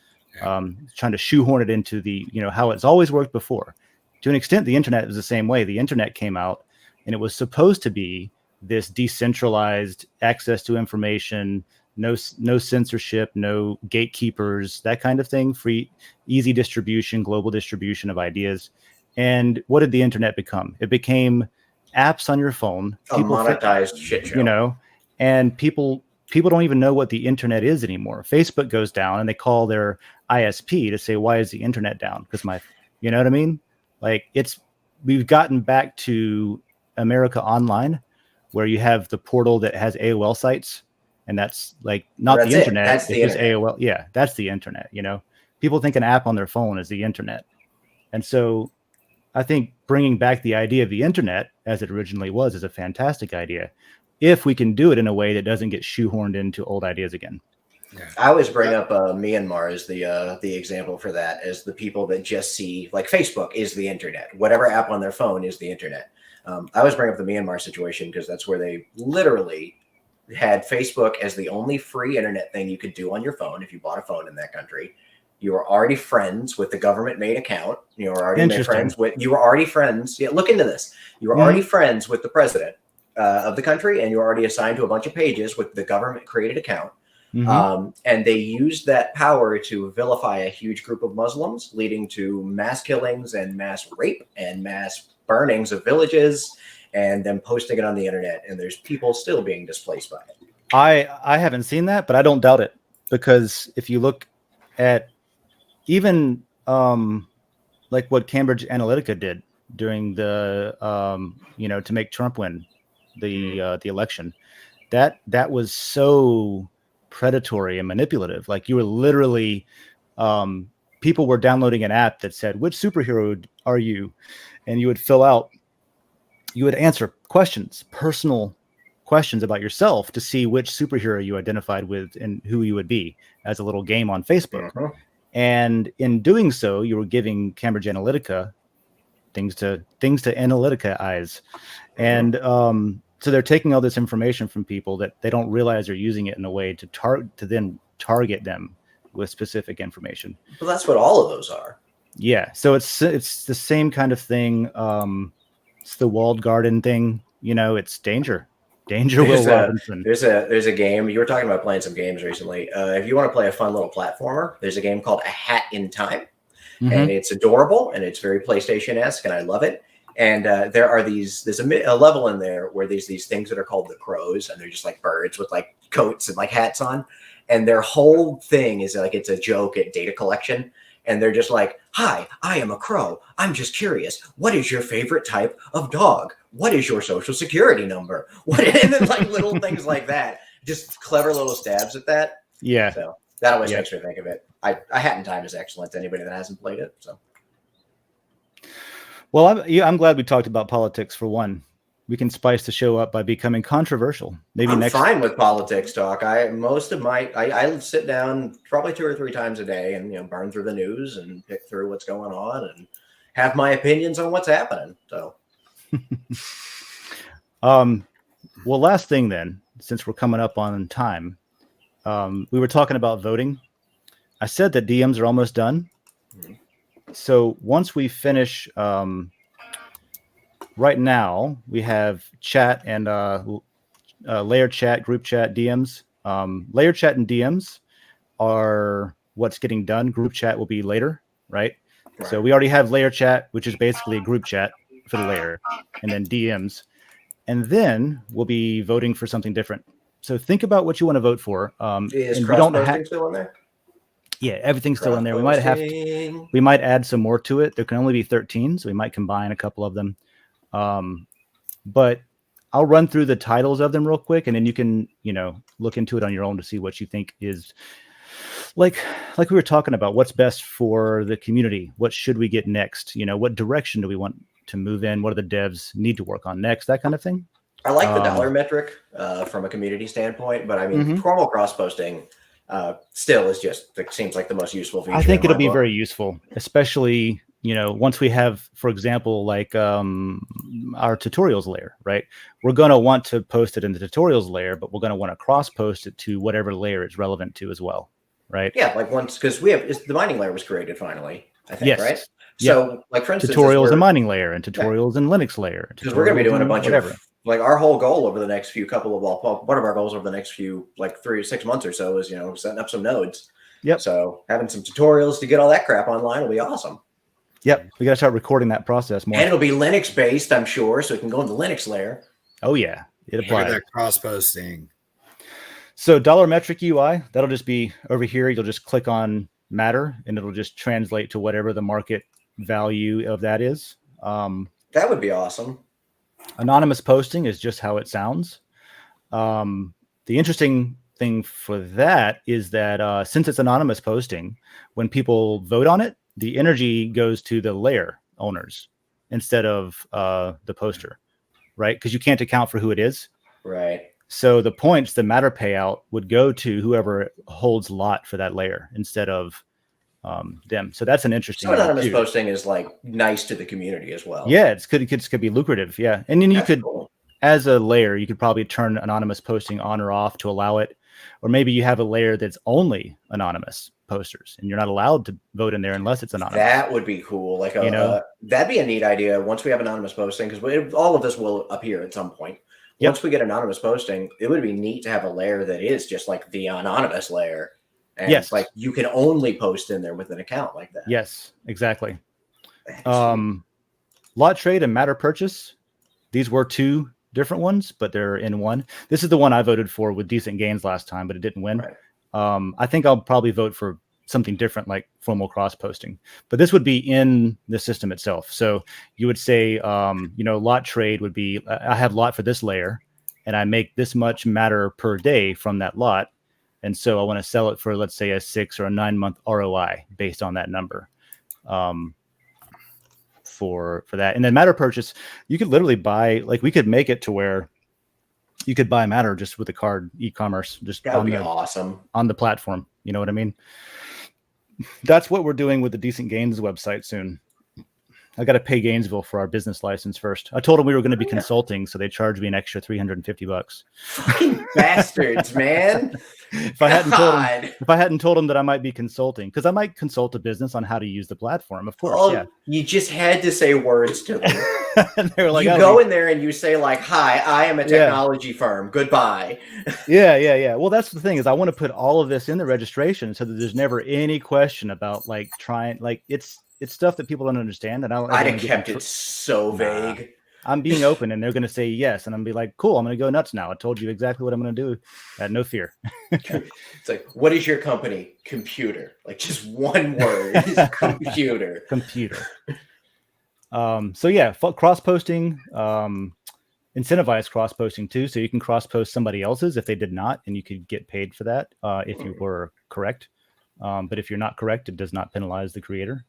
Trying to shoehorn it into the how it's always worked before. To an extent, the internet was the same way. The internet came out and it was supposed to be this decentralized access to information, no censorship, no gatekeepers, that kind of thing, free, easy distribution, global distribution of ideas. And what did the internet become? It became apps on your phone. A monetized shit show. And people don't even know what the internet is anymore. Facebook goes down and they call their ISP to say, why is the internet down? Because you know what I mean? Like, we've gotten back to America Online, where you have the portal that has AOL sites. And that's, like, not the internet. That's the internet. AOL. Yeah, that's the internet. People think an app on their phone is the internet. And so I think bringing back the idea of the internet as it originally was is a fantastic idea, if we can do it in a way that doesn't get shoehorned into old ideas again. I always bring up Myanmar as the example for that, as the people that just see, like, Facebook is the internet. Whatever app on their phone is the internet. I always bring up the Myanmar situation because that's where they literally had Facebook as the only free internet thing you could do on your phone if you bought a phone in that country. You were already friends with the government-made account. You were already friends with. You were already friends. Yeah, look into this. You were already friends with the president of the country, and you were already assigned to a bunch of pages with the government-created account. And they used that power to vilify a huge group of Muslims, leading to mass killings and mass rape and mass burnings of villages, and them posting it on the internet. And there's people still being displaced by it. I haven't seen that, but I don't doubt it, because if you look at even like what Cambridge Analytica did during the to make Trump win the election, that was so predatory and manipulative. Like, you were literally people were downloading an app that said, which superhero are you? And you would answer questions, personal questions about yourself, to see which superhero you identified with and who you would be, as a little game on Facebook. And in doing so, you were giving Cambridge Analytica things to Analytica eyes. And so they're taking all this information from people that they don't realize they're using it in a way to then target them with specific information. Well, that's what all of those are. Yeah. So it's the same kind of thing. It's the walled garden thing. It's danger. Will Robinson. There's a game. You were talking about playing some games recently. If you want to play a fun little platformer, there's a game called A Hat in Time. And it's adorable, and it's very PlayStation-esque, and I love it. And there's a level in there where there's these things that are called the crows, and they're just like birds with like coats and like hats on. And their whole thing is like, it's a joke at data collection. And they're just like, hi, I am a crow. I'm just curious. What is your favorite type of dog? What is your social security number? And then like little things like that. Just clever little stabs at that. Yeah. So that always makes me think of it. A Hat in Time is excellent to anybody that hasn't played it. So. Well, I'm glad we talked about politics for one. We can spice the show up by becoming controversial. Maybe I'm fine with politics talk. I sit down probably 2 or 3 times a day and burn through the news and pick through what's going on and have my opinions on what's happening. So, well, last thing then, since we're coming up on time, we were talking about voting. I said that DMs are almost done. So once we finish. Right now, we have chat and layer chat, group chat, DMs. Layer chat and DMs are what's getting done. Group chat will be later, right? So we already have layer chat, which is basically a group chat for the layer, and then DMs. And then we'll be voting for something different. So think about what you want to vote for. Is cross-posting still in there? Yeah, everything's still in there. We might add some more to it. There can only be 13, so we might combine a couple of them. But I'll run through the titles of them real quick, and then you can, look into it on your own to see what you think is like we were talking about, what's best for the community. What should we get next? What direction do we want to move in? What do the devs need to work on next? That kind of thing. I like the dollar metric from a community standpoint, but I mean, formal cross-posting still is it seems like the most useful feature. I think it'll be very useful, especially once we have, for example, like our tutorials layer, right? We're going to want to post it in the tutorials layer, but we're going to want to cross post it to whatever layer it's relevant to as well, right? Yeah, like because the mining layer was created finally, I think, right? So, like for instance, tutorials and mining layer, and tutorials and Linux layer. Because we're going to be doing a bunch of like our whole goal over the next one of our goals over the next few 3 or 6 months or so is setting up some nodes. Yep. So having some tutorials to get all that crap online will be awesome. Yep, we got to start recording that process more. And it'll be Linux based, I'm sure, so it can go in the Linux layer. Oh yeah, it applies. That cross posting. So dollar metric UI, that'll just be over here. You'll just click on matter, and it'll just translate to whatever the market value of that is. That would be awesome. Anonymous posting is just how it sounds. The interesting thing for that is that since it's anonymous posting, when people vote on it, the energy goes to the layer owners instead of the poster, right? Because you can't account for who it is. Right. So the points, the matter payout would go to whoever holds lot for that layer instead of them. So that's an interesting. So anonymous posting is like nice to the community as well. Yeah, it could be lucrative. Yeah, and then you could, as a layer, you could probably turn anonymous posting on or off to allow it. Or maybe you have a layer that's only anonymous posters and you're not allowed to vote in there unless it's anonymous. That would be cool. Like, that'd be a neat idea once we have anonymous posting, because all of this will appear at some point. Yep. Once we get anonymous posting, it would be neat to have a layer that is just like the anonymous layer. And yes. Like you can only post in there with an account like that. Yes, exactly. Lot trade and matter purchase. These were two different ones, but they're in one. This is the one I voted for with decent gains last time, but it didn't win. Right. I think I'll probably vote for something different like formal cross posting, but this would be in the system itself. So you would say, lot trade would be, I have lot for this layer and I make this much matter per day from that lot. And so I want to sell it for, let's say, a 6 or a 9 month ROI based on that number for that. And then matter purchase, you could literally buy, like we could make it to where you could buy matter just with a card, e-commerce, just that would be awesome on the platform. You know what I mean? That's what we're doing with the Decent Gains website soon. I got to pay Gainesville for our business license first. I told them we were going to be consulting, so they charged me an extra $350. Fucking bastards, man! If I hadn't told them that I might be consulting, because I might consult a business on how to use the platform, of course. Oh, yeah. You just had to say words to them. And they were like, you go in there and you say like, "Hi, I am a technology firm. Goodbye." Yeah. Well, that's the thing is I want to put all of this in the registration so that there's never any question about like trying, like it's stuff that people don't understand. And I'd have kept it so vague. I'm being open and they're going to say yes. And I'm going to be like, cool, I'm going to go nuts now. I told you exactly what I'm going to do. No fear. It's like, what is your company? Computer. Like just one word is computer. Computer. So yeah, cross posting, incentivized cross posting too. So you can cross post somebody else's if they did not, and you could get paid for that if you were correct. But if you're not correct, it does not penalize the creator.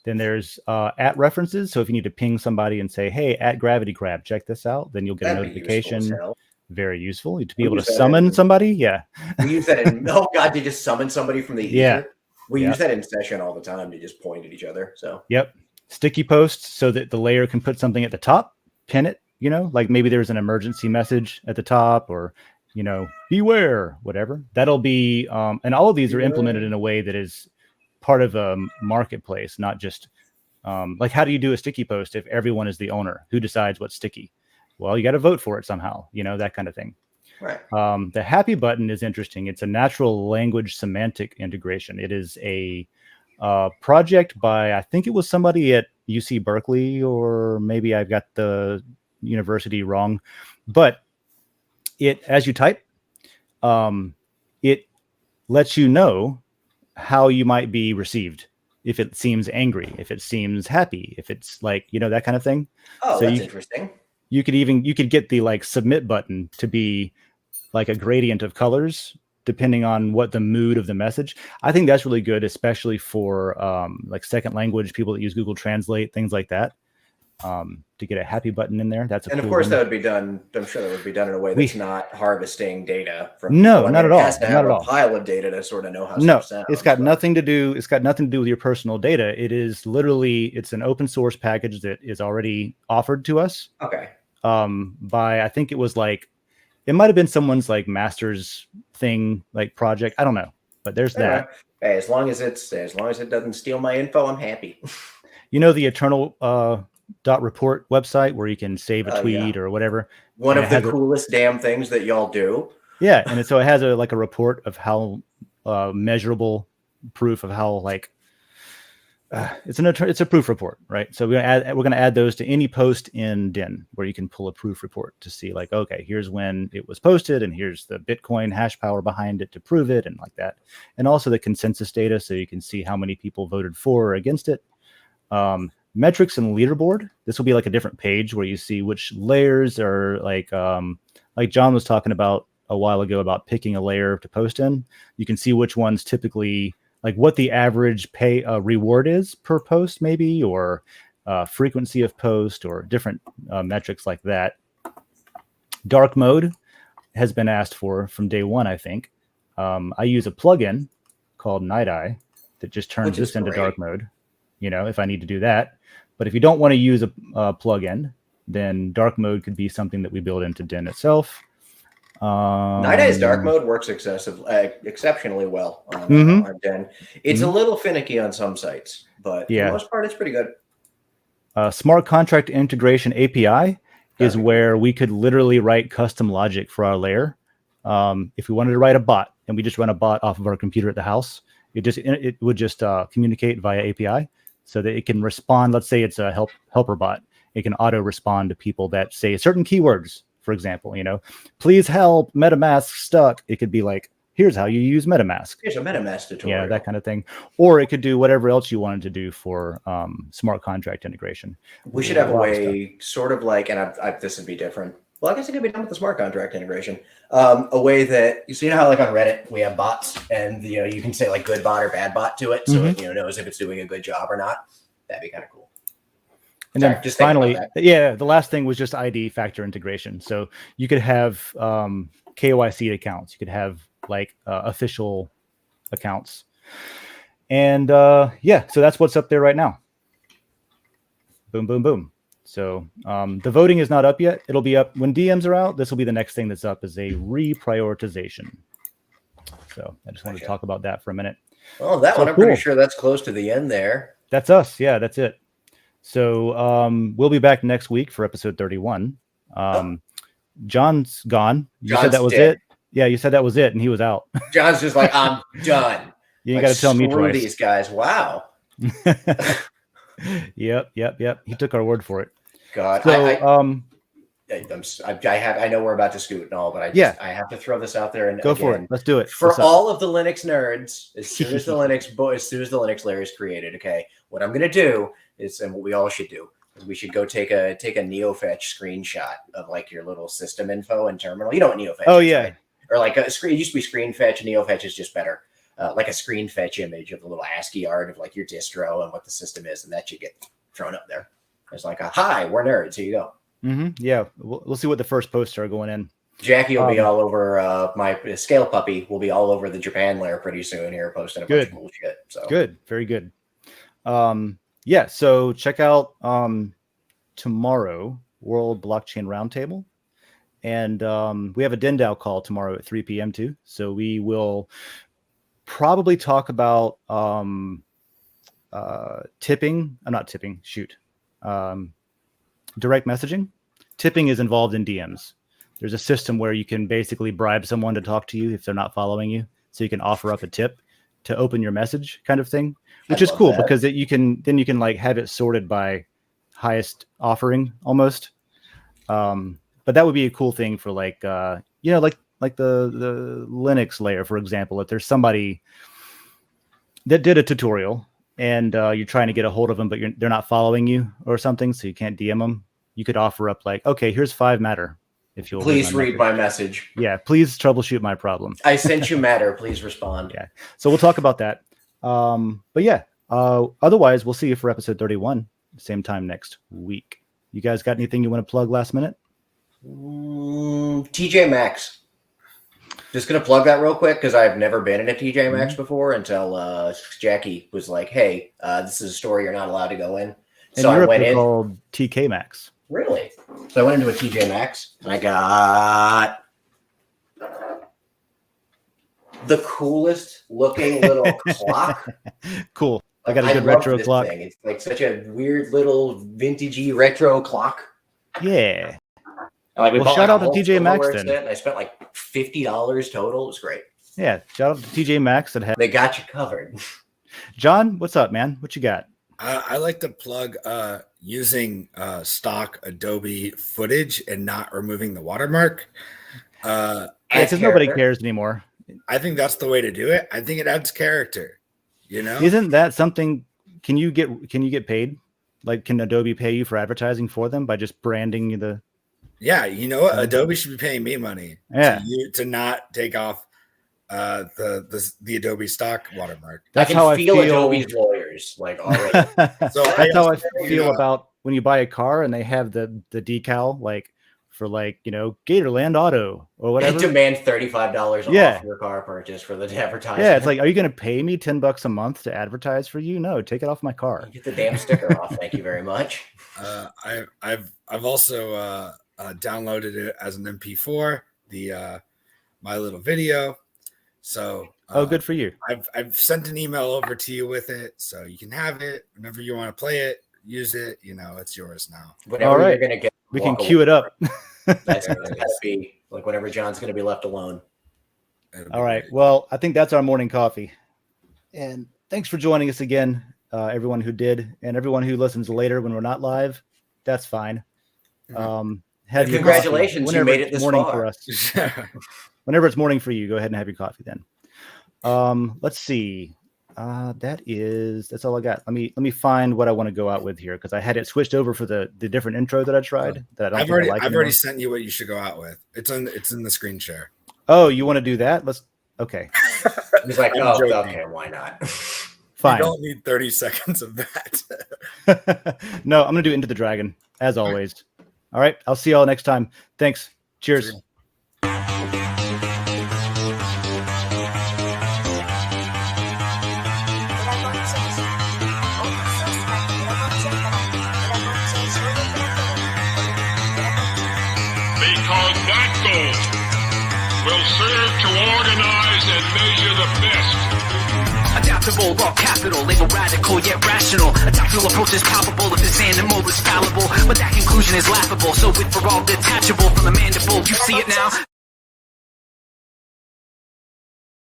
Then there's at references. So if you need to ping somebody and say, hey, at Gravity Crab, check this out, then you'll get a notification. Very useful to be able to summon somebody. Yeah. We use that in, oh God, to just summon somebody from the ether. Yeah. We use that in session all the time to just point at each other. So yep. Sticky posts so that the layer can put something at the top, pin it, like maybe there's an emergency message at the top or, beware, whatever. That'll be, and all of these are implemented in a way that is part of a marketplace, not just like how do you do a sticky post if everyone is the owner? Who decides what's sticky? Well, you got to vote for it somehow, that kind of thing. Right. The happy button is interesting. It's a natural language semantic integration. It is a project by, I think it was somebody at UC Berkeley, or maybe I've got the university wrong, but it, as you type, it lets you know how you might be received. If it seems angry, if it seems happy, if it's like, that kind of thing. Oh, so that's interesting. You could get the like submit button to be like a gradient of colors depending on what the mood of the message. I think that's really good, especially for like second language people that use Google Translate, things like that. To get a happy button in there. That's and of course that would be done. I'm sure that would be done in a way that's not harvesting data from. No, not at all. It has to have a pile of data to sort of know how stuff sounds. It's got nothing to do. It's got nothing to do with your personal data. It is literally, it's an open source package that is already offered to us. Okay. By I think it was like, it might have been someone's like master's thing, like project. I don't know, but there's that. Hey, as long as it doesn't steal my info, I'm happy. The Eternal .report website where you can save a tweet or whatever. One of the coolest damn things that y'all do. Yeah, and so it has a report of how measurable proof of how it's a proof report, right? So we're going to add those to any post in Den where you can pull a proof report to see like, okay, here's when it was posted and here's the Bitcoin hash power behind it to prove it and like that. And also the consensus data so you can see how many people voted for or against it. Metrics and leaderboard. This will be like a different page where you see which layers are like John was talking about a while ago about picking a layer to post in. You can see which ones typically, like what the average pay reward is per post maybe, or frequency of post or different metrics like that. Dark mode has been asked for from day one, I think. I use a plugin called Night Eye that just turns this into dark mode, if I need to do that. But if you don't want to use a plugin, then dark mode could be something that we build into Den itself. Night Eyes Dark Mode works exceptionally well on Den. It's a little finicky on some sites, but for the most part, it's pretty good. Smart Contract Integration API is where we could literally write custom logic for our layer. If we wanted to write a bot and we just run a bot off of our computer at the house, it would just communicate via API so that it can respond. Let's say it's a helper bot. It can auto respond to people that say certain keywords. For example, please help, MetaMask stuck. It could be like, here's how you use MetaMask. Here's a MetaMask tutorial. Yeah, that kind of thing. Or it could do whatever else you wanted to do for smart contract integration. We should have a way, sort of like, and this would be different. Well, I guess it could be done with the smart contract integration. A way that, you know how like on Reddit, we have bots and, you can say like good bot or bad bot to it. So it knows if it's doing a good job or not. That'd be kind of cool. And then finally, the last thing was just ID factor integration. So you could have KYC accounts. You could have like official accounts. And so that's what's up there right now. Boom, boom, boom. So the voting is not up yet. It'll be up when DMs are out. This will be the next thing that's up is a reprioritization. So I just wanted to talk about that for a minute. Oh, that one, I'm pretty sure that's close to the end there. That's us. Yeah, that's it. So we'll be back next week for episode 31. John's gone. You said that was it? Yeah, you said that was it, and he was out. John's just like, I'm done. You ain't got to tell me twice. These guys. Wow. Yep. He took our word for it. God. So, I know we're about to scoot and all, but I have to throw this out there and go for it. Let's do it. For all of the Linux nerds, as soon as the Linux layer is created, okay, what I'm going to do is, and what we all should do, is we should go take a NeoFetch screenshot of like your little system info and terminal. You know what NeoFetch is, right? Or like a screen. It used to be screen fetch. NeoFetch is just better. Like a screen fetch image of the little ASCII art of like your distro and what the system is, and that should get thrown up there. It's like hi, we're nerds. Here you go. Yeah, we'll see what the first posts are going in. Jackie will be all over my Scale Puppy will be all over the Japan layer pretty soon here, posting a bunch of cool shit. So good, very good. So check out tomorrow World Blockchain Roundtable, and we have a Den.social call tomorrow at 3 p.m. too. So we will probably talk about tipping. I'm not tipping. Shoot. Direct messaging. Tipping is involved in DMs. There's a system where you can basically bribe someone to talk to you if they're not following you. So you can offer up a tip to open your message kind of thing, which is cool because you can like have it sorted by highest offering almost. But that would be a cool thing for like the Linux layer, for example. If there's somebody that did a tutorial and you're trying to get a hold of them, but they're not following you or something, so you can't DM them, you could offer up like, okay, here's 5 matter. If you'll please read my message. Yeah, please troubleshoot my problem. I sent you matter. Please respond. Yeah. So we'll talk about that. But yeah, otherwise we'll see you for episode 31, same time next week. You guys got anything you want to plug last minute? TJ Maxx. Just going to plug that real quick because I've never been in a TJ Maxx before until Jackie was like, hey, this is a store you're not allowed to go in. So I went in. Called TK Maxx. Really? So I went into a TJ Maxx and I got the coolest looking little clock. Cool. I got a good retro clock. Thing. It's like such a weird little vintagey retro clock. Yeah. And like shout out to TJ Maxx then. And I spent like $50 total. It was great. Yeah. Shout out to TJ Maxx. They got you covered. John, what's up, man? What you got? I like to plug using stock Adobe footage and not removing the watermark. Because nobody cares anymore. I think that's the way to do it. I think it adds character. Isn't that something? Can you get paid? Like, can Adobe pay you for advertising for them by just branding the? Yeah, you know what? Adobe should be paying me money. Yeah. to not take off the Adobe stock watermark. That's how I feel. Adobe's lawyers like already. So that's how I feel about when you buy a car and they have the decal like for like Gatorland Auto or whatever. They demand $35 off your car purchase for the advertisement. Yeah, it's like, are you going to pay me $10 a month to advertise for you? No, take it off my car. Get the damn sticker off. Thank you very much. I've also downloaded it as an MP4. my little video. So good for you. I've sent an email over to you with it, so you can have it whenever you want to play it, use it. It's yours now. Whatever you're gonna get, we can cue it up. That's gotta be like whenever John's gonna be left alone. All right. Great. Well, I think that's our morning coffee. And thanks for joining us again, everyone who did, and everyone who listens later when we're not live. That's fine. Congratulations, you made it this morning far. For us. Whenever it's morning for you, go ahead and have your coffee then. Let's see. That's all I got. Let me find what I want to go out with here, because I had it switched over for the different intro that I tried. That I've already sent you what you should go out with. It's in the screen share. Oh, you want to do that? Okay. He's like, okay, why not? Fine. You don't need 30 seconds of that. No, I'm gonna do Into the Dragon as always. All right. I'll see y'all next time. Thanks. Cheers. Because that goal will serve to organize and measure the best. Adaptable, raw capital, label radical yet rational. A tactical approach is palpable if this animal is fallible. But that conclusion is laughable, so with for all detachable from the mandible. You see it now?